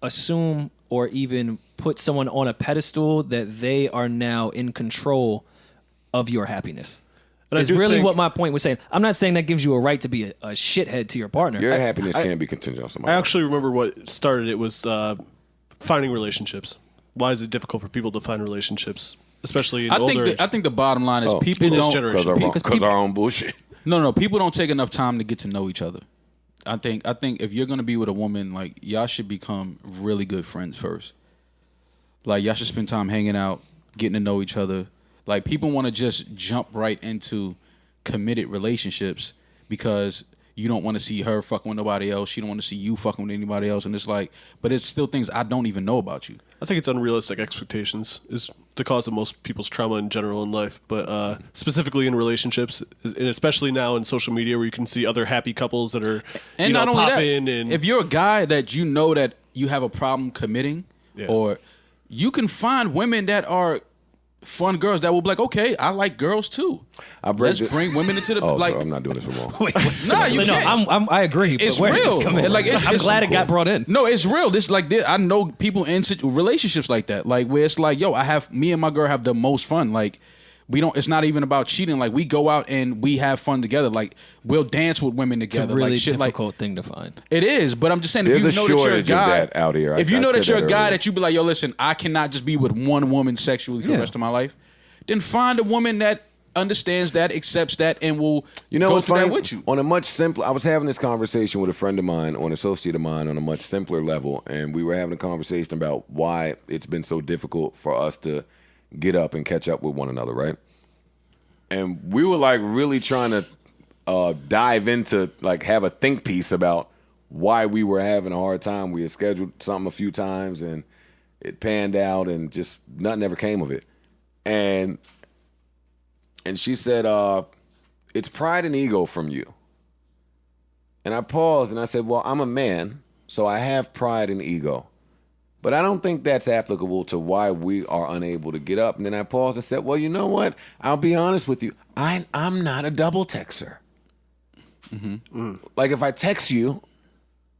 assume or even put someone on a pedestal that they are now in control of your happiness. It's really what my point was saying. I'm not saying that gives you a right to be a shithead to your partner. Your happiness can't be contingent on somebody. I actually remember what started it was finding relationships. Why is it difficult for people to find relationships, especially in older age? I think the bottom line is people in this don't generation. Because our own bullshit. No, people don't take enough time to get to know each other. I think if you're gonna be with a woman, like, y'all should become really good friends first. Like, y'all should spend time hanging out, getting to know each other. Like, people want to just jump right into committed relationships because you don't want to see her fucking with nobody else. She don't want to see you fucking with anybody else. And it's like, but it's still things I don't even know about you. I think it's unrealistic expectations is the cause of most people's trauma in general in life, but specifically in relationships, and especially now in social media where you can see other happy couples that are And not only pop that, in and if you're a guy that you know that you have a problem committing, or you can find women that are fun girls that will be like, okay, I like girls too. Let's bring women into the like. I'm not doing this for more. Nah, you No, can't. I agree. But It's where did real. this come in? Like, I'm glad it got brought in. No, it's real. I know people in relationships like that, like where it's like, yo, me and my girl have the most fun. Like, it's not even about cheating. Like, we go out and we have fun together. Like, we'll dance with women together. It's a really like, shit difficult thing to find. It is, but I'm just saying, There's if you a know that you're a shortage of guy that out here. If you know that said you're a guy earlier. that you be like, yo, listen, I cannot just be with one woman sexually for the rest of my life, then find a woman that understands that, accepts that, and will go what's through funny? that with you. On a much simpler, I was having this conversation with a friend of mine, or an associate of mine, on a much simpler level, and we were having a conversation about why it's been so difficult for us to get up and catch up with one another, right? And we were like really trying to dive into, like, have a think piece about why we were having a hard time. We had scheduled something a few times and it panned out and just nothing ever came of it. And she said, it's pride and ego from you. And I paused and I said, well, I'm a man, so I have pride and ego. But I don't think that's applicable to why we are unable to get up. And then I paused and said, well, you know what? I'll be honest with you. I'm not a double texter. Mm-hmm. Like, if I text you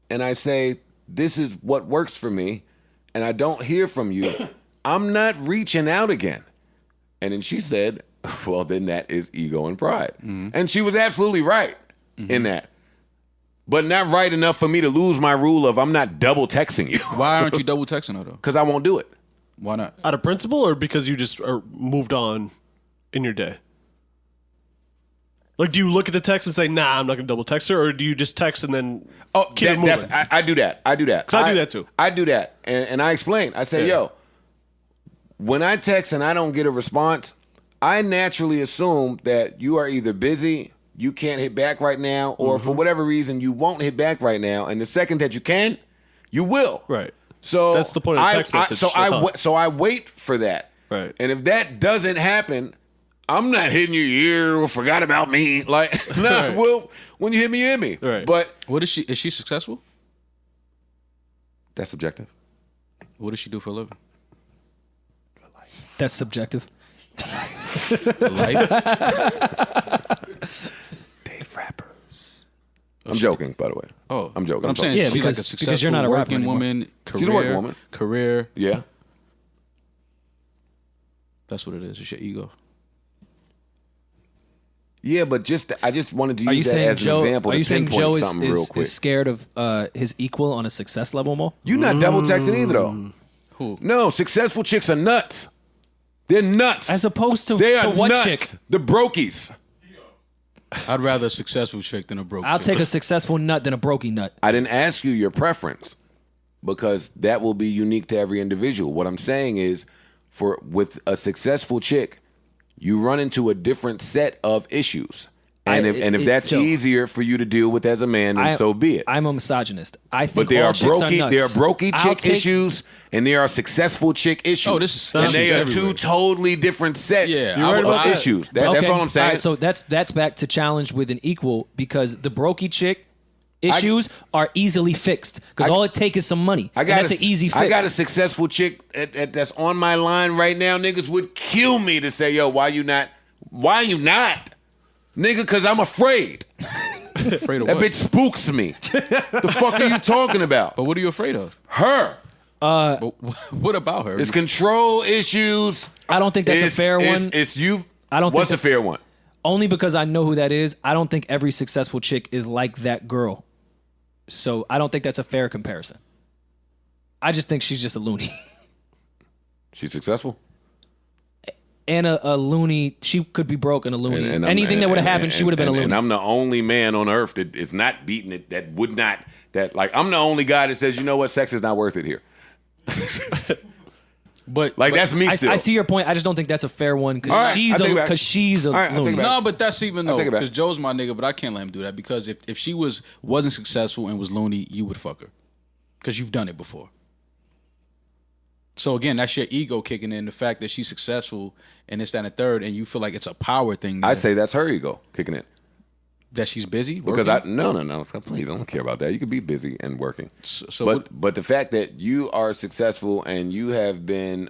and I say, this is what works for me, and I don't hear from you, I'm not reaching out again. And then she said, well, then that is ego and pride. Mm-hmm. And she was absolutely right in that. But not right enough for me to lose my rule of I'm not double texting you. Why aren't you double texting her though? Because I won't do it. Why not? out of principle, or because you just are moved on in your day? Like, do you look at the text and say, nah, I'm not going to double text her? Or do you just text and then keep it moving? I do that. I do that. 'Cause I do that too. I do that. And I explain. I say, yo, when I text and I don't get a response, I naturally assume that you are either busy, you can't hit back right now, or for whatever reason, you won't hit back right now. And the second that you can, you will. Right. So that's the point of the text message. So I wait for that. Right. And if that doesn't happen, I'm not hitting your ear or forgot about me. Like, no, Right. well, when you hit me, you hit me. Right. But What is she? Is she successful? that's subjective. What does she do for a living? That's subjective. Life. Dave rappers. I'm joking, by the way. Oh, I'm joking. But I'm saying, Yeah, she's because- like a because successful you're not a rapper working anymore. woman. She's a working woman. Career. Yeah. That's what it is. It's your ego. Yeah, but I just wanted to Are you use that saying as an Joe? example Are you to saying pinpoint Joe something real quick. is scared of his equal on a success level more? You're not double texting either, though. Who? No, successful chicks are nuts. They're nuts. As opposed to, they are what nuts. chick? The brokies. I'd rather a successful chick than a broke I'll chick. take a successful nut than a brokey nut. I didn't ask you your preference because that will be unique to every individual. What I'm saying is, with a successful chick, you run into a different set of issues. And if that's Joe, easier for you to deal with as a man, then so be it. I'm a misogynist. I think But there all are chicks are nuts. there are brokey I'll chick take- issues, and there are successful chick issues. Oh, this is- and this they is are everywhere. two totally different sets Yeah, You're right of about that. issues. That's Okay, all I'm saying. all right, so that's back to challenge with an equal, because the brokey chick issues are easily fixed because all it takes is some money. That's an easy fix. I got a successful chick that's on my line right now. Niggas would kill me to say, yo, why you not? Why you not? Nigga, because I'm afraid. Afraid of That what? bitch spooks me. The fuck are you talking about? But what are you afraid of? Her. But what about her? It's control issues. I don't think that's a fair one. It's you. I don't What's think a fair one? Only because I know who that is. I don't think every successful chick is like that girl. So I don't think that's a fair comparison. I just think she's just a loony. She's successful. And a loony, she could be broke and a loony. Anything that would have happened, she would have been a loony. And I'm the only man on earth that is not beating it, that would not, that like, I'm the only guy that says, you know what, sex is not worth it here. But that's me still. I see your point. I just don't think that's a fair one because she's a loony. No, but that's even though because Joe's my nigga, but I can't let him do that because if she wasn't successful and was loony, you would fuck her because you've done it before. So again, that's your ego kicking in. The fact that she's successful and it's that and the third, and you feel like it's a power thing. I say that's her ego kicking in. That she's busy working? Because no. Please, I don't care about that. You could be busy and working. But the fact that you are successful and you have been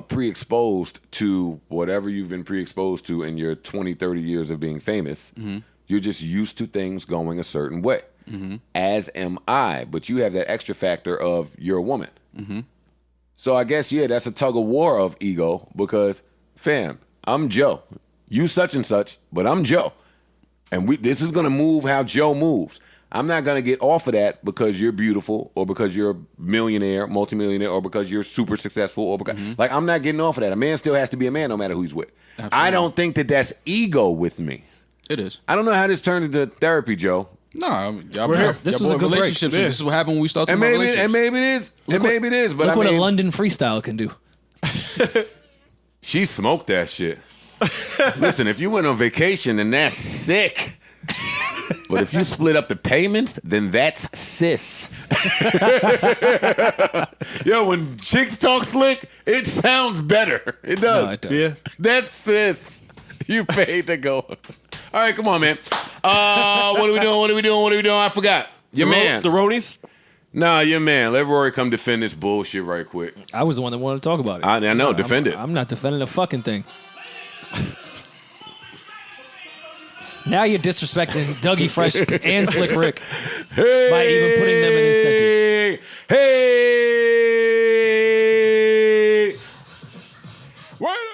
pre-exposed to whatever you've been pre-exposed to in your 20, 30 years of being famous, you're just used to things going a certain way. As am I, but you have that extra factor of you're a woman. So I guess, that's a tug of war of ego because, fam, I'm Joe. You such and such, but I'm Joe. And this is going to move how Joe moves. I'm not going to get off of that because you're beautiful or because you're a millionaire, multimillionaire, or because you're super successful. Or because, I'm not getting off of that. A man still has to be a man no matter who he's with. Absolutely. I don't think that's ego with me. It is. I don't know how this turned into therapy, Joe. No, this was a good relationship. break. This is what happened when we started talking about relationships. And maybe it is. But look what a London freestyle can do. She smoked that shit. Listen, if you went on vacation, then that's sick. But if you split up the payments, then that's sis. Yo, when chicks talk slick, it sounds better. It does. No, it does. Yeah. That's sis. You paid to go. All right, come on, man. What are we doing? I forgot. Your man. The Ronies? Nah, your man. Let Rory come defend this bullshit right quick. I was the one that wanted to talk about it. I know. Defend it. I'm not defending a fucking thing. Now you're disrespecting Dougie Fresh and Slick Rick by even putting them in his sentence. Hey! Wait a minute!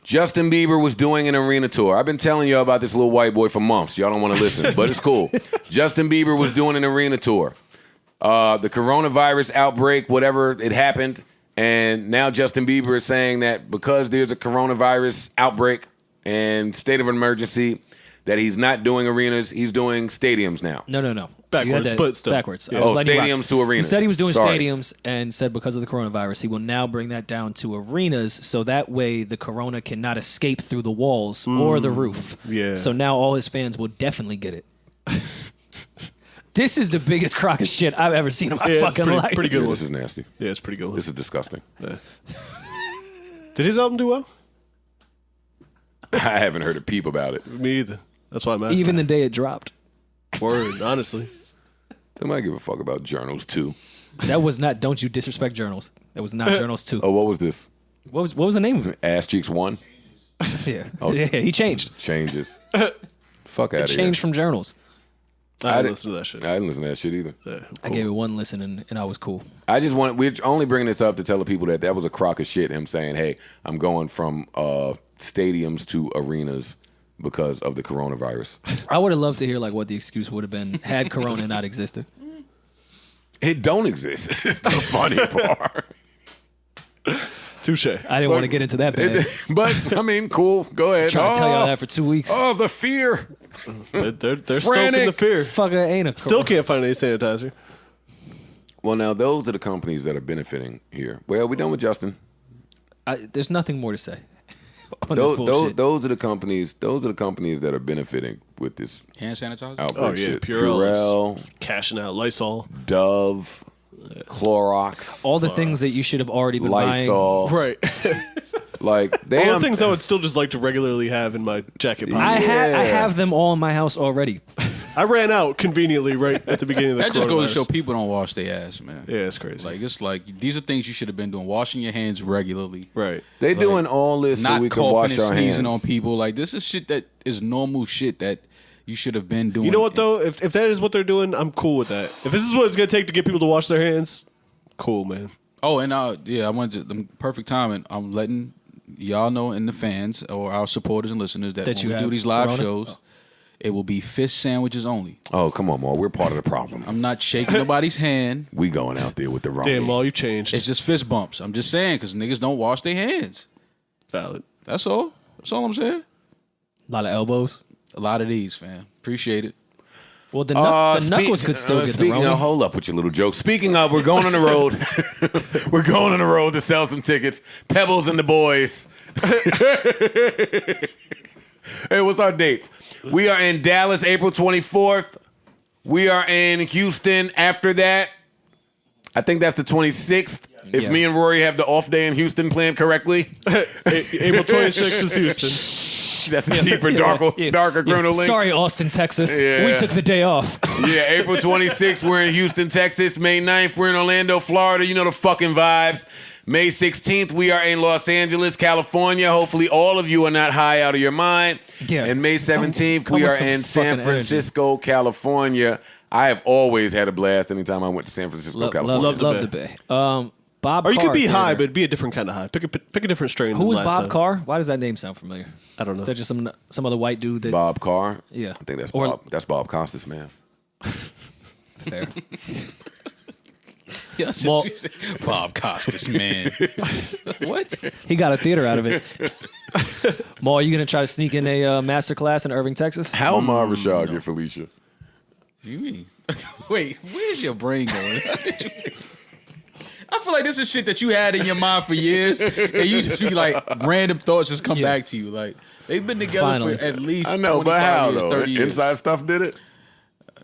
Justin Bieber was doing an arena tour. I've been telling y'all about this little white boy for months. Y'all don't want to listen, but it's cool. Justin Bieber was doing an arena tour. The coronavirus outbreak, whatever, it happened. And now Justin Bieber is saying that because there's a coronavirus outbreak and state of emergency, that he's not doing arenas, he's doing stadiums now. No. Backwards, but still. Backwards. Yeah. Stadiums to arenas. He said he was doing stadiums and said because of the coronavirus, he will now bring that down to arenas so that way the corona cannot escape through the walls or the roof. Yeah. So now all his fans will definitely get it. This is the biggest crock of shit I've ever seen in my fucking life. Pretty good one. This is nasty. Yeah, it's pretty good one. This is disgusting. Yeah. Did his album do well? I haven't heard a peep about it. Me either. That's why I'm asking. Even the day it dropped. Word, honestly. They might give a fuck about journals too. That was not Don't You Disrespect Journals. That was not Journals 2. Oh, what was this? What was the name of it? Ass Cheeks 1? Yeah. Yeah, he changed. Changes. Fuck out of here. Changed from Journals. I didn't listen to that shit. I didn't listen to that shit either. Yeah, cool. I gave it one listen and I was cool. We're only bringing this up to tell the people that was a crock of shit, him saying, hey, I'm going from stadiums to arenas because of the coronavirus. I would have loved to hear like what the excuse would have been had Corona not existed. It don't exist. It's the funny part. Touche. I didn't want to get into that bad. But I mean, cool. Go ahead. Trying to tell y'all that for 2 weeks. Oh, the fear. They're stoking the fear. Fucker ain't a Still can't find any sanitizer. Well, now those are the companies that are benefiting here. Well, we done with Justin. There's nothing more to say. Those are the companies. Those are the companies that are benefiting with this hand sanitizer. Outbreak shit. Purell, cashing out Lysol, Dove, Clorox, all the things that you should have already been Lysol. buying. Right. Like all the things I would still just like to regularly have in my jacket pocket. I have them all in my house already. I ran out conveniently right at the beginning of the That just goes to show people don't wash their ass, man. Yeah, it's crazy. Like it's like these are things you should have been doing. Washing your hands regularly. Right. They doing all this so we can wash our hands. Not coughing and sneezing on people. Like this is shit that is normal shit that you should have been doing. You know what though? If that is what they're doing, I'm cool with that. If this is what it's gonna take to get people to wash their hands, cool, man. Oh, and I went to the perfect time, and I'm letting y'all know and the fans or our supporters and listeners that when we do these live shows, It will be fist sandwiches only. Oh, come on, Maul. We're part of the problem. I'm not shaking nobody's hand. We going out there with the wrong Damn, hand. Maul, you changed. It's just fist bumps. I'm just saying because niggas don't wash their hands. Valid. That's all. That's all I'm saying. A lot of elbows. A lot of these, fam. Appreciate it. Well, the knuckles could still get the Speaking Romy. of, hold up with your little joke. Speaking of, we're going on the road. We're going on the road to sell some tickets. Pebbles and the boys. Hey, what's our dates? We are in Dallas, April 24th. We are in Houston after that. I think that's the 26th. If me and Rory have the off day in Houston planned correctly. April 26th is Houston. That's a deeper, darker criminal link. Sorry, Austin, Texas. Yeah. We took the day off. Yeah, April 26th, we're in Houston, Texas. May 9th, we're in Orlando, Florida. You know the fucking vibes. May 16th, we are in Los Angeles, California. Hopefully all of you are not high out of your mind. Yeah. And May 17th, Come we with are some in San fucking Francisco, California. I have always had a blast anytime I went to San Francisco, California. Love the Bay. Bob Or you Carr could be theater. high, but be a different kind of high. Pick a different strain. Who than was last Bob time. Carr? Why does that name sound familiar? I don't know. Is that just some other white dude that? Bob Carr? Yeah. I think that's Or- Bob. That's Bob Costas, man. Fair. Yeah, Well- Bob Costas, man. What? He got a theater out of it. Maul, are you gonna try to sneak in a master class in Irving, Texas? How Mar Rashad get Felicia? You mean? Wait, where's your brain going? I feel like this is shit that you had in your mind for years, and you just be like random thoughts just come back to you. Like they've been together Finally. for at least I know, 25 but how years, though? 30 years. Inside stuff did it?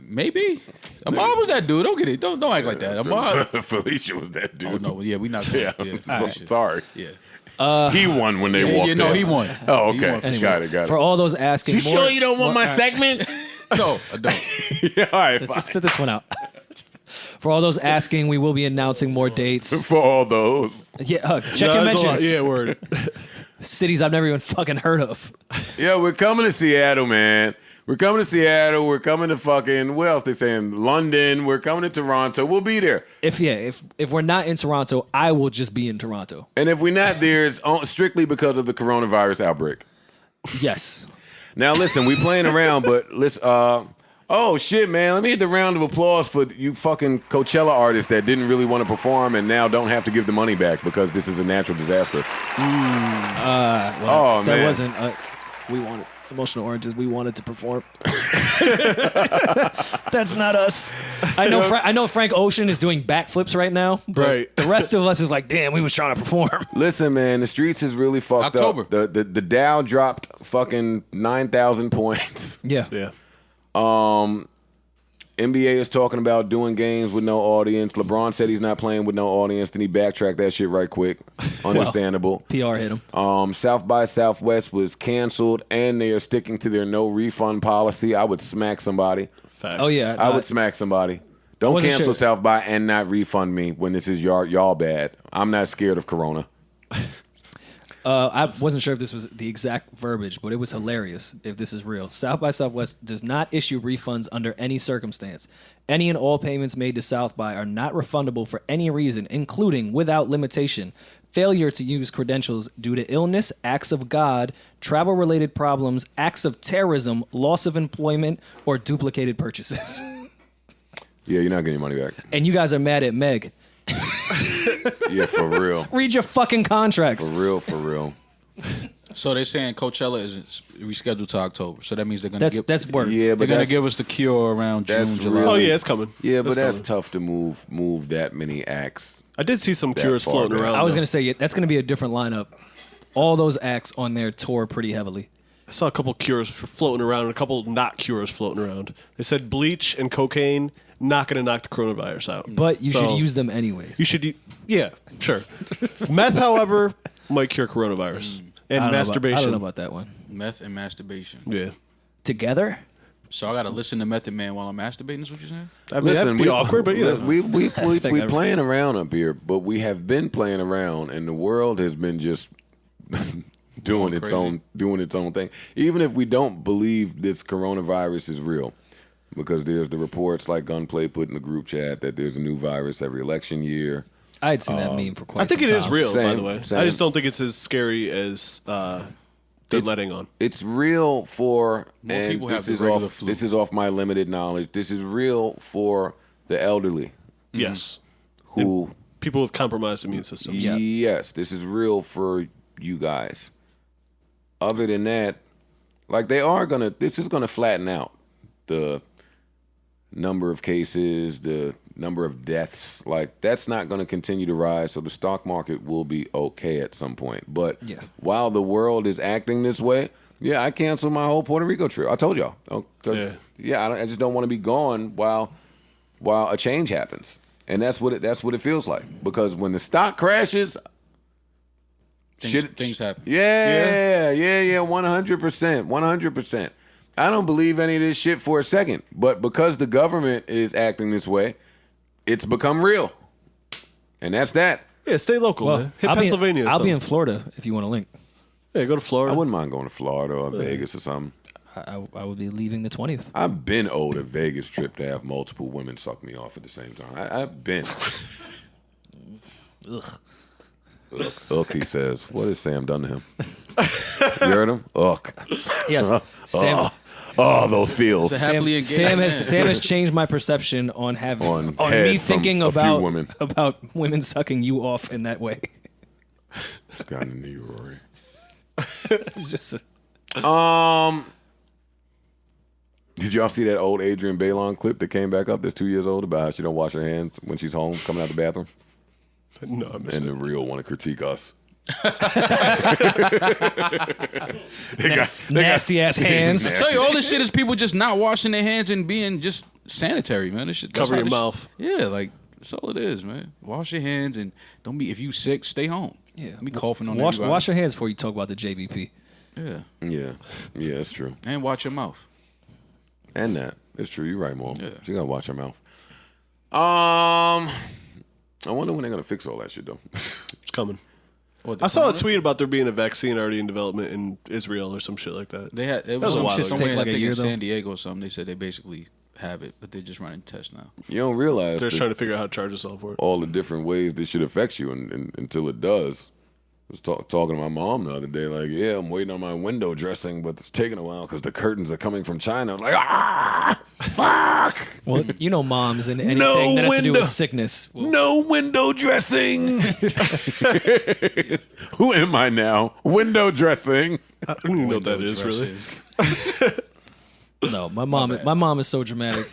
Maybe. Amar was that dude. Don't get it. Don't act like that. Amar. Felicia was that dude. Oh no, yeah, we not. Yeah, Felicia. sorry. Yeah. He won when they walked in. no, he won. Oh, He okay. won for Anyways, Got it. For all those asking, You more, sure you don't want my segment? No, I don't. Yeah, all right, Let's fine. just sit this one out. For all those asking, we will be announcing more dates. For all those. Yeah, check No, your that's a lot. mentions. Yeah, word. Cities I've never even fucking heard of. Yeah, we're coming to Seattle, man. We're coming to Seattle. We're coming to fucking, what else they saying? London. We're coming to Toronto. We'll be there. If we're not in Toronto, I will just be in Toronto. And if we're not there, it's strictly because of the coronavirus outbreak. Yes. Now, listen, we playing around, but let's, oh, shit, man. Let me hit the round of applause for you fucking Coachella artists that didn't really want to perform and now don't have to give the money back because this is a natural disaster. Well, Oh, that man. wasn't. We wanted Emotional Oranges. We wanted to perform. That's not us. I know. I know Frank Ocean is doing backflips right now. But Right. The rest of us is like, damn, we was trying to perform. Listen, man, the streets is really fucked October. up. The Dow dropped fucking 9,000 points. Yeah. Yeah. NBA is talking about doing games with no audience. LeBron said he's not playing with no audience. Then he backtracked that shit right quick. Understandable. PR hit him. South by Southwest was canceled, and they are sticking to their no refund policy. I would smack somebody. Facts. Oh yeah. I would smack somebody. Don't wasn't cancel sure. South by and not refund me when this is y'all bad. I'm not scared of Corona. I wasn't sure if this was the exact verbiage, but it was hilarious if this is real. South by Southwest does not issue refunds under any circumstance. Any and all payments made to South by are not refundable for any reason, including, without limitation, failure to use credentials due to illness, acts of God, travel-related problems, acts of terrorism, loss of employment, or duplicated purchases. Yeah, you're not getting your money back. And you guys are mad at Meg. Yeah, for real. Read your fucking contracts. For real. So they're saying Coachella is rescheduled to October. So that means they're gonna That's word. Yeah, they're but gonna that's, give us the cure around June, that's July. really- Oh yeah, it's coming. yeah, but that's coming. tough to move that many acts. I did see some that cures far floating back. around. I was though. going to say, that's going to be a different lineup. All those acts on there tour pretty heavily. I saw a couple cures floating around and a couple not cures floating around. They said bleach and cocaine not going to knock the coronavirus out. But you So, should use them anyways. You should. Yeah, sure. Meth, however, might cure coronavirus and I don't know masturbation. I don't know about that one. Meth and masturbation. Yeah. Together? So I gotta listen to Method Man while I'm masturbating. Is what you're saying? I mean, that'd be awkward, but yeah. we think I- playing around up here, but we have been playing around, and the world has been just doing its own thing. Even if we don't believe this coronavirus is real, because there's the reports like Gunplay put in the group chat that there's a new virus every election year. I had seen that meme for quite I think some it is time. real, by Same, the way. same. I just don't think it's as scary as they're letting on. It's real for More and people have this the is regular off. flu. This is off my limited knowledge. This is real for the elderly Yes. who. People with compromised immune systems. Yes, this is real for you guys. Other than that, like this is gonna flatten out the number of cases, the number of deaths. Like that's not gonna continue to rise. So the stock market will be okay at some point. But while the world is acting this way, I canceled my whole Puerto Rico trip. I told y'all. I just don't want to be gone while a change happens. And that's what it feels like. Because when the stock crashes, things happen. 100%. I don't believe any of this shit for a second. But because the government is acting this way, it's become real. And that's that. Yeah, stay local, man. Hit Pennsylvania. I'll be in Florida if you want to link. Yeah, go to Florida. I wouldn't mind going to Florida or Vegas or something. I would be leaving the 20th. I've been owed a Vegas trip to have multiple women suck me off at the same time. I've been. Ugh. Ugh, he says. What has Sam done to him? You heard him? Ugh. Yes. Sam. Oh, those feels. It's a happily engaged Sam has changed my perception on me thinking about women sucking you off in that way. It's got into you, Rory. It's just Did y'all see that old Adrian Bailon clip that came back up that's 2 years old about how she don't wash her hands when she's home coming out the bathroom? No, I missed And it. the real want to critique us. nasty ass hands. I tell you, all this shit is people just not washing their hands and being just sanitary, man. This shit, Cover your mouth. Yeah, like that's all it is, man. Wash your hands and don't be. If you sick, stay home. Yeah, be coughing on everybody. Wash your hands before you talk about the JBP. Yeah, that's true. And watch your mouth. And that. It's true. You're right, Mo. Yeah. She gotta watch her mouth. I wonder when they're gonna fix all that shit though. It's coming. What, I saw a tweet about there being a vaccine already in development in Israel or some shit like that. They had it was was a some while shit ago. somewhere Take like I a think year, in though. San Diego or something. They said they basically have it, but they're just running tests now. You don't realize They're just that trying to figure out how to charge us all for it. all the different ways this shit affects you and until it does. I was talking to my mom the other day, like, yeah, I'm waiting on my window dressing, but it's taking a while because the curtains are coming from China. I'm like, fuck! Well, you know moms and anything No that has to do window. with sickness. Well, No window dressing! Who am I now? Window dressing. I don't even know what that is, really. no, my mom is so dramatic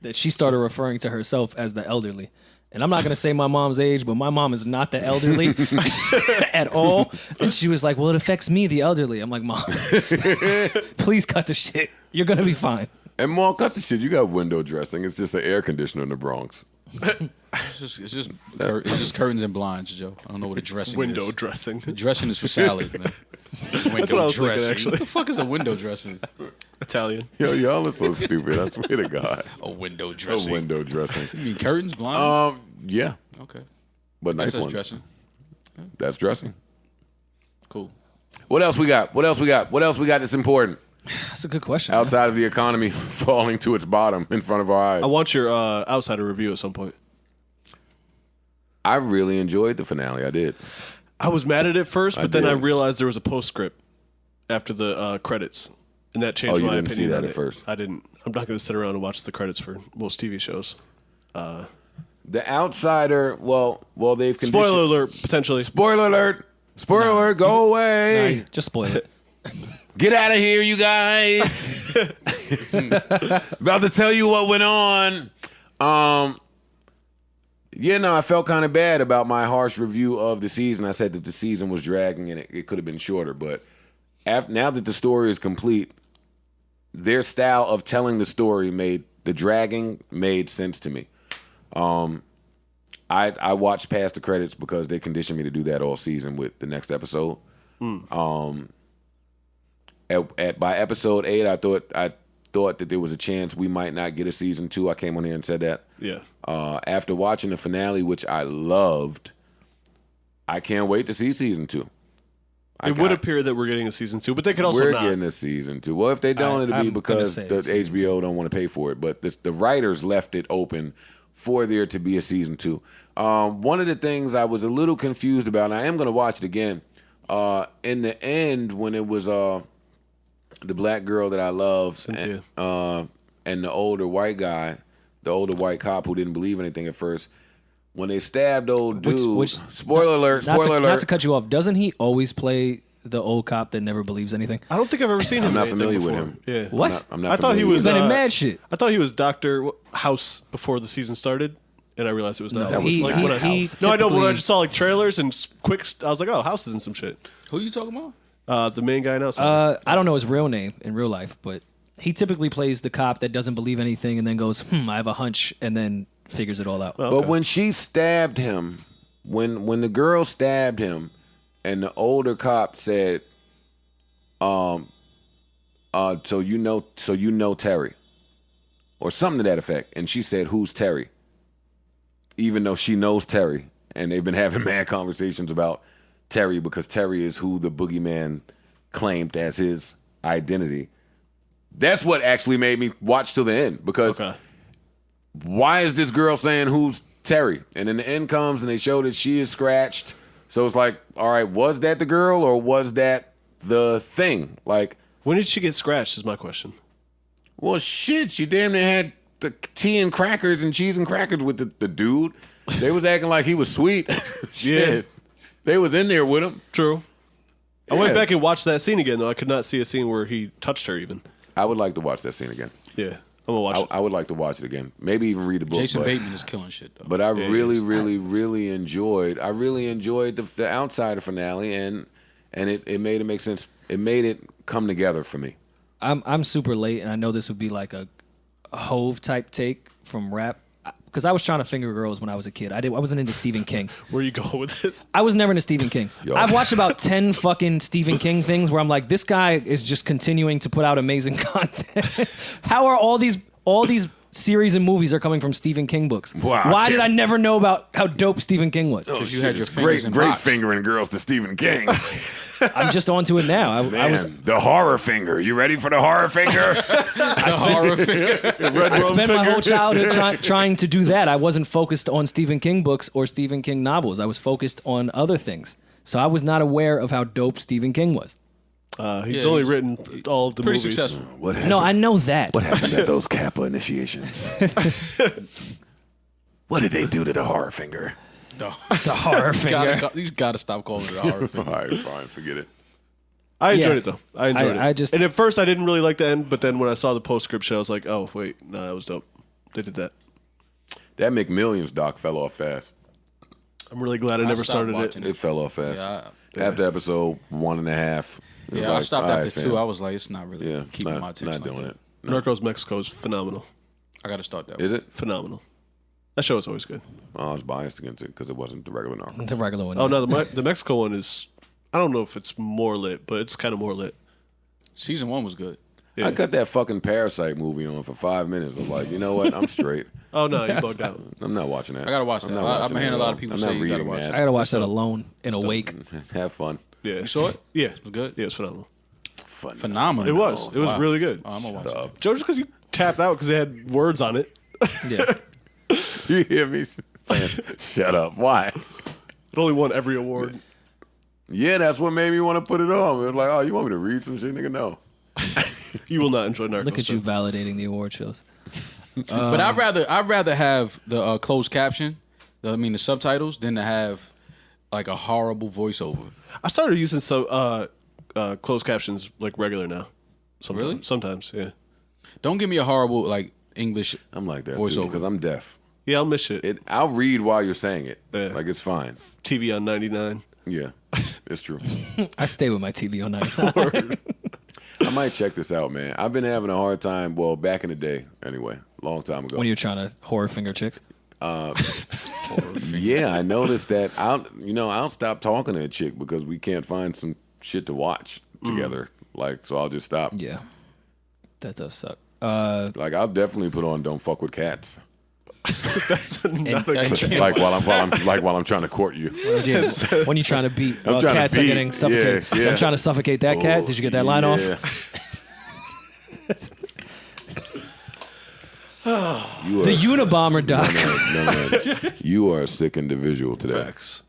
that she started referring to herself as the elderly. And I'm not going to say my mom's age, but my mom is not the elderly at all. And she was like, well, it affects me, the elderly. I'm like, Mom, please cut the shit. You're going to be fine. And Mom, cut the shit. You got window dressing. It's just an air conditioner in the Bronx. It's just curtains and blinds, Joe. I don't know what a dressing Window is. dressing. The dressing is for salad, man. That's what I was thinking, actually. What the fuck is a window dressing? Italian. Yo, y'all are so stupid. I swear to God. A window A dressing. window dressing. You mean curtains, blinds? Yeah. Okay. But nice That's ones. dressing. That's dressing. Cool. What else we got? What else we got that's important? That's a good question. Man. Outside of the economy falling to its bottom in front of our eyes. I want your outsider review at some point. I really enjoyed the finale. I did. I was mad at it first, but then did. I realized there was a postscript after the credits, and that changed you my didn't see opinion. that on at it. first? I didn't. I'm not going to sit around and watch the credits for most TV shows. The outsider, well, they've conditioned. Spoiler alert, potentially. Spoiler alert. Spoiler alert, go away. Nah, just spoil it. Get out of here, you guys. About to tell you what went on. I felt kind of bad about my harsh review of the season. I said that the season was dragging and it could have been shorter. But now that the story is complete, their style of telling the story made sense to me. I watched past the credits because they conditioned me to do that all season with the next episode. By episode 8, I thought that there was a chance we might not get a season 2. I came on here and said that. Yeah. After watching the finale, which I loved, I can't wait to see season 2. It would appear that we're getting a season 2, but they could also we're not. getting a season 2. Well, if they don't, it'll be I'm because gonna the say it's season HBO don't want to pay for it. But the writers left it open for there to be a season 2. One of the things I was a little confused about, and I am going to watch it again, In the end, when it was the black girl that I love, Cynthia, and the older white guy, the older white cop who didn't believe anything at first, when they stabbed old dude. Spoiler alert! Not to cut you off. Doesn't he always play the old cop that never believes anything? I don't think I've ever seen him. I'm not in familiar anything with before. him. Yeah. What? I'm not I thought he familiar was with He's been in mad shit. I thought he was Dr. House before the season started, and I realized it was not. No, Him. he- Like, he- when I, he no, I know, but when I typically- just saw like trailers and quick, I was like, oh, House is in some shit. Who you talking about? The main guy now. I don't know his real name in real life, but he typically plays the cop that doesn't believe anything and then goes, I have a hunch, and then figures it all out. Oh, But when she stabbed him, when the girl stabbed him, and the older cop said, so you know Terry, or something to that effect, and she said, "Who's Terry?" Even though she knows Terry, and they've been having mad conversations about Terry because Terry is who the boogeyman claimed as his identity. That's what actually made me watch till the end, because why is this girl saying who's Terry? And then the end comes and they show that she is scratched. So it's like, all right, was that the girl or was that the thing? Like, when did she get scratched? Is my question. well, shit, she damn near had the tea and crackers and cheese and crackers with the dude. They was acting like he was sweet. Shit. They was in there with him. True. I Yeah. went back and watched that scene again, though. I could not see a scene where he touched her even. I would like to watch that scene again. Yeah, I'm gonna watch it. I would like to watch it again. Maybe even read the book. Jason but, Bateman is killing shit though. But I he really, is. really enjoyed. I really enjoyed the Outsider finale, and it made it make sense. It made it come together for me. I'm super late, and I know this would be like a Hove type take from rap, because I was trying to finger girls when I was a kid. I wasn't into Stephen King. Where you go with this? I was never into Stephen King. Yo. I've watched about 10 fucking Stephen King things where I'm like, this guy is just continuing to put out amazing content. How are all these series and movies are coming from Stephen King books? Wow, Why I did I can't- never know about how dope Stephen King was? Oh, you had your it's fingers in great box. fingering girls to Stephen King. I'm just onto it now. I Man, was the horror finger. You ready for the horror finger? I spent my whole childhood trying to do that. I wasn't focused on Stephen King books or Stephen King novels. I was focused on other things. So I was not aware of how dope Stephen King was. He's Yeah, only he's written all of the pretty movies. successful. What happened? No, I know that. What happened at those Kappa initiations? What did they do to the horror finger? The horror finger. You gotta stop calling it a horror finger. All right, fine, forget it. I enjoyed Yeah. it though. I enjoyed I it. just- and at first I didn't really like the end, but then when I saw the postscript shit, I was like, oh wait, no, that was dope. They did that. That McMillions doc fell off fast. I'm really glad I never stopped started watching it. It fell off fast. Yeah, After episode 1.5. it was Yeah, I like, stopped all after right, 2. fam. I was like, it's not really Yeah, keeping not, my attention. not doing like it. that. Narcos Mexico is phenomenal. I gotta start that. Is it? Phenomenal. That show is always good. Oh, I was biased against it because it wasn't the regular Narcos. The regular one. Oh no, the Mexico one is. I don't know if it's more lit, but it's kind of more lit. Season 1 was good. Yeah. I cut that fucking Parasite movie on for 5 minutes. I'm like, you know what? I'm straight. Oh no, you bugged out. I'm not watching that. I gotta watch that. I'm not I've watching been hearing that a lot at of people all. say I'm not you gotta reading watch that. I gotta watch that alone in a wake. Have fun. Yeah, You saw it? Yeah, It was good. yeah, it's phenomenal. Phenomenal. It was. It was Wow. really good. Oh, I'm gonna watch it. Joe, just because you tapped out because it had words on it, Yeah. You hear me saying, shut up. Why? it only won every award. Yeah, that's what made me want to put it on. It was like, oh, you want me to read some shit? Nigga, no. You will not enjoy Narcos. Look at you sir. validating the award shows. But I'd rather have the closed caption, the subtitles, than to have like a horrible voiceover. I started using some closed captions like regular now. Sometimes. Really? Sometimes, yeah. Don't give me a horrible like English. I'm like that too Voiceover. because I'm deaf. Yeah, I'll miss shit. I'll read while you're saying it. Yeah. Like, it's fine. TV on 99. Yeah, it's true. I stay with my TV all night. I might check this out, man. I've been having a hard time. Well, back in the day, anyway, long time ago. When you're trying to horror finger chicks. Yeah, I noticed that. I'll stop talking to a chick because we can't find some shit to watch together. Like, so I'll just stop. Yeah. That does suck. Like, I'll definitely put on "Don't Fuck with Cats." That's not a I good. can't Like watch while I'm trying to court you. When you're trying to beat I'm trying to cats are beat. getting suffocated. Yeah, yeah. I'm trying to suffocate that cat. Did you get that line off? You are The Unabomber doc. No. You are a sick individual today. Facts.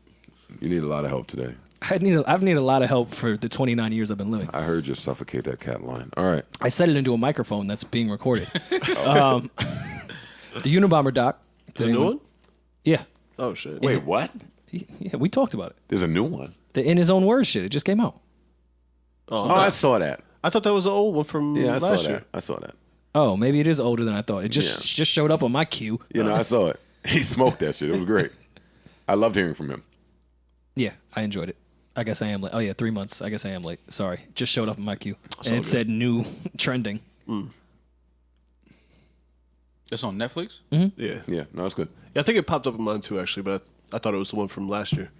You need a lot of help today. I've needed a lot of help for the 29 years I've been living. I heard you suffocate that cat line. All right. I set it into a microphone that's being recorded. The Unabomber doc. The new one? Yeah. Oh, shit. Wait, what? Yeah, we talked about it. There's a new one. The In His Own Words shit. It just came out. Oh, I saw that. I thought that was an old one from last year. I saw that. Oh, maybe it is older than I thought. It just showed up on my queue. You know, I saw it. He smoked that shit. It was great. I loved hearing from him. Yeah, I enjoyed it. I guess I am late. Oh, yeah, 3 months. I guess I am late. Sorry. Just showed up in my queue. And it said new trending. It's on Netflix? Mm-hmm. Yeah. Yeah, no, it's good. Yeah, I think it popped up on mine too, actually, but I thought it was the one from last year.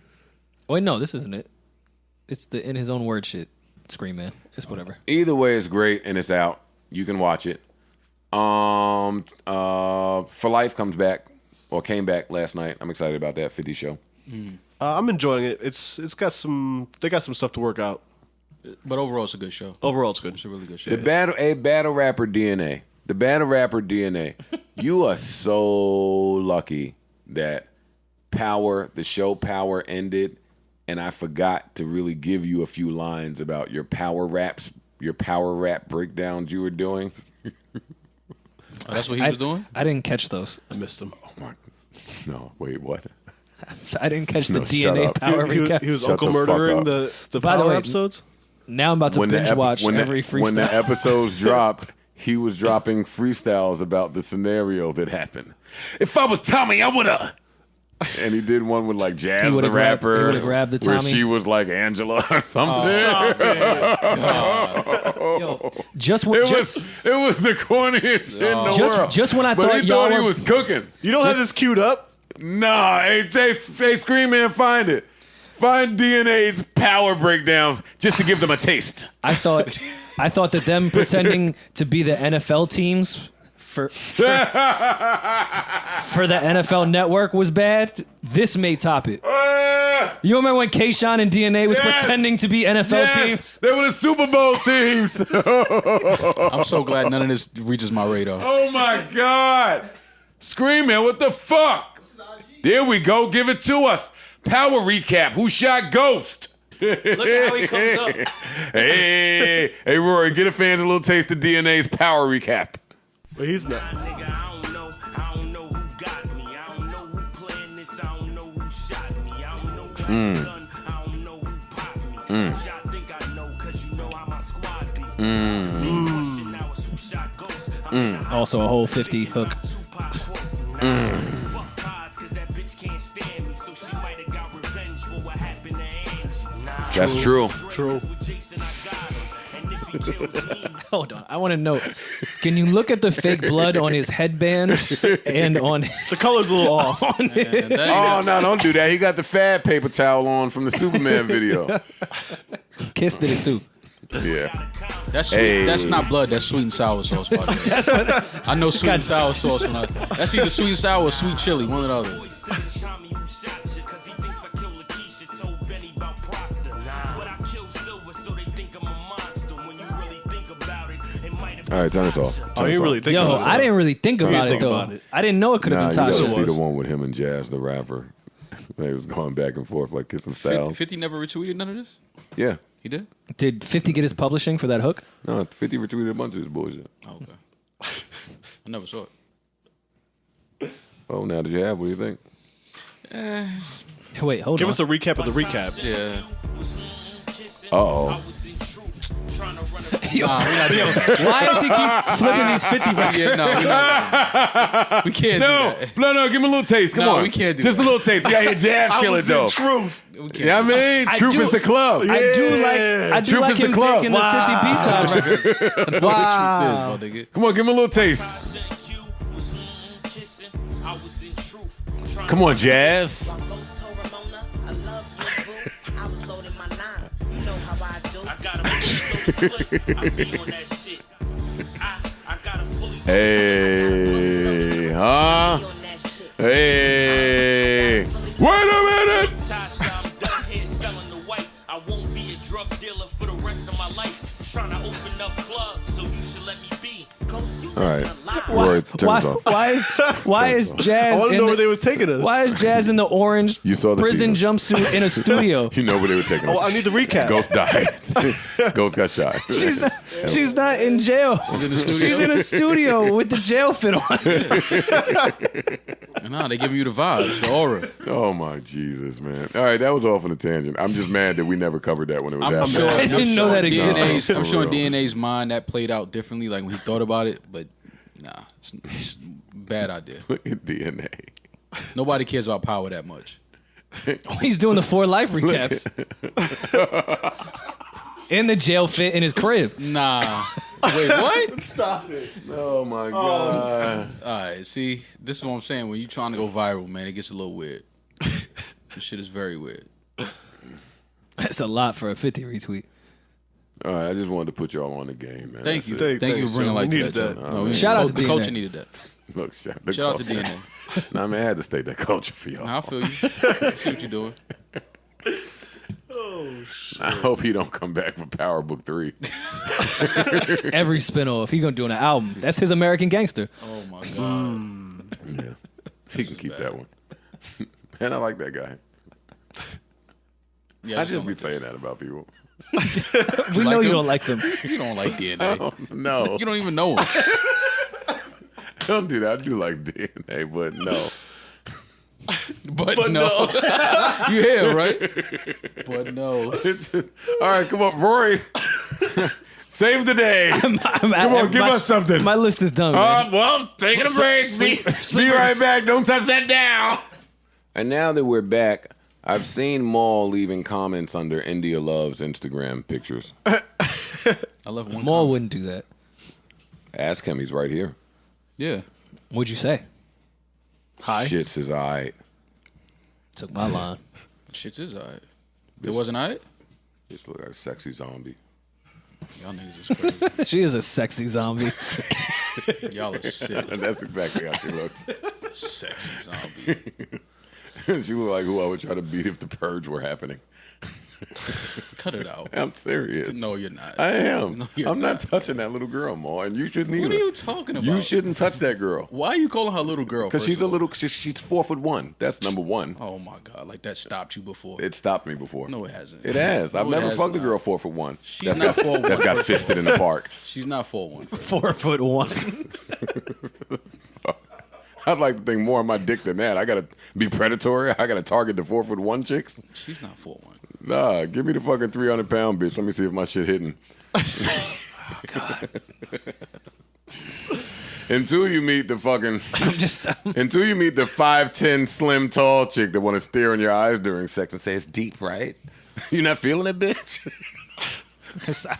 Wait, no, this isn't it. It's the In His Own Words shit. Scream, man. It's whatever. Either way, it's great and it's out. You can watch it. For Life comes back or came back last night. I'm excited about that 50 show. I'm enjoying it. They got some stuff to work out. But overall, it's a good show. Overall, it's good. It's a really good show. The battle rapper DNA. The battle rapper DNA. You are so lucky that the show Power ended, and I forgot to really give you a few lines about your power rap breakdowns you were doing. Oh, that's what he was doing? I didn't catch those. I missed them. Oh my! No, wait, what? I didn't catch the shut DNA up. Power recap. He was Shut Uncle the fuck Murder in up. the By the Power way, episodes. Now I'm about to binge watch every freestyle. When the episodes dropped, he was dropping freestyles about the scenario that happened. If I was Tommy, I would've. And he did one with like Jazz the rapper. He would've grabbed the where Tommy. she was like Angela or something. Stop it. Yo, it It was the corniest shit in the world. Just when I but thought he y'all thought he were, was cooking. You don't have this queued up? Nah, hey, Scream Man, find it. Find DNA's power breakdowns just to give them a taste. I thought that them pretending to be the NFL teams for the NFL Network was bad. This may top it. You remember when Kayshawn and DNA was pretending to be NFL teams? They were the Super Bowl teams. I'm so glad none of this reaches my radar. Oh my God. Scream Man, what the fuck? There we go. Give it to us. Power recap. Who shot Ghost? Look at how he comes up. Hey, Rory, get a fans a little taste of DNA's power recap. But he's not. I don't know who got me. I don't know who playing this. I don't know who shot me. I don't know who had a gun. I don't know who popped me. Which I think I know, cause you know how my squad be. Question now is who shot Ghost. Also a whole 50 hook. Fuck pies, cause that bitch can't stand me. So she might have got revenge for what happened to Angie. That's true. True. Hold on, I want to know. Can you look at the fake blood on his headband and on The color's a little off. Oh, no, don't do that. He got the fad paper towel on from the Superman video. Kiss did it too. Yeah. That's sweet. Hey. That's not blood. That's sweet and sour sauce. By the way. I know sweet and sour sauce. That's either sweet and sour or sweet chili. One or the other. All right, turn this off. Oh, you really think about it? I didn't really think about it think though. about it. I didn't know it could have Nah, been you gotta Tasha. see the one with him and Jazz, the rapper. They was going back and forth like kissing style. 50 never retweeted none of this? Yeah. He did? Did 50 get his publishing for that hook? No, 50 retweeted a bunch of this bullshit. Oh, okay. I never saw it. Oh, now that you have, what do you think? Wait, hold Give on. us a recap of the recap. Yeah. Uh-oh. Why does he keep flipping these 50 back? Yeah, no, we can't do that. No, give me a little taste. Come on. we can't do Just that. a little taste. You got to hear Jazz kill it, though. Truth. Yeah, I mean, Truth is the club. I do Truth like is the him club. taking the 50 B-side record. Wow. Come on, give me a little taste. Come on, Jazz. Hey, huh? Hey. Wait a minute. I won't be a drug dealer for the rest of my life. Trying to open up clubs, so you should let me be. All right. Rory, Why is Jazz? I want to know where they was taking us. Why is Jazz in the orange prison jumpsuit in a studio? You know where they were taking us. I need the recap. Ghost died. Ghost got shot. She's not in jail. She's in a studio with the jail fit on. Nah, they giving you the vibes, the aura. Oh my Jesus, man! All right, that was off on a tangent. I'm just mad that we never covered that when it was happening. Sure, I didn't know that existed. I'm sure in DNA's mind that played out differently, like when he thought about it. But nah, it's a bad idea. Look at DNA. Nobody cares about power that much. He's doing the 4 Life recaps. In the jail fit in his crib. Nah. Wait, what? Stop it. Oh my God. All right, see, this is what I'm saying. When you're trying to go viral, man, it gets a little weird. This shit is very weird. That's a lot for a 50 retweet. All right, I just wanted to put y'all on the game, man. Thank you. Thank you for bringing light to that. No, shout out to the DNA. culture needed that. Look, Shout out to DNA. Nah, man, I had to state that culture for y'all. I feel you. I see what you're doing. Oh, shit. I hope he don't come back for Power Book 3. Every spinoff, he gonna do an album. That's his American Gangster. Oh my God. Yeah, he can keep that one. And I like that guy. Yeah, I just be saying that about people. We know you don't like them. You don't like DNA. No, You don't even know him. don't do that. I do like DNA, but no. But no. You hear, right? But no. All right, come on, Rory. Save the day. Come on, give us something. My list is done, man. Well, taking a break. Be right back. Don't touch that down. And now that we're back, I've seen Maul leaving comments under India Love's Instagram pictures. I left one. Maul wouldn't do that. Ask him. He's right here. Yeah. What'd you say? Hi. Shit's is alright. Took my line. Shit's is alright. It wasn't alright? Just look like a sexy zombie. Y'all niggas is crazy. She is a sexy zombie. Y'all are sick. That's exactly how she looks. Sexy zombie. She looked like who I would try to beat if the purge were happening. Cut it out. I'm serious. No, you're not. I am. No, you're I'm not not. touching that little girl, Maul, and you shouldn't either. What are you talking about? You shouldn't touch that girl. Why are you calling her little girl? Because she's first a of all? little. She's 4'1". That's number one. Oh my God! Like that stopped you before? It stopped me before. No, it hasn't. It has. No, I've it never has fucked a not. girl 4'1". She's not 4'1". That's got fisted in the park. She's not 4'1". 4'1". I'd like to think more of my dick than that. I gotta be predatory. I gotta target the 4'1" chicks. She's not 4'1". Nah, give me the fucking 300-pound bitch. Let me see if my shit hitting. God. Until you meet the fucking. Just Until you meet the 5'10" slim tall chick that want to stare in your eyes during sex and say it's deep, right? You not feeling it, bitch?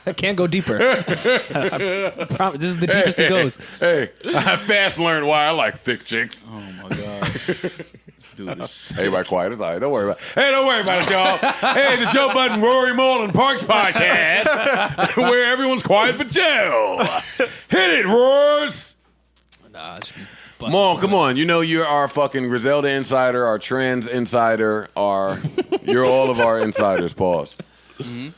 I can't go deeper. This is the deepest it goes. Hey, I fast learned why I like thick chicks. Oh my God. Dude is sick. Everybody quiet. It's all right. Don't worry about it. Hey, don't worry about it, y'all. Hey, the Joe Budden, Rory, Maul, and Parks podcast, where everyone's quiet but chill. Hit it, Roars. Nah, it's Maul, come on. You know you're our fucking Griselda insider, our trends insider, you're all of our insiders. Pause. Mm-hmm.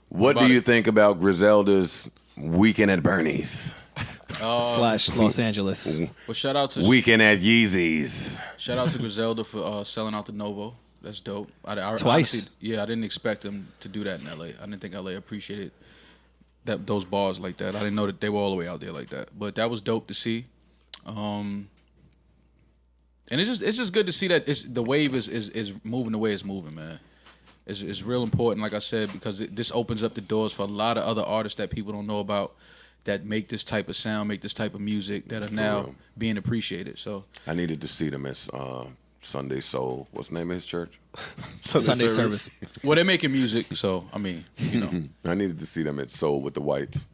What do you think about Griselda's Weekend at Bernie's? / Los Angeles. Well, shout out to Weekend at Yeezy's. Shout out to Griselda for selling out the Novo. That's dope. I Twice. Honestly, I didn't expect him to do that in LA. I didn't think LA appreciated those bars like that. I didn't know that they were all the way out there like that. But that was dope to see. And it's just good to see that the wave is moving the way it's moving, man. It's real important, like I said, because this opens up the doors for a lot of other artists that people don't know about, that make this type of sound, make this type of music, that are now being appreciated. So I needed to see them as Sunday Soul. What's the name of his church? Sunday service. Well, they're making music, so I mean, you know. I needed to see them at Soul with the whites.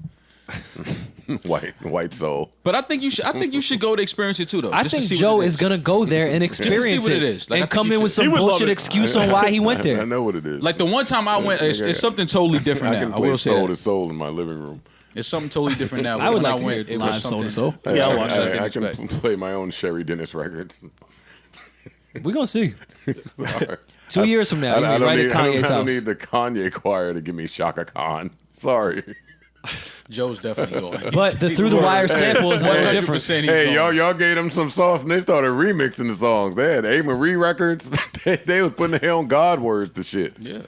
white soul. But I think you should go to experience it too, though. I think Joe is gonna go there and experience what it is. Like, and come in with some would love bullshit it. excuse on why he went there. I know what it is. Like the one time I went, it's something totally different I now. can I play will say Soul that. to Soul in my living room. It's something totally different now. I would When like to went, hear it live was Soul to something- Soul. Yeah, I'll something watch I that. didn't I can expect. play my own Sherry Dennis records. We're gonna see. Sorry. 2 years from now, you may write at Kanye's I don't house. need the Kanye choir to give me Shaka Khan. Sorry. Joe's definitely going. But the Through the Wire sample is a little different. Hey, y'all gave them some sauce and they started remixing the songs. They had A. Marie records. they was putting their own God words to shit. Yeah.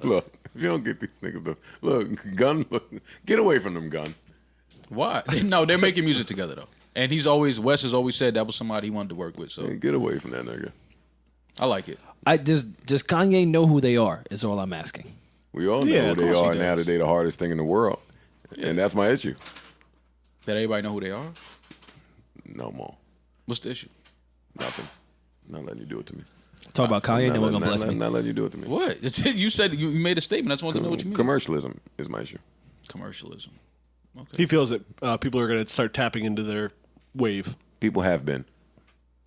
Look, if you don't get these niggas to look, Gun, get away from them, Gun. Why? No, they're making music together though. And Wes has always said that was somebody he wanted to work with. So Hey, get away from that nigga. I like it. Does Kanye know who they are? Is all I'm asking. We all know who they are now that they the hardest thing in the world. Yeah. And that's my issue. That everybody know who they are? No more. What's the issue? Nothing. Not letting you do it to me. Talk about Kanye, then we're going to bless me. Not letting you do it to me. What? You said you made a statement. I just wanted to know what you mean. Commercialism is my issue. Commercialism. Okay. He feels that people are going to start tapping into their wave. People have been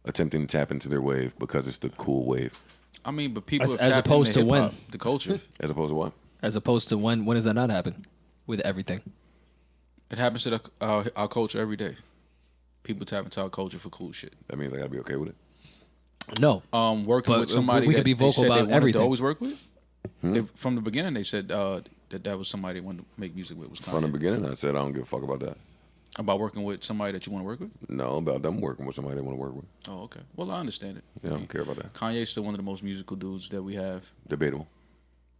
attempting to tap into their wave because it's the cool wave. I mean, but people have as tapped opposed into to hip-hop, when? the culture. As opposed to what? As opposed to when does that not happen with everything? It happens to our culture every day. People tap into our culture for cool shit. That means I gotta be okay with it. No. Working with somebody we could be vocal about everything. To always work with. From the beginning, they said that was somebody they wanted to make music with. Was Kanye. From the beginning, I said I don't give a fuck about that. About working with somebody that you want to work with? No, about them working with somebody they want to work with. Oh, okay. Well, I understand it. Yeah, I don't care about that. Kanye's still one of the most musical dudes that we have. Debatable.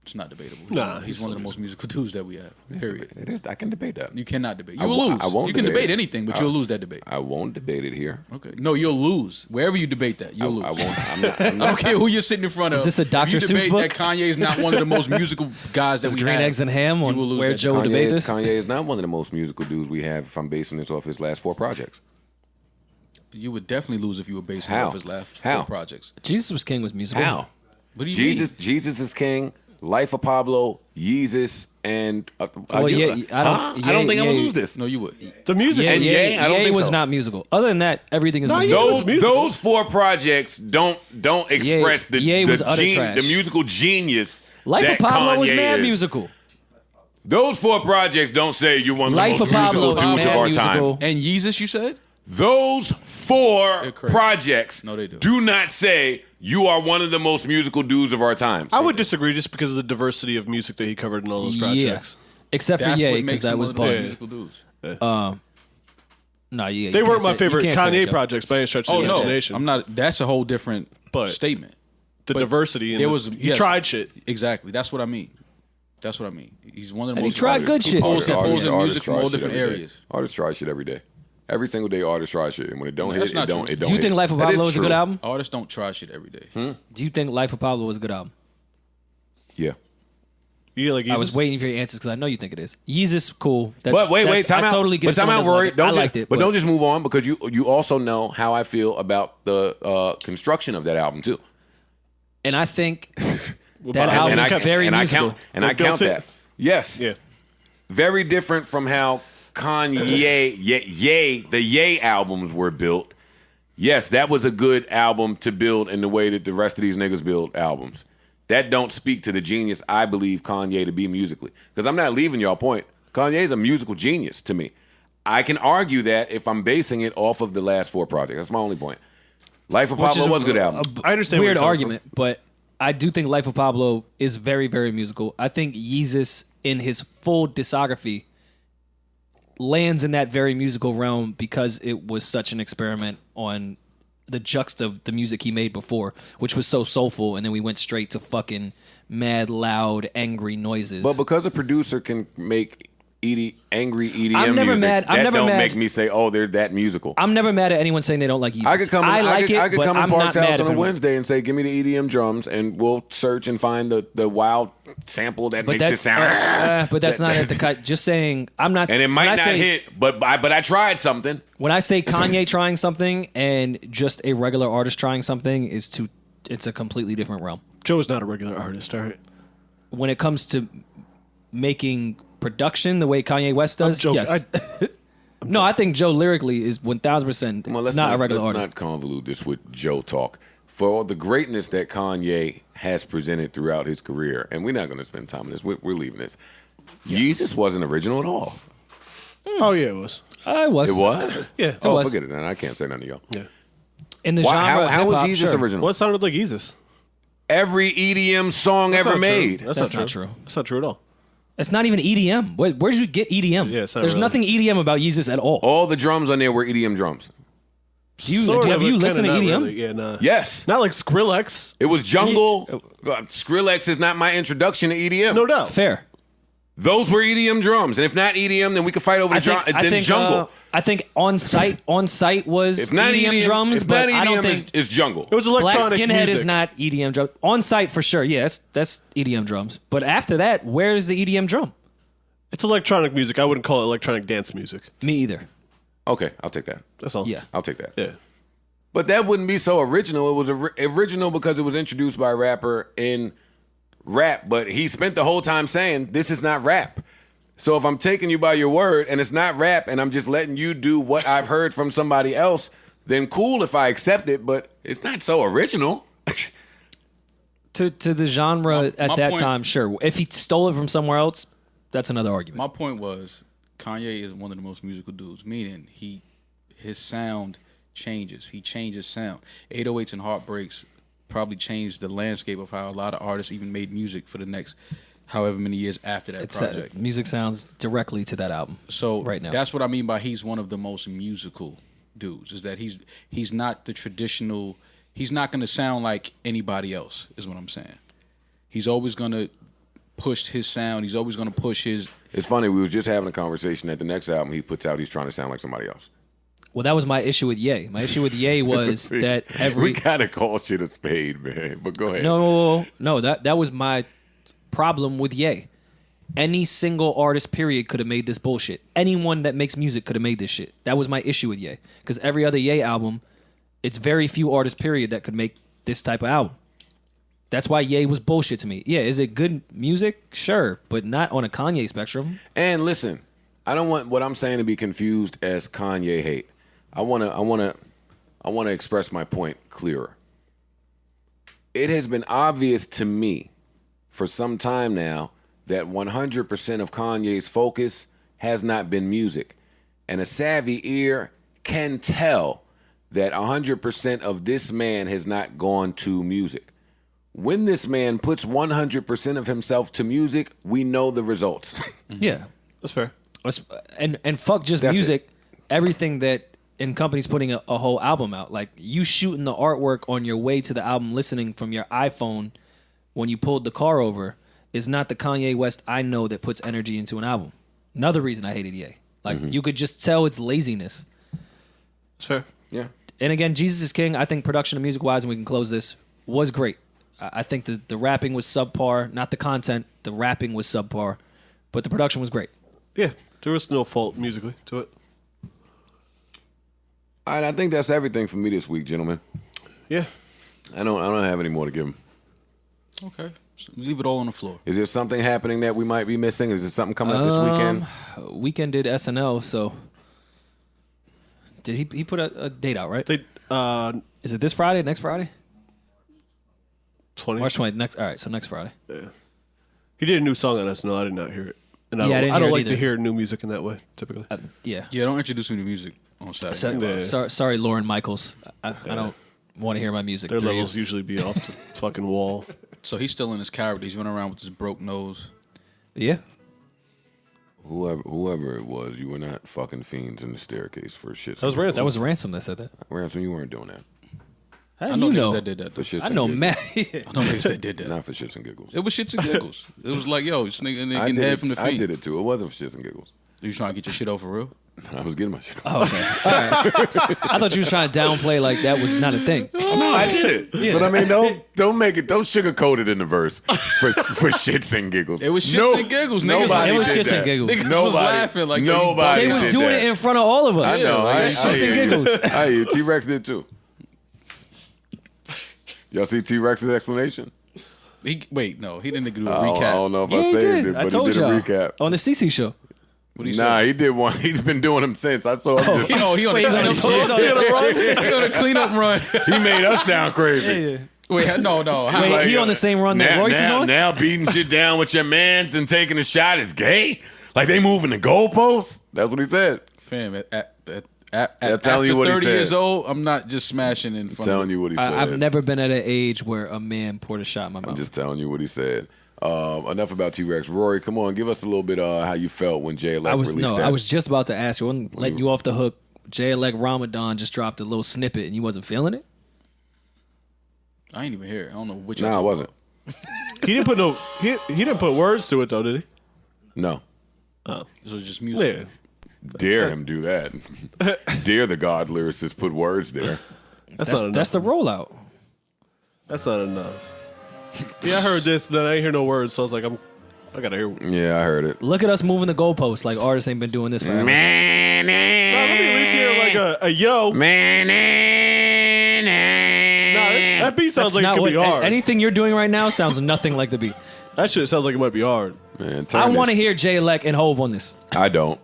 It's not debatable. Nah, he's one of the most musical dudes that we have. Period. It is. I can debate that. You cannot debate. You will lose. I won't you can debate debate anything, but you'll lose that debate. I won't debate it here. Okay. No, you'll lose. Wherever you debate that, you'll lose. I won't. I'm not. I don't care who you're sitting in front of. Is this a Dr. If you Seuss debate book? that Kanye's not one of the most musical guys that Is we Green have. Eggs and Ham on you will lose where that Joe would debate this? Kanye is not one of the most musical dudes we have if I'm basing this off his last 4 projects. You would definitely lose if you were basing How? off his last How? 4 projects. Jesus Was King was musical. How? What do you mean? Jesus is King. Life of Pablo, Yeezus, and Well, yeah, I don't think I'm gonna lose this. No, you would. The music. And Ye, I don't think was so. not musical. Other than that, everything is musical. Those 4 projects don't express Ye was utter trash. the musical genius. Life that of Pablo Kanye was mad is. musical. Those 4 projects don't say you're one of the Life most of Pablo musical was dudes of mad our musical. time. And Yeezus, you said? Those 4 They're crazy. projects No, they do. not say you are one of the most musical dudes of our time. I would disagree just because of the diversity of music that he covered in all those projects. Except for That's Ye, what because makes that him was one of the most Buns. musical dudes. No, yeah. They weren't my favorite Kanye projects by any stretch of Oh, the no. imagination. I'm not. That's a whole different statement. The But diversity. And there was he tried shit. Exactly. That's what I mean. That's what I mean. He's one of the And he most. tried good shit. Pulls in Artists music from try all shit different every day. areas. Artists try shit every day. Every single day, artists try shit, and when it don't hit, That's it not don't. true. It don't. Do you hit. think Life of That Pablo is is a true. good album? Artists don't try shit every day. Do you think Life of Pablo was a good album? Yeah. You like I was waiting for your answers because I know you think it is. Yeezus, cool. But wait, time I out. totally get But time someone out, doesn't Rory. like it. I Don't liked just, it. but don't just move on because you also know how I feel about the construction of that album too. And I think that And album I is very and I musical. count and I count that. Yes. Yeah. Very different from how Kanye, the Ye albums were built. Yes, that was a good album to build in the way that the rest of these niggas build albums. That don't speak to the genius I believe Kanye to be musically. Because I'm not leaving y'all point. Kanye's a musical genius to me. I can argue that if I'm basing it off of the last 4 projects. That's my only point. Life of Pablo was a good album. I understand. Weird where you're coming argument, but I do think Life of Pablo is very, very musical. I think Yeezus in his full discography lands in that very musical realm because it was such an experiment on the juxta of the music he made before, which was so soulful, and then we went straight to fucking mad, loud, angry noises. But because a producer can make angry EDM I'm never music, mad. I'm that never don't mad. make me say, oh, they're that musical. I'm never mad at anyone saying they don't like Yeezus. I could come. I like it, I could but come in I'm Park's not mad house if on a it- Wednesday and say, "Give me the EDM drums," and we'll search and find the wild sample that But makes it that's sound. but that's not at the cut. Just saying, I'm not. And it might when I not say- hit, but I tried something. When I say Kanye trying something and just a regular artist trying something it's a completely different realm. Joe's not a regular artist, all right? When it comes to making production the way Kanye West does, joking. yes. No, I think Joe lyrically is 1,000% Well, let's not a regular let's artist. not convolute this with Joe talk. For all the greatness that Kanye has presented throughout his career, and we're not going to spend time on this. We're leaving this. Yeezus wasn't original at all. Oh yeah, it was. I was. It was? Yeah. Oh, was. forget it, then. I can't say nothing to y'all. Yeah. In the Why, genre how of was hip-hop, Yeezus sure. original? Well, it sounded like Yeezus. Every EDM song That's ever not true. made. That's not true. That's not true at all. It's not even EDM. Where did you get EDM? Yeah, it's not There's really. nothing EDM about Yeezus at all. All the drums on there were EDM drums. Have you listened to EDM? Really. Yeah, nah. Yes. Not like Skrillex. It was jungle. Skrillex is not my introduction to EDM. No doubt. Fair. Those were EDM drums. And if not EDM, then we could fight over the drum. Then jungle. I think on site was If not EDM drums, if but not EDM, I don't think it's jungle. It was Black electronic Skinhead music. is not EDM drum. On site for sure. Yeah, that's EDM drums. But after that, where is the EDM drum? It's electronic music. I wouldn't call it electronic dance music. Me either. Okay, I'll take that. That's all. Yeah. I'll take that. Yeah. But that wouldn't be so original. It was original because it was introduced by a rapper in rap. But he spent the whole time saying, this is not rap. So if I'm taking you by your word and it's not rap and I'm just letting you do what I've heard from somebody else, then cool if I accept it, but it's not so original. To the genre at my that point- time, sure. If he stole it from somewhere else, that's another argument. My point was Kanye is one of the most musical dudes, meaning his sound changes. He changes sound. 808s and Heartbreaks probably changed the landscape of how a lot of artists even made music for the next however many years after that project. Music sounds directly to that album. So right now, that's what I mean by he's one of the most musical dudes. Is that he's not the traditional. He's not going to sound like anybody else. Is what I'm saying. He's always going to push his sound. He's always going to push his. It's funny. We was just having a conversation that the next album he puts out, he's trying to sound like somebody else. Well, that was my issue with Ye. My issue with Ye was that we gotta call shit a spade, man. But go ahead. No. That was my problem with Ye. Any single artist, period, could have made this bullshit. Anyone that makes music could have made this shit. That was my issue with Ye. Because every other Ye album, it's very few artists, period, that could make this type of album. That's why Ye was bullshit to me. Yeah, is it good music? Sure, but not on a Kanye spectrum. And listen, I don't want what I'm saying to be confused as Kanye hate. I wanna express my point clearer. It has been obvious to me for some time now that 100% of Kanye's focus has not been music. And a savvy ear can tell that 100% of this man has not gone to music. When this man puts 100% of himself to music, we know the results. Yeah. That's fair. And fuck just That's music. Everything that companies putting a whole album out. Like you shooting the artwork on your way to the album, listening from your iPhone when you pulled the car over is not the Kanye West I know that puts energy into an album. Another reason I hated Ye. Like you could just tell it's laziness. That's fair. Yeah. And again, Jesus is King, I think production and music wise, and we can close this, was great. I think the rapping was subpar, not the content. The rapping was subpar, but the production was great. Yeah, there was no fault musically to it. All right, I think that's everything for me this week, gentlemen. Yeah. I don't have any more to give him. Okay, so leave it all on the floor. Is there something happening that we might be missing? Is there something coming up this weekend? Weekend did SNL, so did he put a date out, right? Is it this Friday? Next Friday? 20. March 20th. Next. All right, so next Friday. Yeah. He did a new song on SNL. I did not hear it. And Yeah, I didn't I hear don't it like to either. hear new music in that way, typically. Yeah. Yeah, don't introduce me to music on Saturday. Sorry, Lauren Michaels. I don't want to hear my music. Their 3 levels years. usually be off the fucking wall. So he's still in his character. He's running around with his broke nose. Yeah. Whoever it was, you were not fucking fiends in the staircase for shit. That was Ransom. That was Ransom that said that. Ransom, you weren't doing that. How I do know you niggas know? that did that. For shits I and know giggles. Matt. I know niggas that did that. Not for shits and giggles. It was shits and giggles. It was like, yo, this nigga I getting did, head from the I feet. did it too. It wasn't for shits and giggles. You trying to get your shit off for real? I was getting my shit off. Oh, okay. All right. I thought you was trying to downplay like that was not a thing. No, I did it. But I mean, don't make it. Don't sugarcoat it in the verse for shits and giggles. It was shits and giggles. Niggas Nobody It was did shits that. and giggles. Niggas was laughing like, yo, you nobody They bugging was did doing that. it in front of all of us. I know. I Shits and hear you. giggles. I hear you. T-Rex did too. Y'all see T-Rex's explanation? Wait, no, he didn't do a I recap. don't know if Yeah, I he saved did. it, I but told he did y'all. a recap. On the CC show. What he Nah, say? he did one. He's been doing them since. I saw him. He on a cleanup run. He made us sound crazy. Wait, no. Wait, Like, he on the same run that Royce is on? Now beating shit down with your mans and taking a shot is gay? Like they moving the goalposts? That's what he said. Fam, telling after you what he 30 said. years old, I'm not just smashing in front Telling of you what he said. I've never been at an age where a man poured a shot in my mouth. I'm just telling you what he said. Enough about T-Rex. Rory, come on, give us a little bit how you felt when Jay-Elect released that. I was just about to ask you. I wasn't letting you off the hook. Jay-Elect Ramadan just dropped a little snippet and you wasn't feeling it? I ain't even hear it. I don't know which. No, I wasn't. He didn't put he didn't put words to it though, did he? No. Oh, this was just music. Yeah. Dare him do that. Dare the God lyricist put words there. That's not enough. That's the rollout. That's not enough. Yeah, I heard this, then I didn't hear no words, so I was like, I gotta hear. Yeah, I heard it. Look at us moving the goalposts like artists ain't been doing this forever. Let me at least hear like a yo. That beat sounds like it could be hard. Anything you're doing right now sounds nothing like the beat. That shit sounds like it might be hard. Man, I want to hear Jay-Elect and Hove on this. I don't.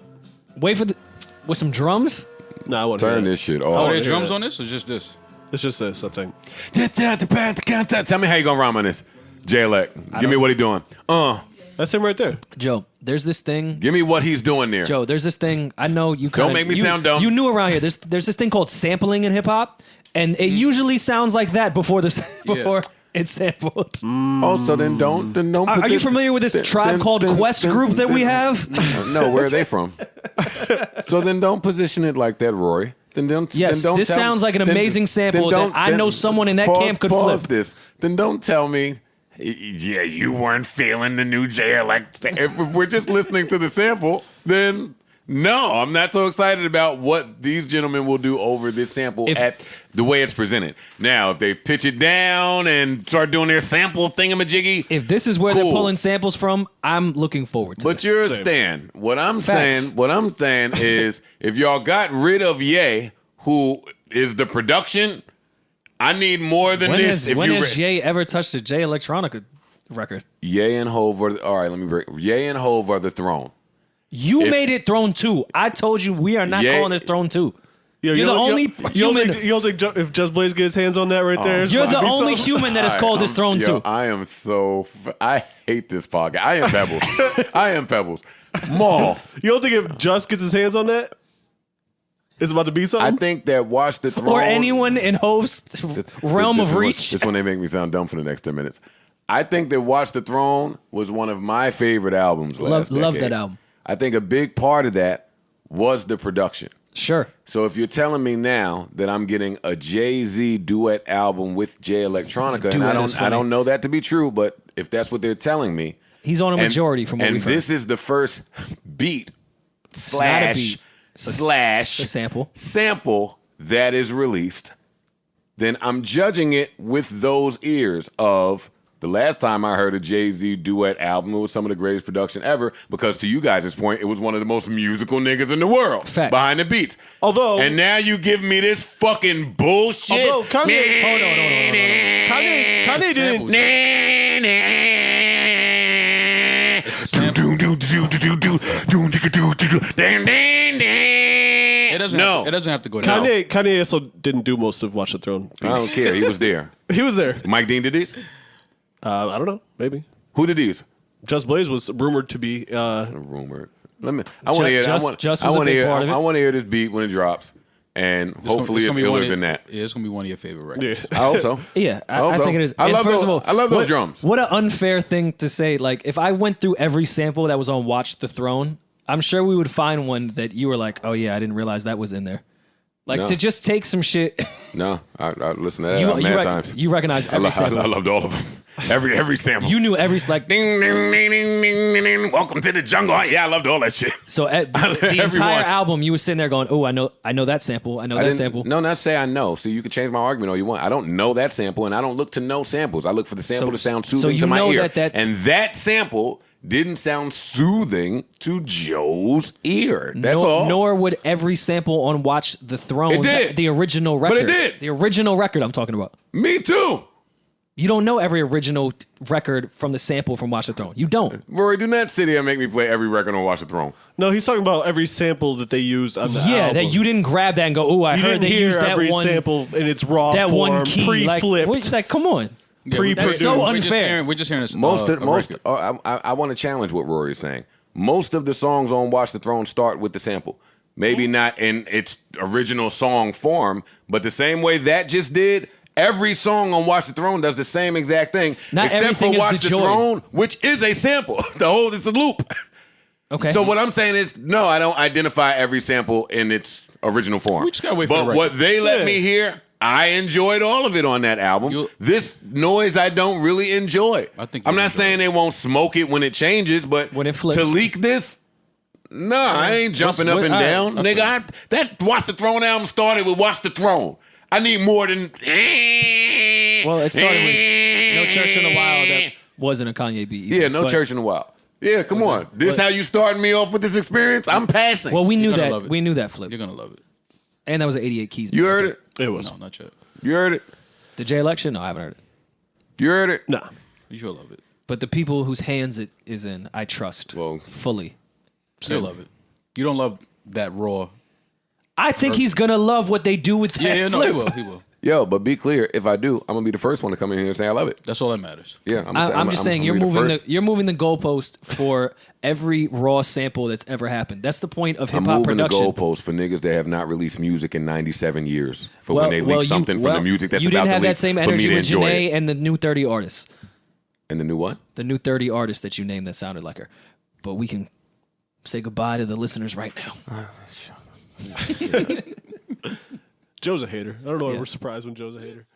Wait for with some drums. Nah, I want to turn this shit off. Oh, there drums on this or just this? It's just something. Tell me how you gonna rhyme on this, Jay-Elect. Give me what he doing. That's him right there. Joe, there's this thing. Give me what he's doing there. Joe, there's this thing. I know you. Don't make me sound dumb. You knew around here. There's this thing called sampling in hip hop, and it usually sounds like that before it's sampled. Oh, so then don't. Are you familiar with this Tribe Called Quest group that we have? No, where are they from? So then don't position it like that, Rory. Then don't this sounds like an amazing sample that I know someone in that camp could flip. This. Then don't tell me. Yeah, you weren't feeling the new Jay-Elect. If we're just listening to the sample, then no, I'm not so excited about what these gentlemen will do over this sample at the way it's presented. Now, if they pitch it down and start doing their sample thingamajiggy, if this is where they're pulling samples from, I'm looking forward to it. But you're a stan. What I'm saying is, if y'all got rid of Ye, who is the production, I need more than this. When has Ye ever touched a Jay Electronica record? Ye and Hove are all right. Let me break. Ye and Hove are the throne. You made it Throne 2. I told you we are not calling this Throne 2. Yo, you're the only human. You don't think if Just Blaze gets his hands on that right there? You're the only human that has called this Throne 2. I am I hate this podcast. I am Pebbles. I am Pebbles. Maul. You don't think if Just gets his hands on that, it's about to be something? I think that Watch the Throne. Or anyone in Hove's realm of reach. This when they make me sound dumb for the next 10 minutes. I think that Watch the Throne was one of my favorite albums last decade. Love that album. I think a big part of that was the production. Sure. So if you're telling me now that I'm getting a Jay-Z duet album with Jay Electronica, and I don't know that to be true, but if that's what they're telling me, he's on a majority from what we've heard. And this is the first beat slash sample that is released, then I'm judging it with those ears of the last time I heard a Jay-Z duet album, it was some of the greatest production ever, because to you guys' point, it was one of the most musical niggas in the world. Fact. Behind the beats. And now you give me this fucking bullshit. Although Kanye, hold on. Kanye didn't. It doesn't have to go down. Kanye also didn't do most of Watch the Throne beats. I don't care. He was there. He was there. Mike Dean did these? I don't know. Maybe. Who did these? Just Blaze was rumored to be. Rumored. I want to hear. I want to hear this beat when it drops, and hopefully it's iller than that. Yeah, it's gonna be one of your favorite records. Yeah. I hope so. Yeah, I think it is. I love first those. of all, I love those drums. What an unfair thing to say. Like, if I went through every sample that was on Watch the Throne, I'm sure we would find one that you were like, "Oh yeah, I didn't realize that was in there." Like, to just take some shit. No, I listen to that many times. You recognize every sample. I loved all of them. Every sample. You knew every like ding ding ding ding ding ding. Welcome to the jungle. Yeah, I loved all that shit. So the entire album, you were sitting there going, "Oh, I know that sample. I know that sample." No, not say I know. So you can change my argument all you want. I don't know that sample, and I don't look to know samples. I look for the sample to sound soothing to my ear. And that sample didn't sound soothing to Joe's ear. That's all. Nor would every sample on Watch the Throne. It did. The original record. But it did. The original record I'm talking about. Me too. You don't know every original record from the sample from Watch the Throne. You don't. Rory, do not sit here and make me play every record on Watch the Throne. No, he's talking about every sample that they used on the album. Yeah, that you didn't grab that and go, "Oh, I heard they used that every one sample in its raw that form, one key." pre-flipped. Like, come on. Yeah, that's so unfair. We're just hearing this. I want to challenge what Rory is saying. Most of the songs on Watch the Throne start with the sample. Maybe not in its original song form, but the same way that just did, Every song on Watch the Throne does the same exact thing, Not except for everything is Watch the the joy. Throne, which is a sample. It's a loop. Okay. So what I'm saying is, no, I don't identify every sample in its original form. We just gotta wait for the But record. what they let me hear, I enjoyed all of it on that album. This noise I don't really enjoy. I'm not saying they won't smoke it when it changes, but when it flips. to leak this, nah, I ain't jumping up and down. Nigga, that Watch the Throne album started with Watch the Throne. I need more than... Well, it started with No Church in a While that wasn't a Kanye beat either, Yeah, No Church in a While. Yeah, come on. This how you starting me off with this experience? I'm passing. Well, we knew that. We knew that flip. You're gonna love it. And that was an 88 keys. You heard it? It was. No, not yet. You heard it? The J election? No, I haven't heard it. You heard it? Nah. You'll love it. But the people whose hands it is in, I trust fully. You'll love it. You don't love that raw. I think he's gonna love what they do with that No, flip. he will. Yo, but be clear. If I do, I'm gonna be the first one to come in here and say I love it. That's all that matters. Yeah, I'm just saying you're moving the goalpost for every raw sample that's ever happened. That's the point of hip I'm hop moving production. the goalpost for niggas that have not released music in 97 years. For when they leak something from the music that's you about didn't to have leak that same for me energy to with enjoy Jhene it. and the new 30 artists. And the new what? The new 30 artists that you named that sounded like her. But we can say goodbye to the listeners right now. Joe's a hater. I don't know why we're surprised when Joe's a hater.